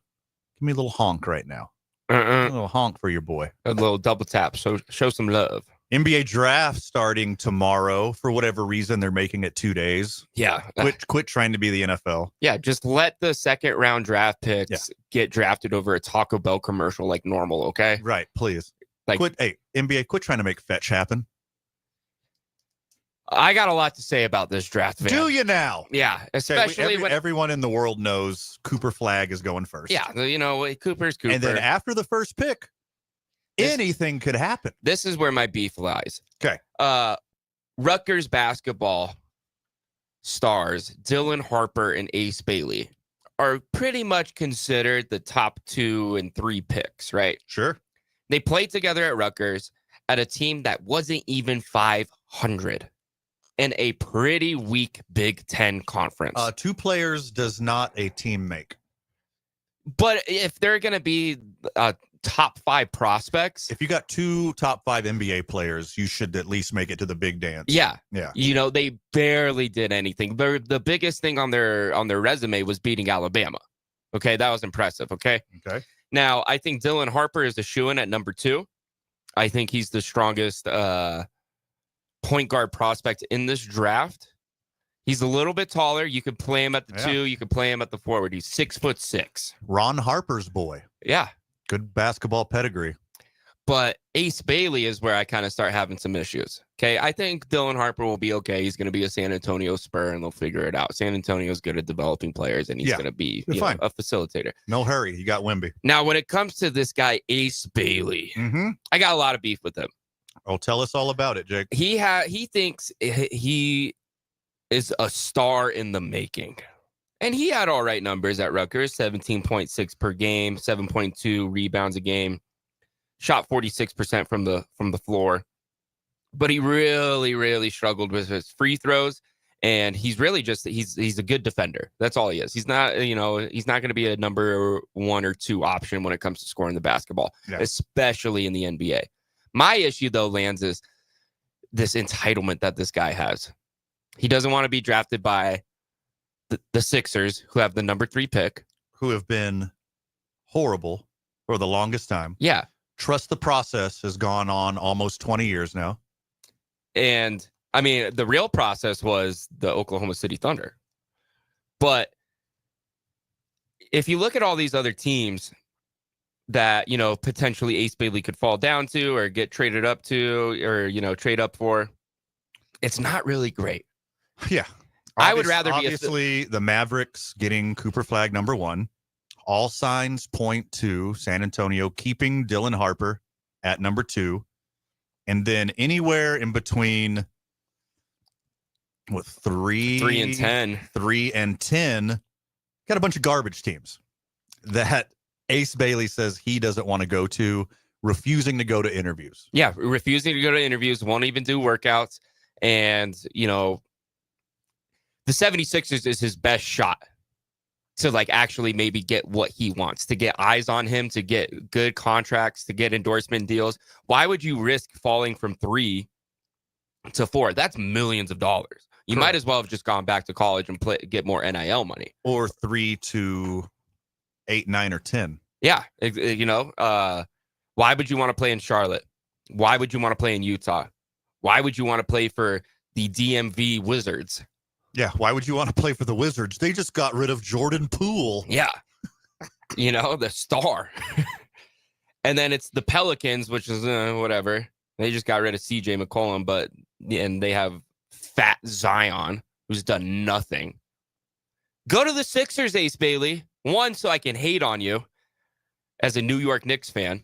[SPEAKER 2] give me a little honk right now. A little honk for your boy.
[SPEAKER 6] A little double tap. So show some love.
[SPEAKER 2] NBA draft starting tomorrow. For whatever reason, they're making it 2 days.
[SPEAKER 6] Yeah.
[SPEAKER 2] Quit trying to be the NFL.
[SPEAKER 6] Yeah, just let the second round draft picks get drafted over a Taco Bell commercial like normal, okay?
[SPEAKER 2] Right, please.
[SPEAKER 6] Like,
[SPEAKER 2] NBA, quit trying to make fetch happen.
[SPEAKER 6] I got a lot to say about this draft. Van.
[SPEAKER 2] Do you now?
[SPEAKER 6] Yeah, especially when
[SPEAKER 2] everyone in the world knows Cooper Flag is going first.
[SPEAKER 6] Yeah, you know, Cooper's Cooper.
[SPEAKER 2] And then after the first pick, anything could happen.
[SPEAKER 6] This is where my beef lies.
[SPEAKER 2] Okay.
[SPEAKER 6] Rutgers basketball stars Dylan Harper and Ace Bailey are pretty much considered the top 2 and 3 picks, right?
[SPEAKER 2] Sure.
[SPEAKER 6] They played together at Rutgers at a team that wasn't even 500 in a pretty weak Big Ten conference.
[SPEAKER 2] 2 players does not a team make.
[SPEAKER 6] But if they're going to be top 5 prospects.
[SPEAKER 2] If you got 2 top 5 NBA players, you should at least make it to the big dance.
[SPEAKER 6] Yeah.
[SPEAKER 2] Yeah.
[SPEAKER 6] You know, they barely did anything. The biggest thing on their resume was beating Alabama. Okay. That was impressive. Okay.
[SPEAKER 2] Okay.
[SPEAKER 6] Now, I think Dylan Harper is a shoo-in at number 2. I think he's the strongest point guard prospect in this draft. He's a little bit taller. You could play him at the 2. You could play him at the forward. He's 6'6".
[SPEAKER 2] Ron Harper's boy.
[SPEAKER 6] Yeah.
[SPEAKER 2] Good basketball pedigree.
[SPEAKER 6] But Ace Bailey is where I kind of start having some issues. Okay. I think Dylan Harper will be okay. He's going to be a San Antonio Spur and they'll figure it out. San Antonio's good at developing players and he's going to be a facilitator.
[SPEAKER 2] No hurry. You got Wemby.
[SPEAKER 6] Now, when it comes to this guy, Ace Bailey, I got a lot of beef with him.
[SPEAKER 2] Oh, tell us all about it, Jake.
[SPEAKER 6] He thinks he is a star in the making. And he had all right numbers at Rutgers, 17.6 per game, 7.2 rebounds a game, shot 46% from the floor. But he really, really struggled with his free throws. And he's really just he's a good defender. That's all he is. He's not, he's not going to be a number 1 or 2 option when it comes to scoring the basketball, especially in the NBA. My issue, though, Lance, is this entitlement that this guy has. He doesn't want to be drafted by the Sixers, who have the number 3 pick.
[SPEAKER 2] Who have been horrible for the longest time.
[SPEAKER 6] Yeah.
[SPEAKER 2] Trust the process has gone on almost 20 years now.
[SPEAKER 6] And, I mean, the real process was the Oklahoma City Thunder. But if you look at all these other teams that, potentially Ace Bailey could fall down to or get traded up to or, trade up for, it's not really great.
[SPEAKER 2] Yeah.
[SPEAKER 6] I would rather
[SPEAKER 2] obviously the Mavericks getting Cooper Flag number 1. All signs point to San Antonio keeping Dylan Harper at number 2. And then anywhere in between 3
[SPEAKER 6] and 10.
[SPEAKER 2] 3 and 10. Got a bunch of garbage teams that Ace Bailey says he doesn't want to go to, refusing to go to interviews.
[SPEAKER 6] Yeah, refusing to go to interviews, won't even do workouts. And, the 76ers is his best shot to actually maybe get what he wants, to get eyes on him, to get good contracts, to get endorsement deals. Why would you risk falling from 3 to 4? That's millions of dollars. You might as well have just gone back to college and get more NIL money.
[SPEAKER 2] Or 3 to 8, 9, or 10.
[SPEAKER 6] Yeah. Why would you want to play in Charlotte? Why would you want to play in Utah? Why would you want to play for the DMV Wizards?
[SPEAKER 2] Yeah, why would you want to play for the Wizards? They just got rid of Jordan Poole.
[SPEAKER 6] Yeah. The star. And then it's the Pelicans, which is whatever. They just got rid of CJ McCollum, and they have fat Zion, who's done nothing. Go to the Sixers, Ace Bailey. 1, so I can hate on you as a New York Knicks fan.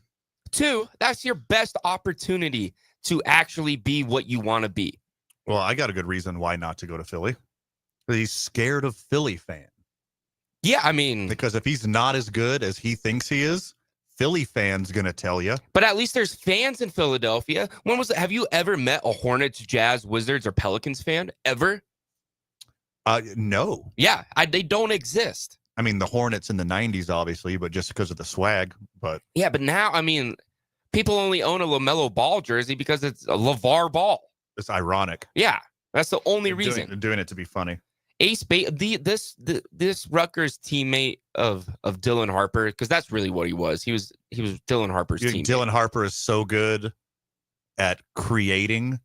[SPEAKER 6] 2, that's your best opportunity to actually be what you want to be.
[SPEAKER 2] Well, I got a good reason why not to go to Philly. He's scared of Philly fan.
[SPEAKER 6] Yeah, I mean,
[SPEAKER 2] because if he's not as good as he thinks he is, Philly fan's going to tell you.
[SPEAKER 6] But at least there's fans in Philadelphia. When was it? Have you ever met a Hornets, Jazz, Wizards, or Pelicans fan? Ever?
[SPEAKER 2] No.
[SPEAKER 6] Yeah, they don't exist.
[SPEAKER 2] I mean, the Hornets in the 90s, obviously, but just because of the swag. But
[SPEAKER 6] yeah, but now, I mean, people only own a LaMelo Ball jersey because it's a LeVar Ball.
[SPEAKER 2] It's ironic.
[SPEAKER 6] Yeah, that's the only reason.
[SPEAKER 2] They're doing it to be funny.
[SPEAKER 6] Ace Bailey, this Rutgers teammate of Dylan Harper, because that's really what he was. He was Dylan Harper's teammate.
[SPEAKER 2] Dylan Harper is so good at creating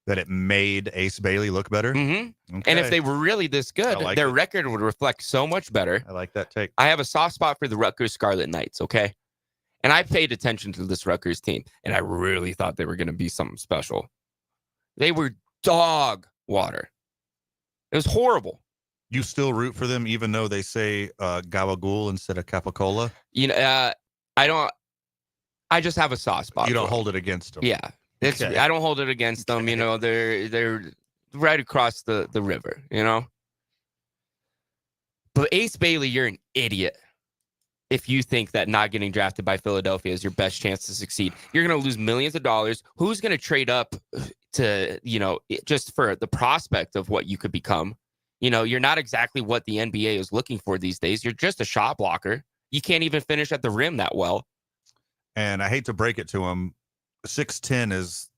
[SPEAKER 2] that it made Ace Bailey look better.
[SPEAKER 6] Mm-hmm.
[SPEAKER 2] Okay.
[SPEAKER 6] And if they were really this good, their record would reflect so much better.
[SPEAKER 2] I like that take.
[SPEAKER 6] I have a soft spot for the Rutgers Scarlet Knights, okay? And I paid attention to this Rutgers team, and I really thought they were going to be something special. They were dog water. It was horrible.
[SPEAKER 2] You still root for them, even though they say Gabagool instead of Capicola?
[SPEAKER 6] You know, I don't. I just have a soft spot.
[SPEAKER 2] You don't hold it against them.
[SPEAKER 6] Yeah,
[SPEAKER 2] Okay.
[SPEAKER 6] I don't hold it against them. You know, they're right across the river. You know, but Ace Bailey, you're an idiot if you think that not getting drafted by Philadelphia is your best chance to succeed. You're going to lose millions of dollars. Who's going to trade up to, you know, just for the prospect of what you could become? You know, you're not exactly what the NBA is looking for these days. You're just a shot blocker. You can't even finish at the rim that well.
[SPEAKER 2] And I hate to break it to him, 6'10" is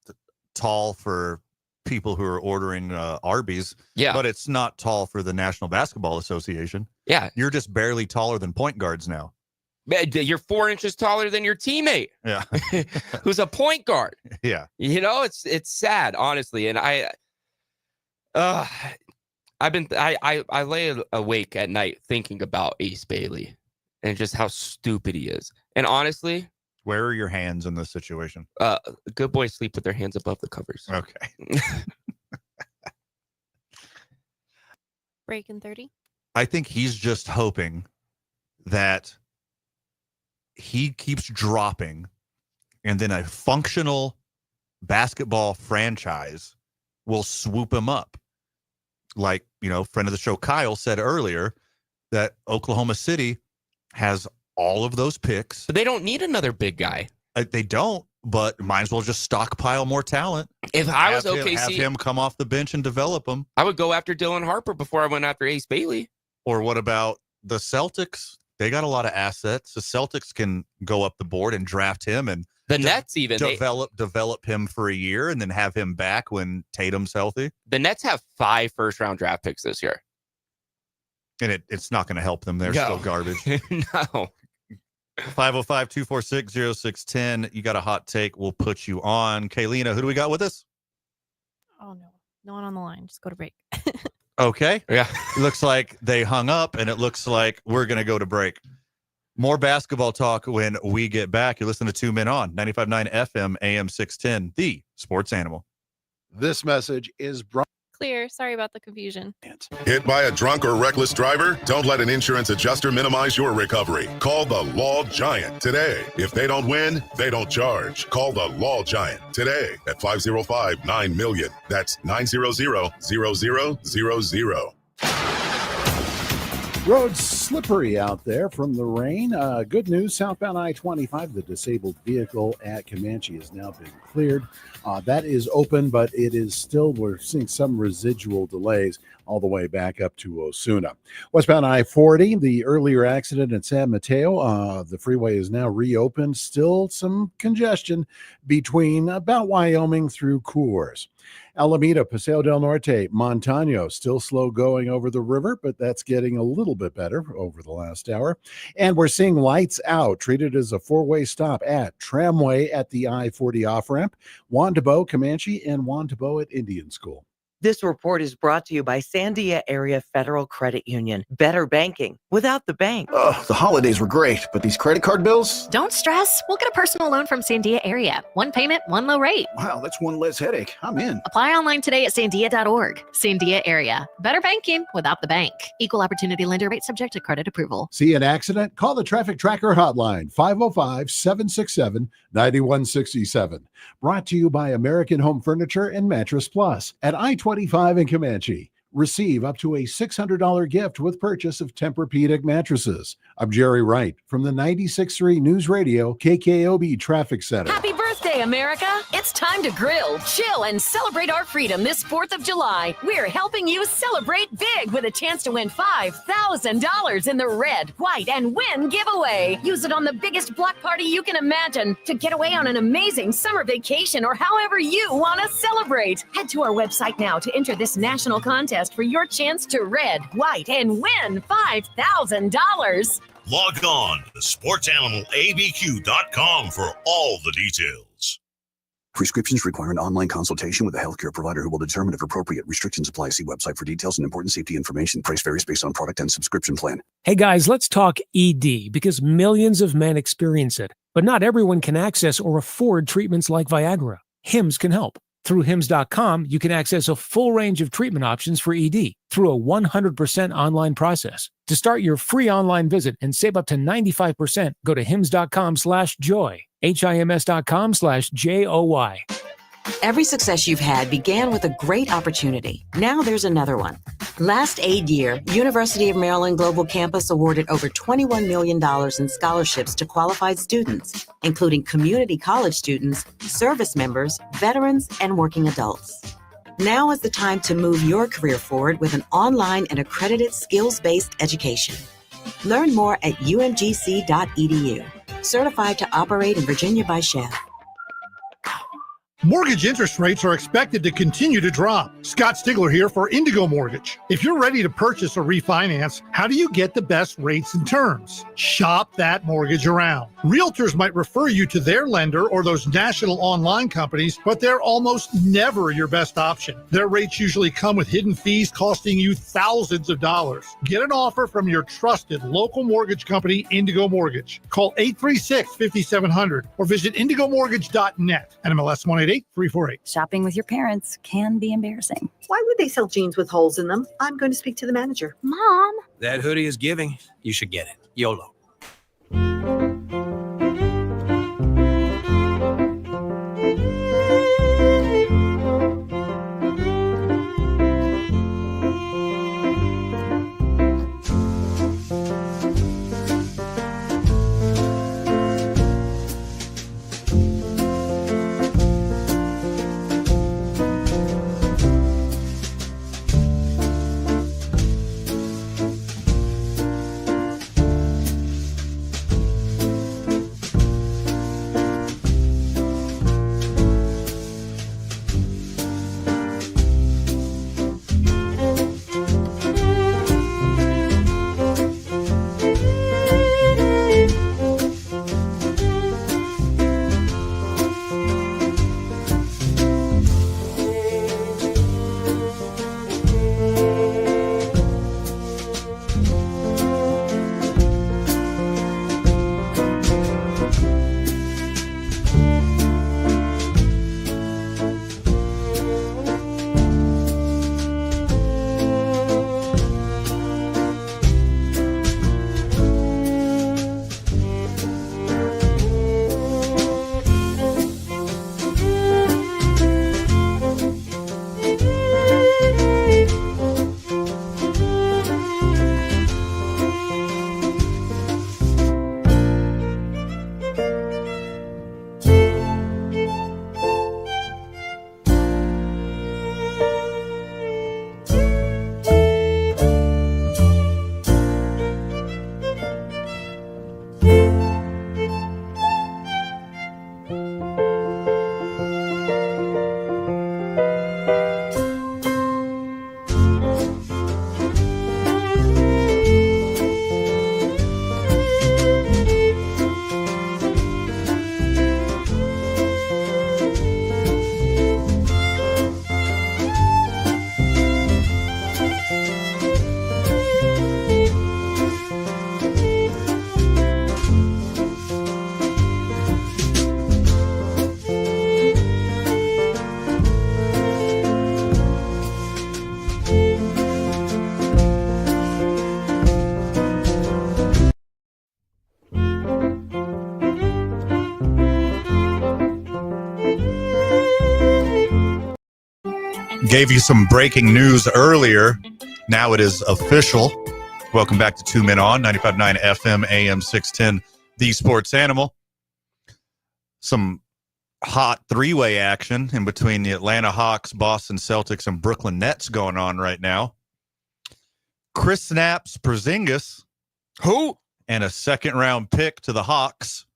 [SPEAKER 2] tall for people who are ordering Arby's.
[SPEAKER 6] Yeah.
[SPEAKER 2] But it's not tall for the National Basketball Association.
[SPEAKER 6] Yeah.
[SPEAKER 2] You're just barely taller than point guards now.
[SPEAKER 6] You're 4 inches taller than your teammate.
[SPEAKER 2] Yeah.
[SPEAKER 6] Who's a point guard.
[SPEAKER 2] Yeah.
[SPEAKER 6] You know, it's sad, honestly. And I lay awake at night thinking about Ace Bailey and just how stupid he is. And honestly,
[SPEAKER 2] where are your hands in this situation?
[SPEAKER 6] Good boys sleep with their hands above the covers.
[SPEAKER 2] Okay.
[SPEAKER 7] Break in 30.
[SPEAKER 2] I think he's just hoping that he keeps dropping and then a functional basketball franchise will swoop him up. Like, you know, friend of the show Kyle said earlier that Oklahoma City has all of those picks.
[SPEAKER 6] But they don't need another big guy.
[SPEAKER 2] They don't, but might as well just stockpile more talent.
[SPEAKER 6] If I was OKC,
[SPEAKER 2] have him come off the bench and develop them.
[SPEAKER 6] I would go after Dylan Harper before I went after Ace Bailey.
[SPEAKER 2] Or what about the Celtics? They got a lot of assets. The Celtics can go up the board and draft him, and
[SPEAKER 6] the Nets even
[SPEAKER 2] develop him for a year and then have him back when Tatum's healthy.
[SPEAKER 6] The Nets have 5 first-round draft picks this year.
[SPEAKER 2] And it's not going to help them. They're still garbage.
[SPEAKER 6] No.
[SPEAKER 2] 505-246-0610. You got a hot take. We'll put you on. Kaylina, who do we got with us?
[SPEAKER 7] Oh, no. No one on the line. Just go to break.
[SPEAKER 2] Okay.
[SPEAKER 6] Yeah.
[SPEAKER 2] It looks like they hung up, and it looks like we're going to go to break. More basketball talk when we get back. You listen to 2 Men On, 95.9 FM, AM 610, the sports animal.
[SPEAKER 3] This message is brought.
[SPEAKER 7] Clear. Sorry about the confusion.
[SPEAKER 1] Hit by a drunk or reckless driver? Don't let an insurance adjuster minimize your recovery. Call the Law Giant today. If they don't win, they don't charge. Call the Law Giant today at 505-9-MILLION. That's 900-0000.
[SPEAKER 13] Roads slippery out there from the rain. Good news, southbound I-25, the disabled vehicle at Comanche has now been cleared. That is open, but it is still, we're seeing some residual delays all the way back up to Osuna. Westbound I-40, the earlier accident at San Mateo, the freeway is now reopened. Still some congestion between about Wyoming through Coors. Alameda, Paseo del Norte, Montano, still slow going over the river, but that's getting a little bit better over the last hour. And we're seeing lights out, treated as a 4-way stop at Tramway at the I-40 off-ramp, Wandabo, Comanche, and Wandabo at Indian School.
[SPEAKER 8] This report is brought to you by Sandia Area Federal Credit Union. Better banking without the bank.
[SPEAKER 11] The holidays were great, but these credit card bills?
[SPEAKER 4] Don't stress. We'll get a personal loan from Sandia Area. One payment, one low rate.
[SPEAKER 11] Wow, that's one less headache. I'm in.
[SPEAKER 4] Apply online today at sandia.org. Sandia Area. Better banking without the bank. Equal opportunity lender rate subject to credit approval.
[SPEAKER 13] See an accident? Call the Traffic Tracker hotline, 505-767-9167. Brought to you by American Home Furniture and Mattress Plus at I-25 in Comanche. Receive up to a $600 gift with purchase of Tempur-Pedic mattresses. I'm Jerry Wright from the 96.3 News Radio KKOB Traffic Center.
[SPEAKER 14] Happy birthday, America! It's time to grill, chill, and celebrate our freedom this 4th of July. We're helping you celebrate big with a chance to win $5,000 in the Red, White, and Win giveaway. Use it on the biggest block party you can imagine to get away on an amazing summer vacation or however you want to celebrate. Head to our website now to enter this national contest for your chance to Red, White, and Win $5,000.
[SPEAKER 1] Log on to sportsanimalabq.com for all the details.
[SPEAKER 15] Prescriptions require an online consultation with a healthcare provider who will determine if appropriate. Restrictions apply. See website for details and important safety information. Price varies based on product and subscription plan.
[SPEAKER 16] Hey guys, let's talk ED because millions of men experience it, but not everyone can access or afford treatments like Viagra. Hims can help. Through Hims.com, you can access a full range of treatment options for ED through a 100% online process. To start your free online visit and save up to 95%, go to Hims.com/joy. HIMS.com/JOY.
[SPEAKER 17] Every success you've had began with a great opportunity. Now there's another one. Last aid year, University of Maryland Global Campus awarded over $21 million in scholarships to qualified students, including community college students, service members, veterans, and working adults. Now is the time to move your career forward with an online and accredited skills-based education. Learn more at umgc.edu. Certified to operate in Virginia by Chef.
[SPEAKER 18] Mortgage interest rates are expected to continue to drop. Scott Stigler here for Indigo Mortgage. If you're ready to purchase or refinance, how do you get the best rates and terms? Shop that mortgage around. Realtors might refer you to their lender or those national online companies, but they're almost never your best option. Their rates usually come with hidden fees costing you thousands of dollars. Get an offer from your trusted local mortgage company, Indigo Mortgage. Call 836-5700 or visit indigomortgage.net. NMLS 188-348.
[SPEAKER 5] Shopping with your parents can be embarrassing.
[SPEAKER 19] Why would they sell jeans with holes in them? I'm going to speak to the manager.
[SPEAKER 5] Mom.
[SPEAKER 20] That hoodie is giving. You should get it. YOLO.
[SPEAKER 2] Gave you some breaking news earlier. Now it is official. Welcome back to 2 Men On, 95.9 FM, AM 610, The Sports Animal. Some hot three-way action in between the Atlanta Hawks, Boston Celtics, and Brooklyn Nets going on right now. Chris snaps Porzingis.
[SPEAKER 6] Who?
[SPEAKER 2] And a second-round pick to the Hawks.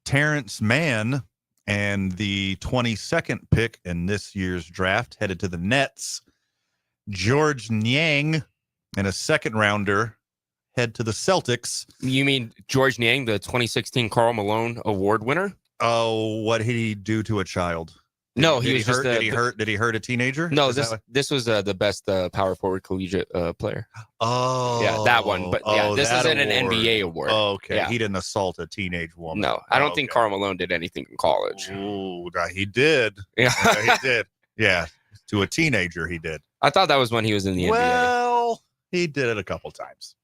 [SPEAKER 2] Terrence Mann and the 22nd pick in this year's draft headed to the Nets. George Niang and a second-rounder head to the Celtics.
[SPEAKER 6] You mean George Niang, the 2016 Karl Malone Award winner?
[SPEAKER 2] Oh, what did he do to a child?
[SPEAKER 6] No,
[SPEAKER 2] Did he hurt a teenager?
[SPEAKER 6] No, this was the best power forward collegiate player.
[SPEAKER 2] Oh,
[SPEAKER 6] yeah, that one. But this isn't an NBA award.
[SPEAKER 2] Oh, okay,
[SPEAKER 6] Yeah.
[SPEAKER 2] He didn't assault a teenage woman.
[SPEAKER 6] No, I don't think Karl Malone did anything in college.
[SPEAKER 2] Ooh, he did.
[SPEAKER 6] Yeah,
[SPEAKER 2] he did. Yeah, to a teenager, he did.
[SPEAKER 6] I thought that was when he was in the NBA.
[SPEAKER 2] Well, he did it a couple times.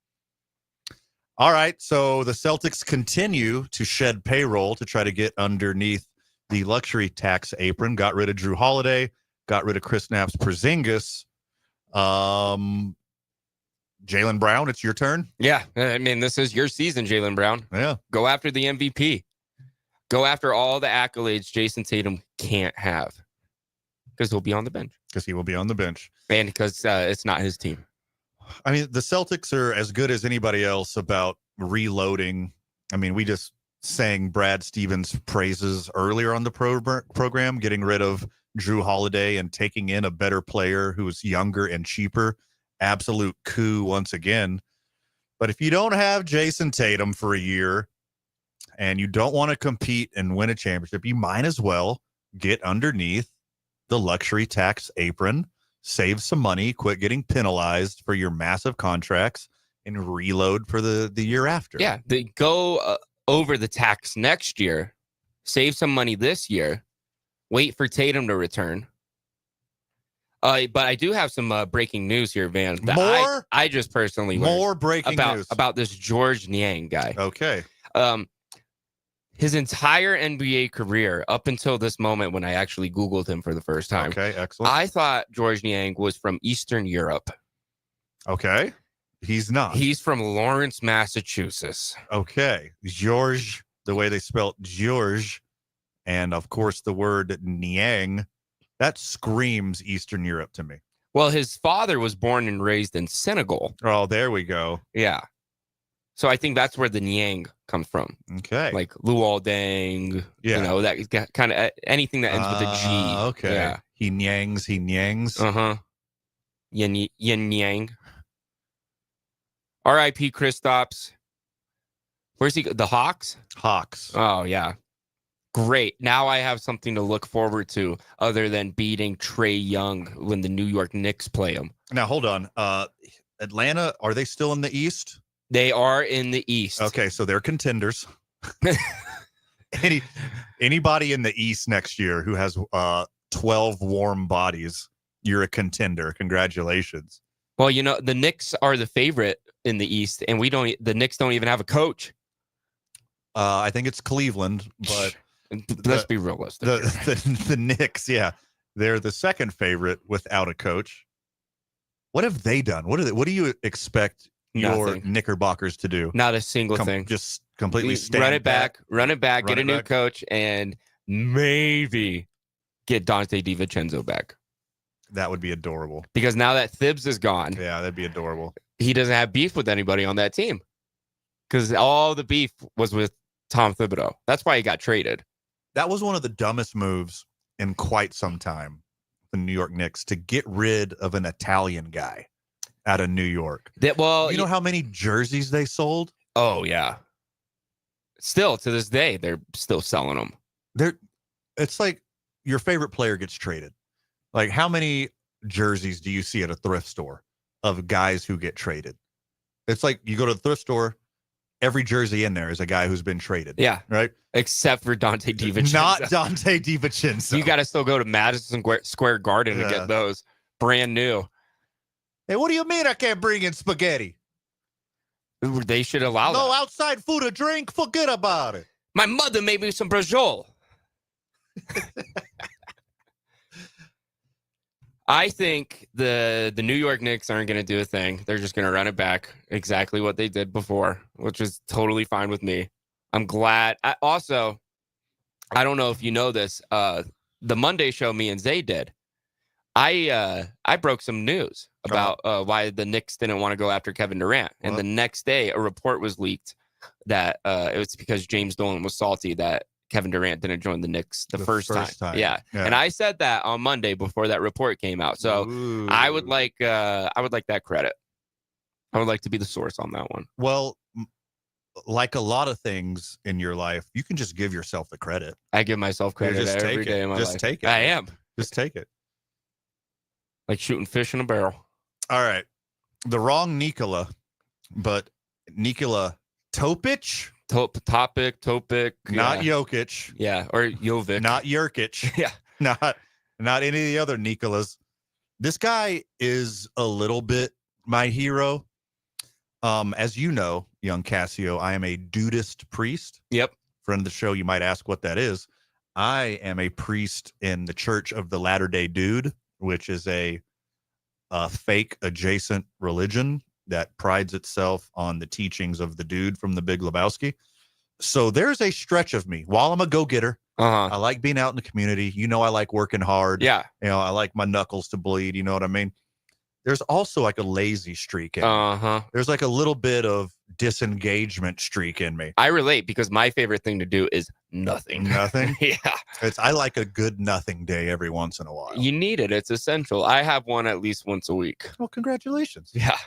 [SPEAKER 2] All right, so the Celtics continue to shed payroll to try to get underneath the luxury tax apron. Got rid of Drew Holiday, got rid of Chris Knapp's Porzingis. Jaylen Brown, it's your turn.
[SPEAKER 6] Yeah, I mean, this is your season, Jaylen Brown.
[SPEAKER 2] Yeah.
[SPEAKER 6] Go after the MVP. Go after all the accolades Jason Tatum can't have. Because he'll be on the bench.
[SPEAKER 2] Because he will be on the bench.
[SPEAKER 6] And because it's not his team.
[SPEAKER 2] I mean, the Celtics are as good as anybody else about reloading. I mean, we just sang Brad Stevens' praises earlier on the program, getting rid of Drew Holiday and taking in a better player who is younger and cheaper. Absolute coup once again. But if you don't have Jason Tatum for a year and you don't want to compete and win a championship, you might as well get underneath the luxury tax apron, save some money, quit getting penalized for your massive contracts, and reload for the year after.
[SPEAKER 6] Yeah, they go over the tax next year, save some money this year, wait for Tatum to return. But I do have some breaking news here, Van. That I just personally
[SPEAKER 2] more breaking news
[SPEAKER 6] about this George Niang guy.
[SPEAKER 2] Okay.
[SPEAKER 6] His entire NBA career up until this moment when I actually Googled him for the first time.
[SPEAKER 2] Okay, excellent.
[SPEAKER 6] I thought George Niang was from Eastern Europe.
[SPEAKER 2] Okay. He's not.
[SPEAKER 6] He's from Lawrence, Massachusetts.
[SPEAKER 2] Okay. George, the way they spelled George, and of course the word Niang, that screams Eastern Europe to me.
[SPEAKER 6] Well, his father was born and raised in Senegal.
[SPEAKER 2] Oh, there we go.
[SPEAKER 6] Yeah. So I think that's where the Niang comes from.
[SPEAKER 2] Okay.
[SPEAKER 6] Like Luol-Deng, you know, that kind of anything that ends with a G.
[SPEAKER 2] Okay.
[SPEAKER 6] Yeah.
[SPEAKER 2] He Nyangs.
[SPEAKER 6] Uh-huh. Yin Yang. R.I.P. Kristaps. Where's he? The Hawks?
[SPEAKER 2] Hawks.
[SPEAKER 6] Oh, yeah. Great. Now I have something to look forward to other than beating Trae Young when the New York Knicks play him.
[SPEAKER 2] Now, hold on. Atlanta, are they still in the East?
[SPEAKER 6] They are in the East.
[SPEAKER 2] Okay, so they're contenders. Anybody in the East next year who has 12 warm bodies, you're a contender. Congratulations.
[SPEAKER 6] Well, you know, the Knicks are the favorite in the East, and the Knicks don't even have a coach.
[SPEAKER 2] I think it's Cleveland, but
[SPEAKER 6] let's be realistic.
[SPEAKER 2] The Knicks, yeah, they're the second favorite without a coach. What have they done? What do you expect your Knickerbockers to do?
[SPEAKER 6] Not a single thing.
[SPEAKER 2] Just completely stand
[SPEAKER 6] run it back, get a new coach, and maybe get Dante DiVincenzo back.
[SPEAKER 2] That would be adorable.
[SPEAKER 6] Because now that Thibs is gone,
[SPEAKER 2] yeah, that'd be adorable.
[SPEAKER 6] He doesn't have beef with anybody on that team. Because all the beef was with Tom Thibodeau. That's why he got traded.
[SPEAKER 2] That was one of the dumbest moves in quite some time, the New York Knicks, to get rid of an Italian guy out of New York.
[SPEAKER 6] You
[SPEAKER 2] know how many jerseys they sold?
[SPEAKER 6] Oh, yeah. Still, to this day, they're still selling them.
[SPEAKER 2] It's like your favorite player gets traded. Like, how many jerseys do you see at a thrift store of guys who get traded? It's like you go to the thrift store, every jersey in there is a guy who's been traded.
[SPEAKER 6] Yeah.
[SPEAKER 2] Right?
[SPEAKER 6] Except for Dante DiVincenzo.
[SPEAKER 2] Not Dante DiVincenzo.
[SPEAKER 6] You got to still go to Madison Square Garden to get those brand new.
[SPEAKER 2] Hey, what do you mean I can't bring in spaghetti?
[SPEAKER 6] They should allow
[SPEAKER 2] No
[SPEAKER 6] that.
[SPEAKER 2] outside food or drink? Forget about it.
[SPEAKER 6] My mother made me some brajol. I think the New York Knicks aren't going to do a thing. They're just going to run it back exactly what they did before, which is totally fine with me. I'm glad. I don't know if you know this. The Monday show me and Zay did. I broke some news about why the Knicks didn't want to go after Kevin Durant. And the next day, a report was leaked that it was because James Dolan was salty that Kevin Durant didn't join the Knicks the first time. Yeah. And I said that on Monday before that report came out. So I would like that credit. I would like to be the source on that one.
[SPEAKER 2] Well, like a lot of things in your life, you can just give yourself the credit.
[SPEAKER 6] I give myself credit every day of my life.
[SPEAKER 2] Just take it.
[SPEAKER 6] I am.
[SPEAKER 2] Just take it.
[SPEAKER 6] Like shooting fish in a barrel.
[SPEAKER 2] All right. The wrong Nikola, but Nikola Topic.
[SPEAKER 6] Topic.
[SPEAKER 2] Not Jokic.
[SPEAKER 6] Yeah, or Jovic.
[SPEAKER 2] Not Jurkic.
[SPEAKER 6] Yeah.
[SPEAKER 2] Not any of the other Nikolas. This guy is a little bit my hero. As you know, young Cassio, I am a dudist priest.
[SPEAKER 6] Yep.
[SPEAKER 2] Friend of the show, you might ask what that is. I am a priest in the Church of the Latter-day Dude, which is a fake adjacent religion that prides itself on the teachings of the dude from The Big Lebowski. So there's a stretch of me. While I'm a go-getter, I like being out in the community. You know, I like working hard.
[SPEAKER 6] Yeah.
[SPEAKER 2] You know, I like my knuckles to bleed. You know what I mean? There's also like a lazy streak in me. There's like a little bit of disengagement streak in me.
[SPEAKER 6] I relate because my favorite thing to do is nothing.
[SPEAKER 2] Nothing?
[SPEAKER 6] Yeah.
[SPEAKER 2] I like a good nothing day every once in a while.
[SPEAKER 6] You need it. It's essential. I have one at least once a week.
[SPEAKER 2] Well, congratulations.
[SPEAKER 6] Yeah.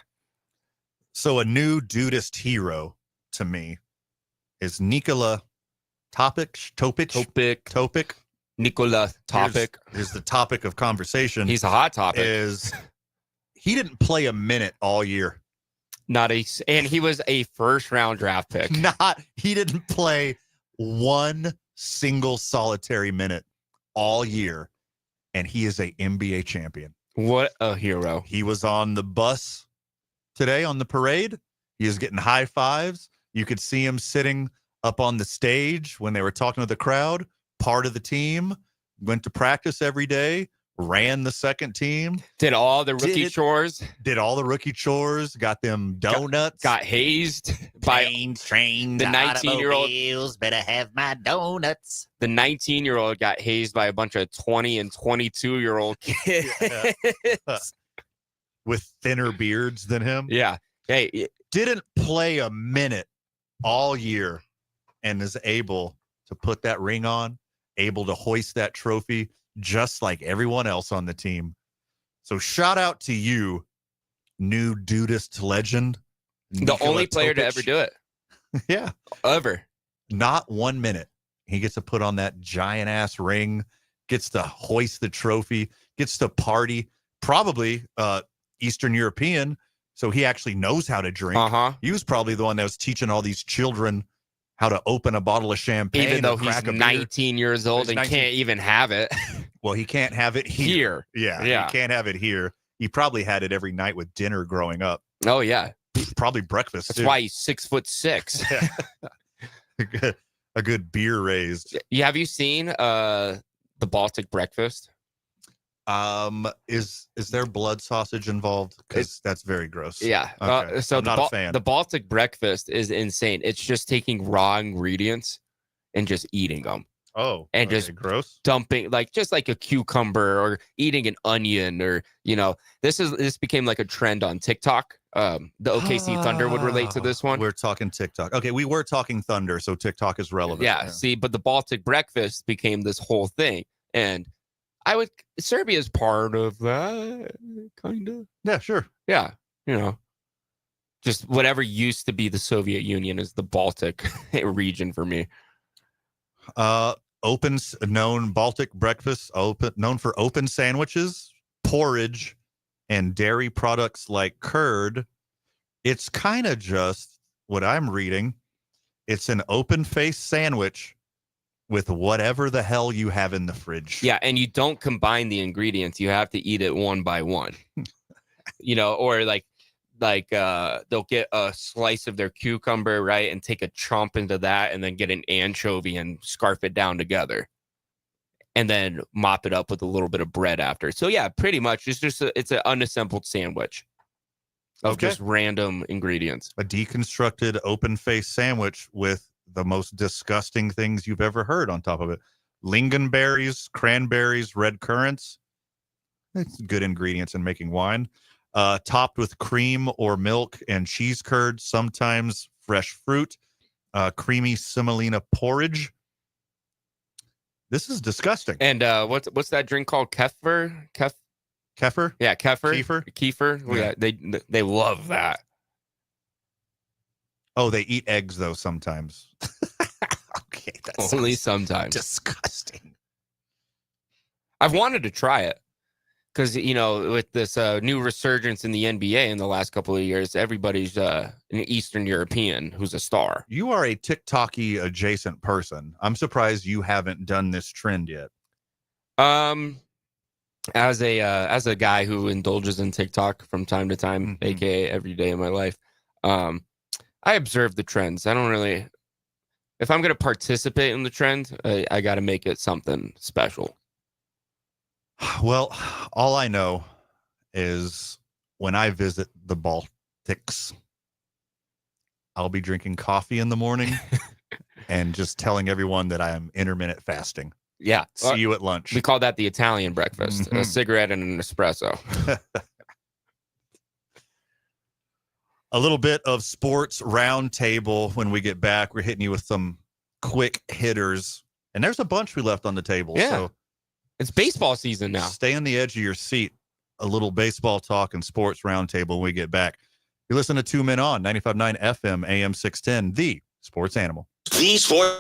[SPEAKER 2] So a new dudist hero to me is Nikola Topic.
[SPEAKER 6] Nikola Topic.
[SPEAKER 2] Here's the topic of conversation.
[SPEAKER 6] He's a hot topic.
[SPEAKER 2] Is he didn't play a minute all year.
[SPEAKER 6] And he was a first round draft pick.
[SPEAKER 2] He didn't play one single solitary minute all year. And he is a NBA champion.
[SPEAKER 6] What a hero.
[SPEAKER 2] He was on the bus today on the parade. He was getting high fives. You could see him sitting up on the stage when they were talking to the crowd, part of the team, went to practice every day, ran the second team.
[SPEAKER 6] Did all the rookie chores.
[SPEAKER 2] Did all the rookie chores. Got them donuts.
[SPEAKER 6] Got hazed by
[SPEAKER 2] trains,
[SPEAKER 6] the 19-year-old.
[SPEAKER 2] Better have my donuts.
[SPEAKER 6] The 19-year-old got hazed by a bunch of 20 and 22-year-old kids.
[SPEAKER 2] With thinner beards than him.
[SPEAKER 6] Yeah. Hey,
[SPEAKER 2] didn't play a minute all year and is able to put that ring on, able to hoist that trophy just like everyone else on the team. So shout out to you, new dudist legend.
[SPEAKER 6] The only player to ever do it.
[SPEAKER 2] Yeah.
[SPEAKER 6] Ever.
[SPEAKER 2] Not 1 minute. He gets to put on that giant ass ring, gets to hoist the trophy, gets to party, probably Eastern European. So he actually knows how to drink. He was probably the one that was teaching all these children how to open a bottle of champagne.
[SPEAKER 6] Even though he's 19 years old and can't even have it.
[SPEAKER 2] Well, he can't have it here.
[SPEAKER 6] Yeah.
[SPEAKER 2] He can't have it here. He probably had it every night with dinner growing up.
[SPEAKER 6] Oh, yeah.
[SPEAKER 2] Probably breakfast.
[SPEAKER 6] That's why he's 6'6".
[SPEAKER 2] A good beer raised.
[SPEAKER 6] Yeah, have you seen the Baltic breakfast?
[SPEAKER 2] Is there blood sausage involved? Because that's very gross.
[SPEAKER 6] Yeah.
[SPEAKER 2] Okay.
[SPEAKER 6] So
[SPEAKER 2] I'm not a fan.
[SPEAKER 6] The Baltic breakfast is insane. It's just taking raw ingredients and just eating them.
[SPEAKER 2] Oh,
[SPEAKER 6] and just
[SPEAKER 2] gross.
[SPEAKER 6] Dumping just like a cucumber or eating an onion or this became like a trend on TikTok. The OKC Thunder would relate to this one.
[SPEAKER 2] We're talking TikTok. Okay, we were talking Thunder, so TikTok is relevant.
[SPEAKER 6] Yeah. See, but the Baltic breakfast became this whole thing, and Serbia's part of that, kind of.
[SPEAKER 2] Yeah, sure.
[SPEAKER 6] Yeah, just whatever used to be the Soviet Union is the Baltic region for me.
[SPEAKER 2] Baltic breakfast, known for open sandwiches, porridge, and dairy products like curd. It's kind of just what I'm reading. It's an open-faced sandwich with whatever the hell you have in the fridge.
[SPEAKER 6] Yeah, and you don't combine the ingredients. You have to eat it one by one. Or like they'll get a slice of their cucumber, right, and take a chomp into that and then get an anchovy and scarf it down together. and then mop it up with a little bit of bread after. So yeah, pretty much it's an unassembled sandwich of just random ingredients.
[SPEAKER 2] A deconstructed open-faced sandwich with the most disgusting things you've ever heard on top of it. Lingonberries, cranberries, red currants. It's good ingredients in making wine. Topped with cream or milk and cheese curds, sometimes fresh fruit, creamy semolina porridge. This is disgusting.
[SPEAKER 6] And what's that drink called? Kefir?
[SPEAKER 2] Kefir?
[SPEAKER 6] Yeah, kefir. Kefir. Yeah. They love that.
[SPEAKER 2] Oh, they eat eggs though sometimes. Okay, that's
[SPEAKER 6] only sometimes.
[SPEAKER 2] Disgusting.
[SPEAKER 6] I've wanted to try it because with this new resurgence in the NBA in the last couple of years, everybody's an Eastern European who's a star.
[SPEAKER 2] You are a TikTok-y adjacent person. I'm surprised you haven't done this trend yet.
[SPEAKER 6] As a guy who indulges in TikTok from time to time, aka every day of my life, I observe the trends. I don't really. If I'm going to participate in the trend, I got to make it something special.
[SPEAKER 2] Well, all I know is when I visit the Baltics, I'll be drinking coffee in the morning and just telling everyone that I am intermittent fasting.
[SPEAKER 6] Yeah.
[SPEAKER 2] See you at lunch.
[SPEAKER 6] We call that the Italian breakfast, a cigarette and an espresso.
[SPEAKER 2] A little bit of sports roundtable when we get back. We're hitting you with some quick hitters. And there's a bunch we left on the table.
[SPEAKER 6] Yeah.
[SPEAKER 2] So
[SPEAKER 6] it's baseball season now.
[SPEAKER 2] Stay on the edge of your seat. A little baseball talk and sports roundtable when we get back. You listen to 2 Men On, 95.9 FM, AM 610, the sports animal.
[SPEAKER 1] The sport.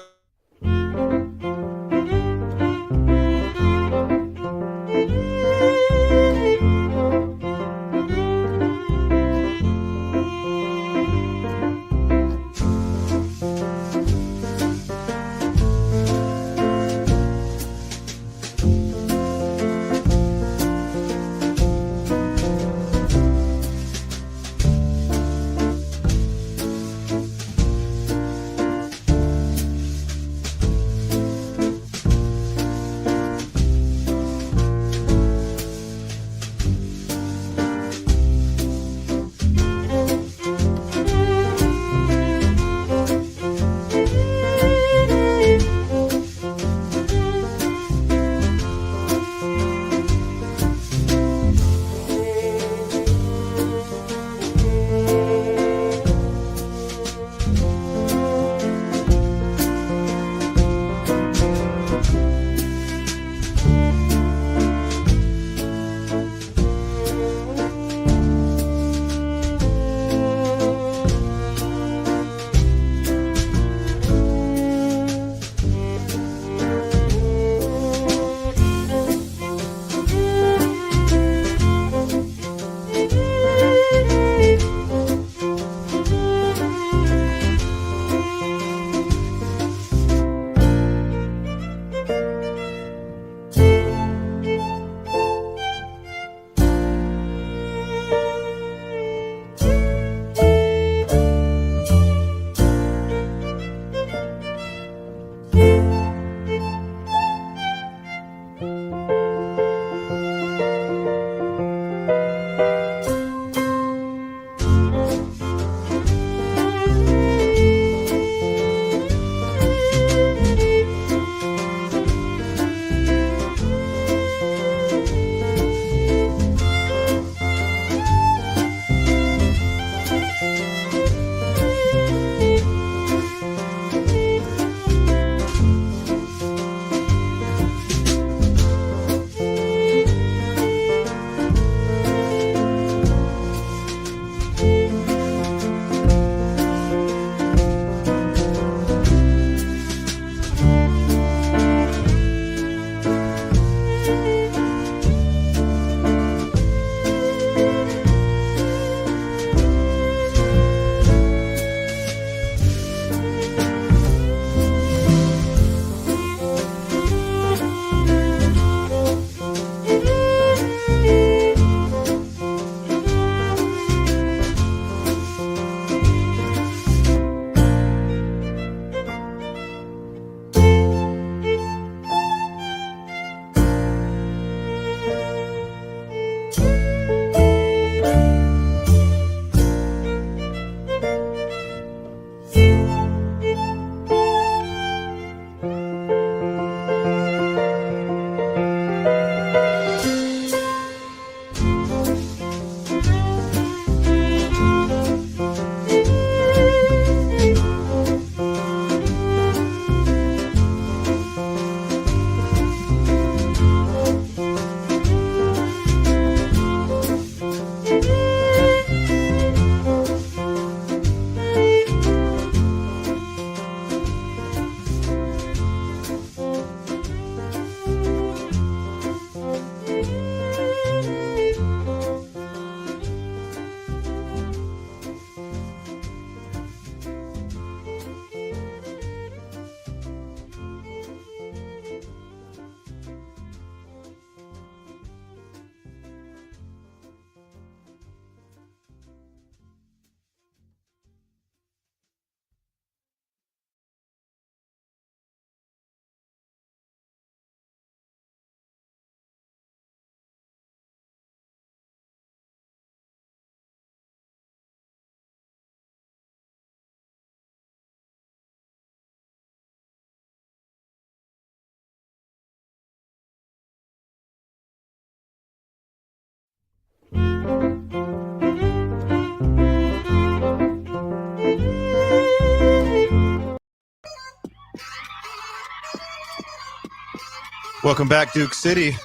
[SPEAKER 2] Welcome back, Duke City.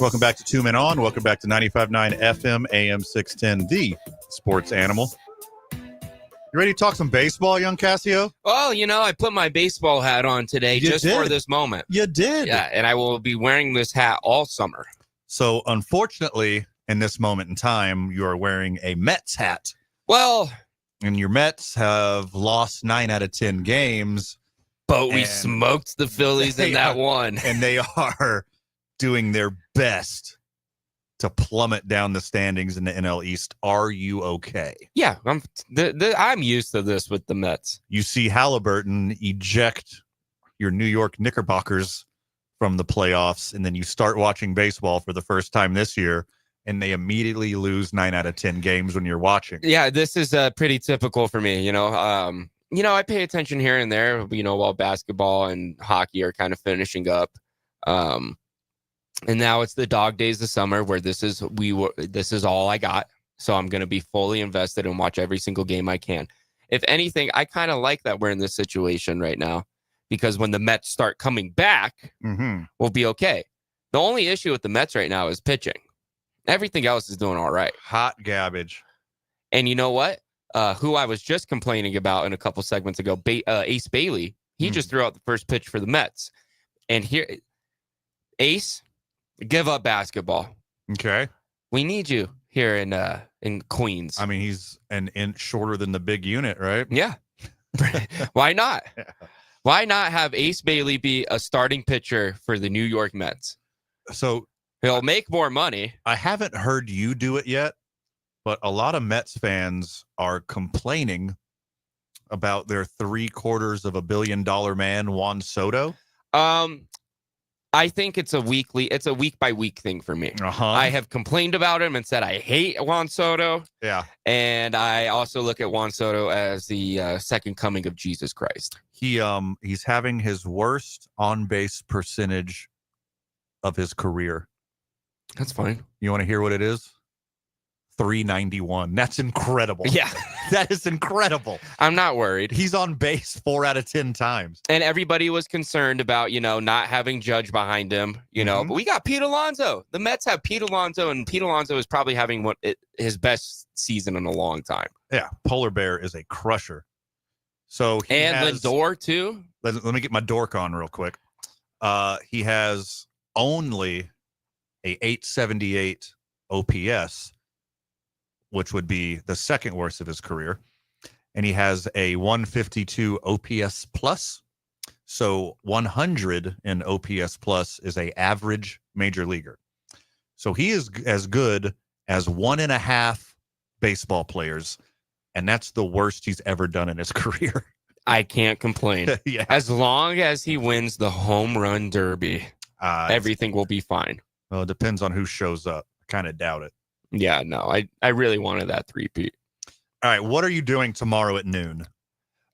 [SPEAKER 2] Welcome back to Two Men On. Welcome back to 95.9 FM, AM 610, the sports animal. You ready to talk some baseball, young Cassio?
[SPEAKER 6] Well, I put my baseball hat on today for this moment.
[SPEAKER 2] You did?
[SPEAKER 6] Yeah, and I will be wearing this hat all summer.
[SPEAKER 2] So, unfortunately, in this moment in time, you are wearing a Mets hat.
[SPEAKER 6] Well,
[SPEAKER 2] and your Mets have lost 9 out of 10 games.
[SPEAKER 6] But we smoked the Phillies in that one.
[SPEAKER 2] And they are doing their best to plummet down the standings in the NL East. Are you okay?
[SPEAKER 6] Yeah, I'm used to this with the Mets.
[SPEAKER 2] You see Halliburton eject your New York Knickerbockers from the playoffs, and then you start watching baseball for the first time this year, and they immediately lose 9 out of 10 games when you're watching.
[SPEAKER 6] Yeah, this is pretty typical for me, I pay attention here and there, while basketball and hockey are kind of finishing up. And now it's the dog days of summer where this is all I got. So I'm going to be fully invested and watch every single game I can. If anything, I kind of like that we're in this situation right now, because when the Mets start coming back, we'll be okay. The only issue with the Mets right now is pitching. Everything else is doing all right.
[SPEAKER 2] Hot garbage.
[SPEAKER 6] And you know what? Who I was just complaining about in a couple segments ago, Ace Bailey, he just threw out the first pitch for the Mets. And here, Ace, give up basketball.
[SPEAKER 2] Okay.
[SPEAKER 6] We need you here in Queens.
[SPEAKER 2] I mean, he's an inch shorter than the big unit, right?
[SPEAKER 6] Yeah. Why not? Why not have Ace Bailey be a starting pitcher for the New York Mets?
[SPEAKER 2] So
[SPEAKER 6] he'll make more money.
[SPEAKER 2] I haven't heard you do it yet, but a lot of Mets fans are complaining about their $750 million man, Juan Soto.
[SPEAKER 6] I think it's a week by week thing for me. I have complained about him and said I hate Juan Soto.
[SPEAKER 2] Yeah.
[SPEAKER 6] And I also look at Juan Soto as the second coming of Jesus Christ.
[SPEAKER 2] He's having his worst on-base percentage of his career.
[SPEAKER 6] That's fine.
[SPEAKER 2] You want to hear what it is? 391. That's incredible.
[SPEAKER 6] Yeah.
[SPEAKER 2] That is incredible.
[SPEAKER 6] I'm not worried.
[SPEAKER 2] He's on base 4 out of 10 times.
[SPEAKER 6] And everybody was concerned about, not having Judge behind him, but we got Pete Alonso. The Mets have Pete Alonso, and Pete Alonso is probably having his best season in a long time.
[SPEAKER 2] Yeah. Polar Bear is a crusher. So
[SPEAKER 6] Lindor too.
[SPEAKER 2] Let me get my dork on real quick. He has only a 878 OPS, which would be the second worst of his career. And he has a 152 OPS plus. So 100 in OPS plus is a average major leaguer. So he is as good as 1.5 baseball players. And that's the worst he's ever done in his career.
[SPEAKER 6] I can't complain.
[SPEAKER 2] Yeah.
[SPEAKER 6] As long as he wins the home run derby, everything will be fine.
[SPEAKER 2] Well, it depends on who shows up. I kind of doubt it.
[SPEAKER 6] Yeah, no, I really wanted that three-peat.
[SPEAKER 2] All right, what are you doing tomorrow at noon?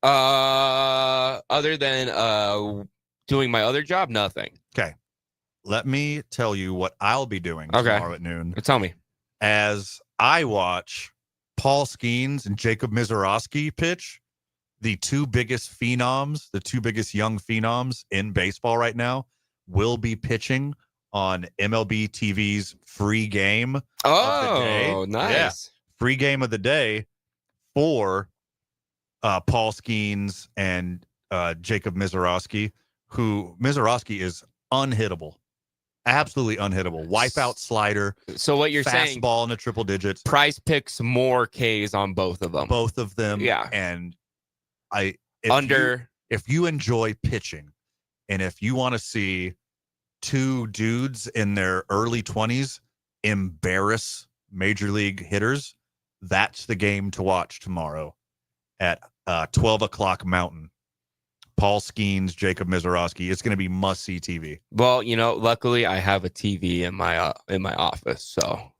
[SPEAKER 6] Other than doing my other job, nothing.
[SPEAKER 2] Okay. Let me tell you what I'll be doing tomorrow at noon.
[SPEAKER 6] Tell me.
[SPEAKER 2] As I watch Paul Skeens and Jacob Mizorowski pitch, the two biggest phenoms, the two biggest young phenoms in baseball right now, will be pitching on MLB TV's free game of the day.
[SPEAKER 6] Oh, nice.
[SPEAKER 2] Yeah, free game of the day for Paul Skeens and Jacob Mizorowski, who Mizorowski is unhittable. Absolutely unhittable. Wipeout slider.
[SPEAKER 6] So what you're saying,
[SPEAKER 2] fastball in the triple digits.
[SPEAKER 6] Price picks more Ks on both of them.
[SPEAKER 2] Both of them.
[SPEAKER 6] Yeah.
[SPEAKER 2] And if you enjoy pitching, and if you want to see two dudes in their early 20s embarrass major league hitters, that's the game to watch tomorrow at 12 o'clock Mountain. Paul Skeens, Jacob Mizorowski. It's going to be must-see TV.
[SPEAKER 6] Well, luckily I have a TV in my office, so.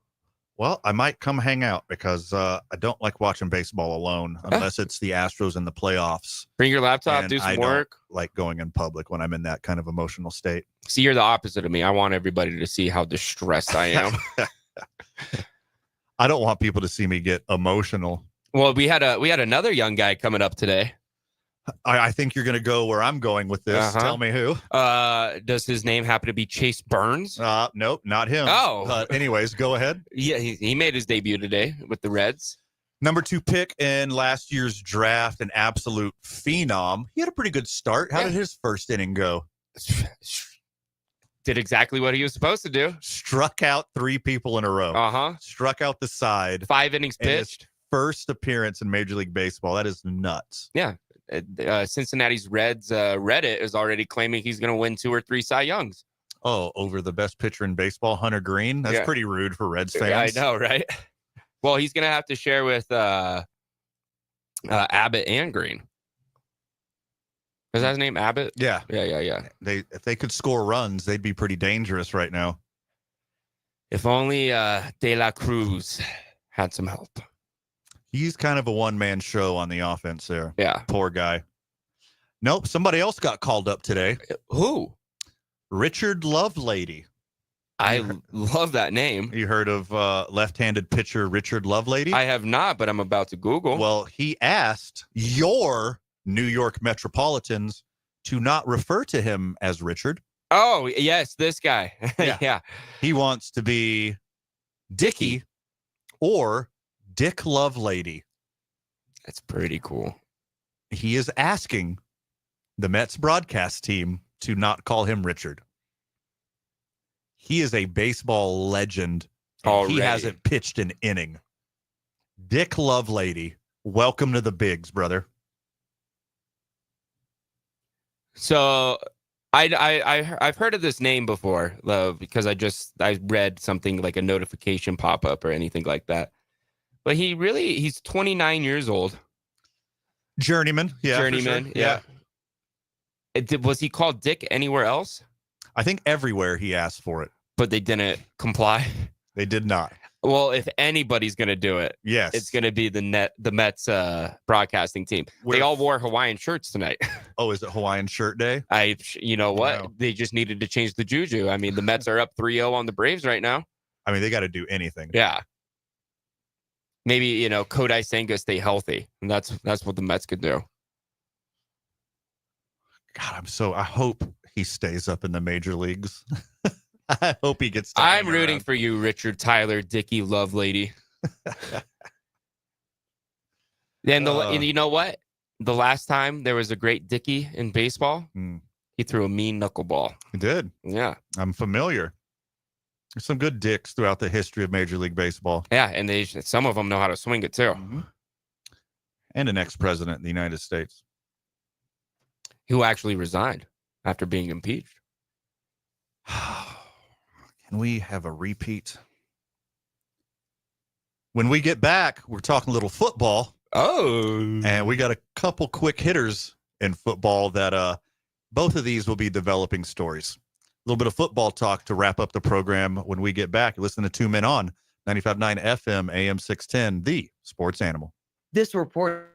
[SPEAKER 2] Well, I might come hang out because I don't like watching baseball alone unless it's the Astros in the playoffs.
[SPEAKER 6] Bring your laptop,
[SPEAKER 2] And
[SPEAKER 6] do some
[SPEAKER 2] I
[SPEAKER 6] work.
[SPEAKER 2] don't like going in public when I'm in that kind of emotional state.
[SPEAKER 6] See, you're the opposite of me. I want everybody to see how distressed I am.
[SPEAKER 2] I don't want people to see me get emotional.
[SPEAKER 6] Well, we had another young guy coming up today.
[SPEAKER 2] I think you're going to go where I'm going with this.
[SPEAKER 6] Uh-huh.
[SPEAKER 2] Tell me who.
[SPEAKER 6] Does his name happen to be Chase Burns?
[SPEAKER 2] Nope, not him.
[SPEAKER 6] Oh.
[SPEAKER 2] But anyways, go ahead.
[SPEAKER 6] Yeah, he made his debut today with the Reds.
[SPEAKER 2] Number 2 pick in last year's draft, an absolute phenom. He had a pretty good start. How did his first inning go?
[SPEAKER 6] Did exactly what he was supposed to do.
[SPEAKER 2] Struck out 3 people in a row.
[SPEAKER 6] Uh-huh.
[SPEAKER 2] Struck out the side.
[SPEAKER 6] 5 innings
[SPEAKER 2] in his
[SPEAKER 6] pitched.
[SPEAKER 2] First appearance in Major League Baseball. That is nuts.
[SPEAKER 6] Yeah. Cincinnati's Reds Reddit is already claiming he's going to win 2 or 3 Cy Youngs.
[SPEAKER 2] Oh, over the best pitcher in baseball, Hunter Green? That's pretty rude for Reds fans.
[SPEAKER 6] I know, right? Well, he's going to have to share with Abbott and Green. Is that his name, Abbott?
[SPEAKER 2] Yeah.
[SPEAKER 6] Yeah.
[SPEAKER 2] If they could score runs, they'd be pretty dangerous right now.
[SPEAKER 6] If only De La Cruz had some help.
[SPEAKER 2] He's kind of a one-man show on the offense there.
[SPEAKER 6] Yeah.
[SPEAKER 2] Poor guy. Nope, somebody else got called up today.
[SPEAKER 6] Who?
[SPEAKER 2] Richard Lovelady.
[SPEAKER 6] I love that name.
[SPEAKER 2] You heard of left-handed pitcher Richard Lovelady?
[SPEAKER 6] I have not, but I'm about to Google.
[SPEAKER 2] Well, he asked your New York Metropolitans to not refer to him as Richard.
[SPEAKER 6] Oh, yes, this guy. Yeah.
[SPEAKER 2] He wants to be Dickie or Dick Lovelady.
[SPEAKER 6] That's pretty cool.
[SPEAKER 2] He is asking the Mets broadcast team to not call him Richard. He is a baseball legend. He hasn't pitched an inning. Dick Lovelady, welcome to the bigs, brother.
[SPEAKER 6] So I've heard of this name before, because I read something like a notification pop up or anything like that. But he's 29 years old.
[SPEAKER 2] Journeyman. Yeah.
[SPEAKER 6] Journeyman.
[SPEAKER 2] Sure.
[SPEAKER 6] Yeah. Was he called Dick anywhere else?
[SPEAKER 2] I think everywhere he asked for it.
[SPEAKER 6] But they didn't comply.
[SPEAKER 2] They did not.
[SPEAKER 6] Well, if anybody's going to do it,
[SPEAKER 2] yes,
[SPEAKER 6] it's going to be the Mets broadcasting team. They all wore Hawaiian shirts tonight.
[SPEAKER 2] Oh, is it Hawaiian Shirt Day?
[SPEAKER 6] You know what?
[SPEAKER 2] Wow.
[SPEAKER 6] They just needed to change the juju. I mean, the Mets are up 3-0 on the Braves right now.
[SPEAKER 2] I mean, they got to do anything.
[SPEAKER 6] Yeah. Maybe, Kodai Senga stay healthy. And that's what the Mets could do.
[SPEAKER 2] God, I hope he stays up in the major leagues. I hope he gets.
[SPEAKER 6] I'm rooting for you, Richard Tyler, Dickie Lovelady. Then you know what? The last time there was a great Dickie in baseball, he threw a mean knuckleball.
[SPEAKER 2] He did.
[SPEAKER 6] Yeah,
[SPEAKER 2] I'm familiar. There's some good dicks throughout the history of Major League Baseball.
[SPEAKER 6] Yeah, and some of them know how to swing it too.
[SPEAKER 2] Mm-hmm. And an ex-president of the United States
[SPEAKER 6] who actually resigned after being impeached.
[SPEAKER 2] Can we have a repeat? When we get back, we're talking a little football.
[SPEAKER 6] Oh.
[SPEAKER 2] And we got a couple quick hitters in football that both of these will be developing stories. little bit of football talk to wrap up the program when we get back. Listen to 2 Men On, 95.9 FM, AM 610, the Sports Animal.
[SPEAKER 8] This report.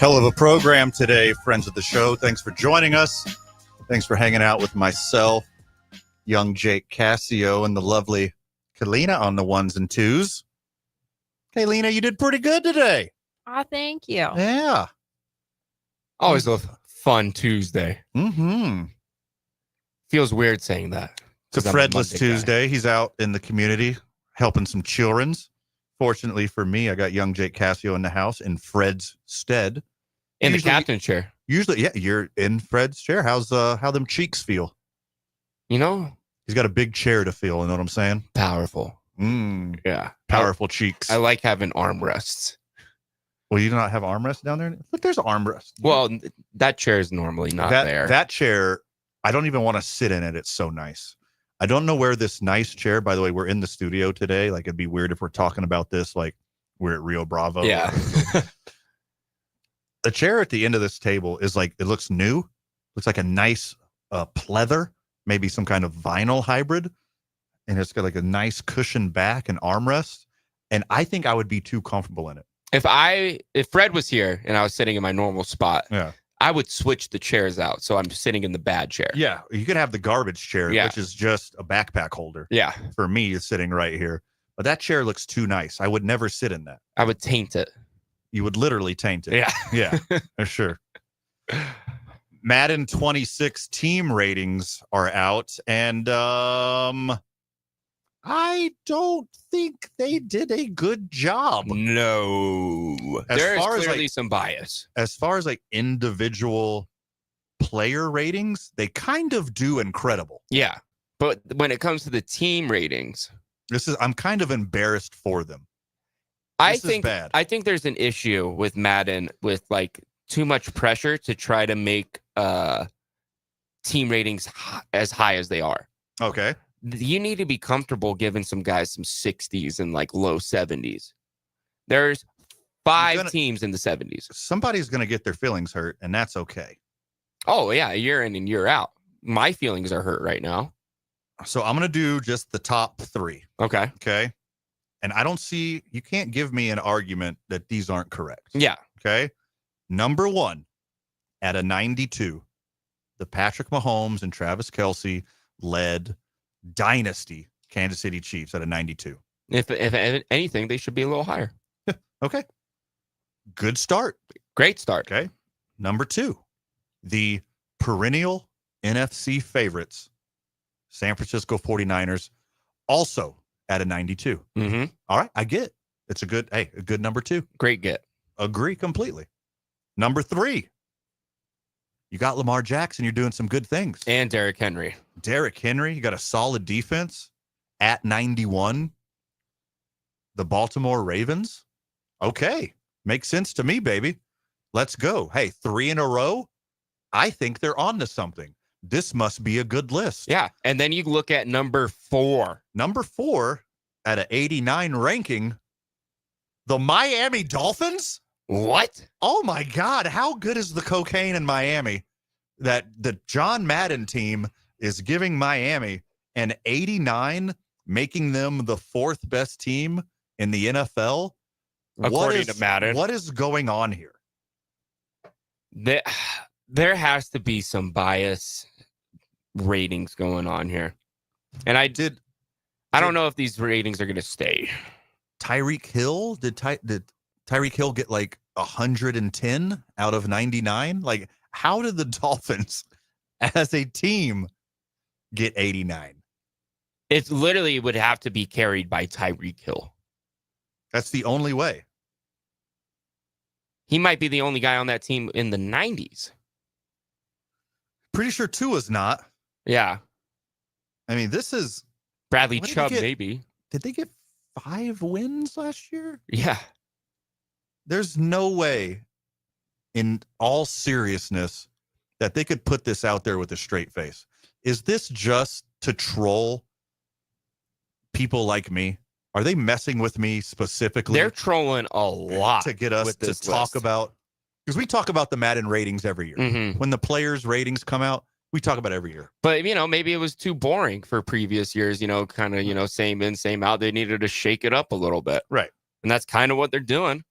[SPEAKER 2] Hell of a program today, friends of the show. Thanks for joining us. Thanks for hanging out with myself, young Jake Cassio, and the lovely Kalina on the ones and twos. Hey, Lena, you did pretty good today.
[SPEAKER 7] Thank you.
[SPEAKER 2] Yeah.
[SPEAKER 6] Always a fun Tuesday.
[SPEAKER 2] Mm-hmm.
[SPEAKER 6] Feels weird saying that.
[SPEAKER 2] It's a Fredless Tuesday. He's out in the community helping some childrens. Fortunately for me, I got young Jake Cassio in the house in Fred's stead.
[SPEAKER 6] In the captain chair.
[SPEAKER 2] Usually, yeah, you're in Fred's chair. How them cheeks feel?
[SPEAKER 6] You know?
[SPEAKER 2] He's got a big chair to feel, you know what I'm saying?
[SPEAKER 6] Powerful.
[SPEAKER 2] Yeah. Powerful cheeks.
[SPEAKER 6] I like having armrests.
[SPEAKER 2] Well, you do not have armrests down there? Look, there's an armrest.
[SPEAKER 6] Well, that chair is normally not there.
[SPEAKER 2] That chair, I don't even want to sit in it. It's so nice. I don't know where this nice chair, by the way, we're in the studio today. Like, it'd be weird if we're talking about this like we're at Rio Bravo.
[SPEAKER 6] Yeah.
[SPEAKER 2] The chair at the end of this table is like, it looks new. Looks like a nice pleather, maybe some kind of vinyl hybrid. And it's got like a nice cushion back and armrest. And I think I would be too comfortable in it.
[SPEAKER 6] If Fred was here and I was sitting in my normal spot,
[SPEAKER 2] yeah,
[SPEAKER 6] I would switch the chairs out. So I'm sitting in the bad chair.
[SPEAKER 2] Yeah. You could have the garbage chair, which is just a backpack holder.
[SPEAKER 6] Yeah.
[SPEAKER 2] For me, it's sitting right here. But that chair looks too nice. I would never sit in that.
[SPEAKER 6] I would taint it.
[SPEAKER 2] You would literally taint it.
[SPEAKER 6] Yeah.
[SPEAKER 2] Yeah, for sure. Madden 26 team ratings are out. And I don't think they did a good job.
[SPEAKER 6] No. There is clearly some bias.
[SPEAKER 2] As far as like individual player ratings, they kind of do incredible.
[SPEAKER 6] Yeah. But when it comes to the team ratings,
[SPEAKER 2] I'm kind of embarrassed for them.
[SPEAKER 6] I think there's an issue with Madden with like too much pressure to try to make team ratings as high as they are.
[SPEAKER 2] Okay.
[SPEAKER 6] You need to be comfortable giving some guys some 60s and like low 70s. There's 5 teams in the 70s.
[SPEAKER 2] Somebody's going to get their feelings hurt, and that's okay.
[SPEAKER 6] Oh, yeah, year in and year out. My feelings are hurt right now.
[SPEAKER 2] So I'm going to do just the top 3.
[SPEAKER 6] Okay.
[SPEAKER 2] Okay. And I don't see, you can't give me an argument that these aren't correct.
[SPEAKER 6] Yeah.
[SPEAKER 2] Okay. Number 1 at a 92, the Patrick Mahomes and Travis Kelce led dynasty Kansas City Chiefs at a 92.
[SPEAKER 6] If anything, they should be a little higher.
[SPEAKER 2] Okay. Good start.
[SPEAKER 6] Great start.
[SPEAKER 2] Okay. Number 2, the perennial NFC favorites, San Francisco 49ers, also at a 92.
[SPEAKER 6] Mm-hmm.
[SPEAKER 2] All right. I get it's a good number 2.
[SPEAKER 6] Great get.
[SPEAKER 2] Agree completely. Number 3, you got Lamar Jackson. You're doing some good things.
[SPEAKER 6] And Derrick Henry.
[SPEAKER 2] You got a solid defense at 91. The Baltimore Ravens. Okay. Makes sense to me, baby. Let's go. Hey, 3 in a row. I think they're on to something. This must be a good list.
[SPEAKER 6] Yeah. And then you look at number 4.
[SPEAKER 2] Number 4 at an 89 ranking. The Miami Dolphins.
[SPEAKER 6] What?
[SPEAKER 2] Oh my God. How good is the cocaine in Miami that the John Madden team is giving Miami an 89, making them the 4th best team in the NFL?
[SPEAKER 6] According to Madden.
[SPEAKER 2] What is going on here?
[SPEAKER 6] There has to be some bias ratings going on here. And I don't know if these ratings are going to stay.
[SPEAKER 2] Tyreek Hill? Did Tyreek Hill get like 110 out of 99? Like, how did the Dolphins as a team get 89?
[SPEAKER 6] It literally would have to be carried by Tyreek Hill.
[SPEAKER 2] That's the only way.
[SPEAKER 6] He might be the only guy on that team in the 90s.
[SPEAKER 2] Pretty sure Tua's not.
[SPEAKER 6] Yeah.
[SPEAKER 2] I mean, this is
[SPEAKER 6] Bradley Chubb, maybe.
[SPEAKER 2] Did they get 5 wins last year?
[SPEAKER 6] Yeah.
[SPEAKER 2] There's no way, in all seriousness, that they could put this out there with a straight face. Is this just to troll people like me? Are they messing with me specifically?
[SPEAKER 6] They're trolling a lot
[SPEAKER 2] to get us to talk about, because we talk about the Madden ratings every year.
[SPEAKER 6] Mm-hmm.
[SPEAKER 2] When the players' ratings come out, we talk about it every year.
[SPEAKER 6] But, maybe it was too boring for previous years, kind of, same in, same out. They needed to shake it up a little bit.
[SPEAKER 2] Right.
[SPEAKER 6] And that's kind of what they're doing.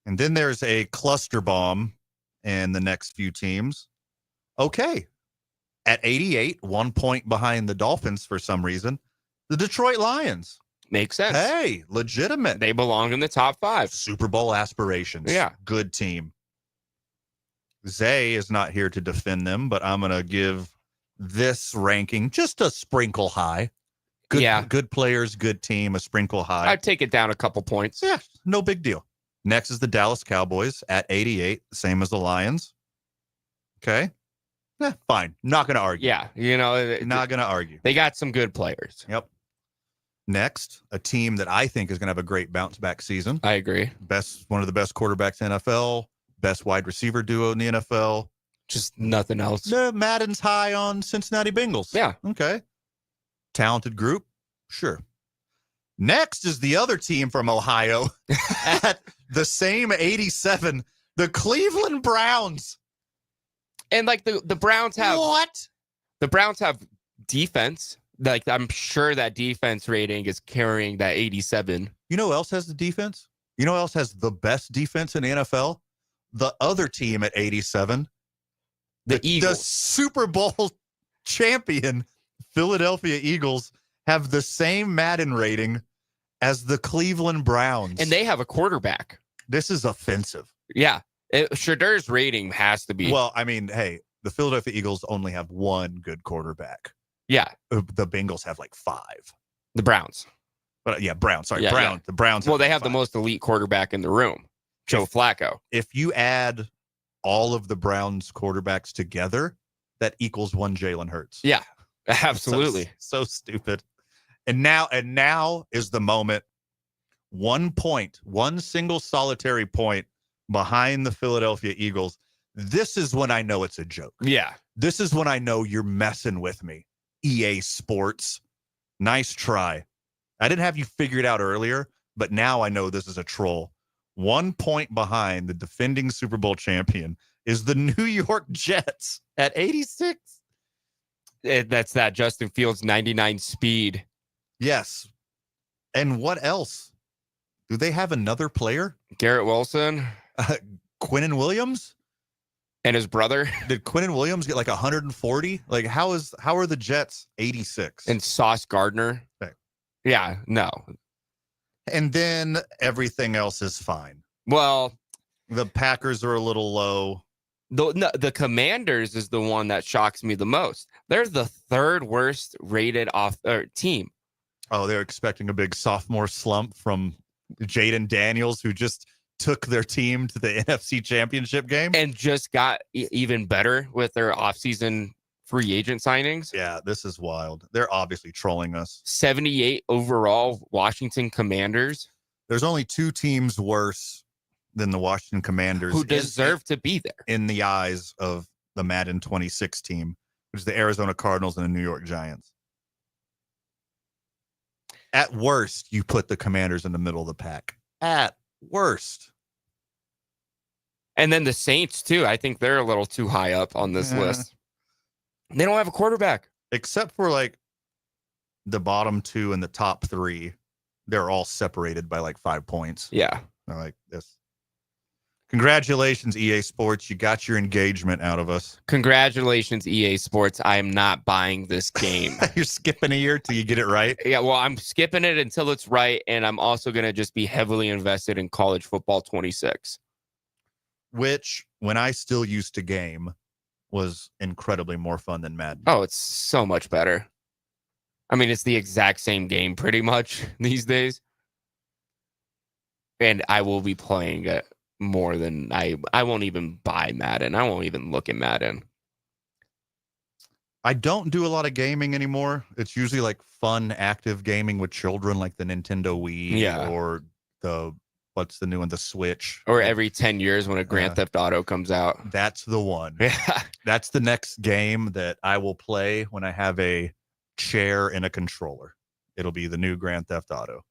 [SPEAKER 2] And then there's a cluster bomb in the next few teams. Okay. At 88, 1 point behind the Dolphins for some reason, the Detroit Lions.
[SPEAKER 6] Makes sense.
[SPEAKER 2] Hey, legitimate.
[SPEAKER 6] They belong in the top 5.
[SPEAKER 2] Super Bowl aspirations.
[SPEAKER 6] Yeah.
[SPEAKER 2] Good team. Zay is not here to defend them, but I'm going to give this ranking just a sprinkle high. Good players, good team, a sprinkle high.
[SPEAKER 6] I'd take it down a couple points.
[SPEAKER 2] Yeah, no big deal. Next is the Dallas Cowboys at 88, same as the Lions. Okay. Fine. Not going to argue.
[SPEAKER 6] Yeah,
[SPEAKER 2] not going to argue.
[SPEAKER 6] They got some good players.
[SPEAKER 2] Yep. Next, a team that I think is going to have a great bounce back season.
[SPEAKER 6] I agree.
[SPEAKER 2] One of the best quarterbacks in the NFL, best wide receiver duo in the NFL.
[SPEAKER 6] Just nothing else.
[SPEAKER 2] Madden's high on Cincinnati Bengals.
[SPEAKER 6] Yeah.
[SPEAKER 2] Okay. Talented group. Sure. Next is the other team from Ohio at the same 87, the Cleveland Browns.
[SPEAKER 6] And like the Browns have
[SPEAKER 2] what?
[SPEAKER 6] The Browns have defense. Like I'm sure that defense rating is carrying that 87.
[SPEAKER 2] You know who else has the defense? You know who else has the best defense in the NFL? The other team at 87.
[SPEAKER 6] The Eagles.
[SPEAKER 2] The Super Bowl champion Philadelphia Eagles have the same Madden rating as the Cleveland Browns.
[SPEAKER 6] And they have a quarterback.
[SPEAKER 2] This is offensive.
[SPEAKER 6] Yeah. Shedur's rating has to be.
[SPEAKER 2] Well, I mean, hey, the Philadelphia Eagles only have one good quarterback.
[SPEAKER 6] Yeah.
[SPEAKER 2] The Bengals have like 5.
[SPEAKER 6] The Browns.
[SPEAKER 2] But Browns. Sorry,
[SPEAKER 6] Yeah,
[SPEAKER 2] Browns.
[SPEAKER 6] yeah.
[SPEAKER 2] The Browns.
[SPEAKER 6] Well, they have
[SPEAKER 2] 5.
[SPEAKER 6] the most elite quarterback in the room, Joe Flacco.
[SPEAKER 2] If you add all of the Browns quarterbacks together, that equals one Jalen Hurts.
[SPEAKER 6] Yeah, absolutely.
[SPEAKER 2] So stupid. And now is the moment. 1 point, one single solitary point behind the Philadelphia Eagles. This is when I know it's a joke.
[SPEAKER 6] Yeah.
[SPEAKER 2] This is when I know you're messing with me. EA Sports. Nice try. I didn't have you figured out earlier, but now I know this is a troll. 1 point behind the defending Super Bowl champion is the New York Jets at 86.
[SPEAKER 6] That's that Justin Fields 99 speed.
[SPEAKER 2] Yes. And what else? Do they have another player?
[SPEAKER 6] Garrett Wilson.
[SPEAKER 2] Quinnen Williams?
[SPEAKER 6] And his brother.
[SPEAKER 2] Did Quinnen Williams get like 140? Like how are the Jets 86?
[SPEAKER 6] And Sauce Gardner.
[SPEAKER 2] Okay.
[SPEAKER 6] Yeah, no.
[SPEAKER 2] And then everything else is fine.
[SPEAKER 6] Well,
[SPEAKER 2] the Packers are a little low.
[SPEAKER 6] The Commanders is the one that shocks me the most. They're the 3rd worst rated team.
[SPEAKER 2] Oh, they're expecting a big sophomore slump from Jaden Daniels, who just took their team to the NFC Championship game.
[SPEAKER 6] And just got even better with their offseason free agent signings.
[SPEAKER 2] Yeah, this is wild. They're obviously trolling us.
[SPEAKER 6] 78 overall Washington Commanders.
[SPEAKER 2] There's only 2 teams worse than the Washington Commanders.
[SPEAKER 6] Who deserve to be there.
[SPEAKER 2] In the eyes of the Madden 26 team, which is the Arizona Cardinals and the New York Giants. At worst, you put the Commanders in the middle of the pack. At worst.
[SPEAKER 6] And then the Saints, too. I think they're a little too high up on this list. They don't have a quarterback.
[SPEAKER 2] Except for like the bottom 2 and the top 3. They're all separated by like 5 points.
[SPEAKER 6] Yeah.
[SPEAKER 2] I like this. Congratulations, EA Sports. You got your engagement out of us.
[SPEAKER 6] Congratulations, EA Sports. I am not buying this game.
[SPEAKER 2] You're skipping a year till you get it right?
[SPEAKER 6] Yeah, well, I'm skipping it until it's right, and I'm also going to just be heavily invested in college football 26.
[SPEAKER 2] Which, when I still used to game, was incredibly more fun than Madden.
[SPEAKER 6] Oh, it's so much better. I mean, it's the exact same game pretty much these days. And I will be playing it more than I won't even buy Madden. I won't even look at Madden.
[SPEAKER 2] I don't do a lot of gaming anymore. It's usually like fun, active gaming with children, like the Nintendo Wii or what's the new one? The Switch.
[SPEAKER 6] Or every 10 years when a Grand Theft Auto comes out.
[SPEAKER 2] That's the one.
[SPEAKER 6] Yeah.
[SPEAKER 2] That's the next game that I will play when I have a chair and a controller. It'll be the new Grand Theft Auto.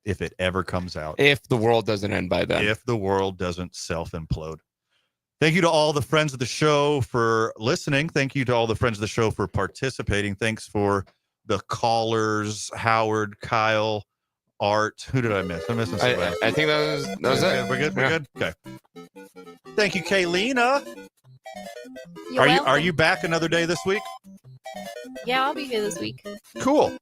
[SPEAKER 2] If it ever comes out.
[SPEAKER 6] If the world doesn't end by then.
[SPEAKER 2] If the world doesn't self-implode. Thank you to all the friends of the show for listening. Thank you to all the friends of the show for participating. Thanks for the callers, Howard, Kyle, Art. Who did I miss? I'm missing somebody.
[SPEAKER 6] I think that was it.
[SPEAKER 2] We're good? We're good? Okay. Thank you, Kaylina.
[SPEAKER 7] You're
[SPEAKER 2] Are you back another day this week?
[SPEAKER 7] Yeah, I'll be here this week.
[SPEAKER 2] Cool.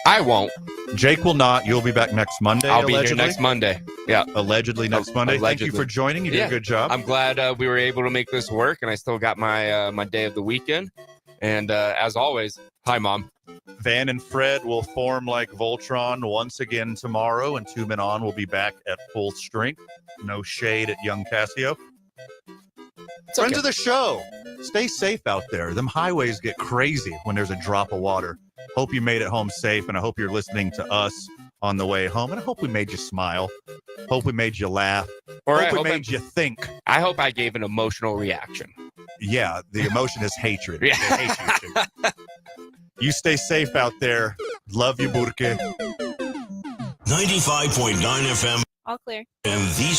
[SPEAKER 6] I won't.
[SPEAKER 2] Jake will not. You'll be back next Monday.
[SPEAKER 6] I'll be
[SPEAKER 2] allegedly.
[SPEAKER 6] here next Monday. Yeah.
[SPEAKER 2] Allegedly next Monday. Thank you for joining. You did a good job.
[SPEAKER 6] I'm glad we were able to make this work, and I still got my my day of the weekend. And as always, hi, Mom.
[SPEAKER 2] Van and Fred will form like Voltron once again tomorrow, and 2 Men On will be back at full strength. No shade at young Casio. Friends of the show, stay safe out there. Them highways get crazy when there's a drop of water. Hope you made it home safe, and I hope you're listening to us on the way home, and I hope we made you smile. Hope we made you laugh.
[SPEAKER 6] Or
[SPEAKER 2] hope we made you think.
[SPEAKER 6] I hope I gave an emotional reaction.
[SPEAKER 2] Yeah, the emotion is hatred.
[SPEAKER 6] Yeah.
[SPEAKER 2] I hate you too. You stay safe out there. Love you, Burke.
[SPEAKER 1] 95.9 FM.
[SPEAKER 7] All clear.
[SPEAKER 1] And these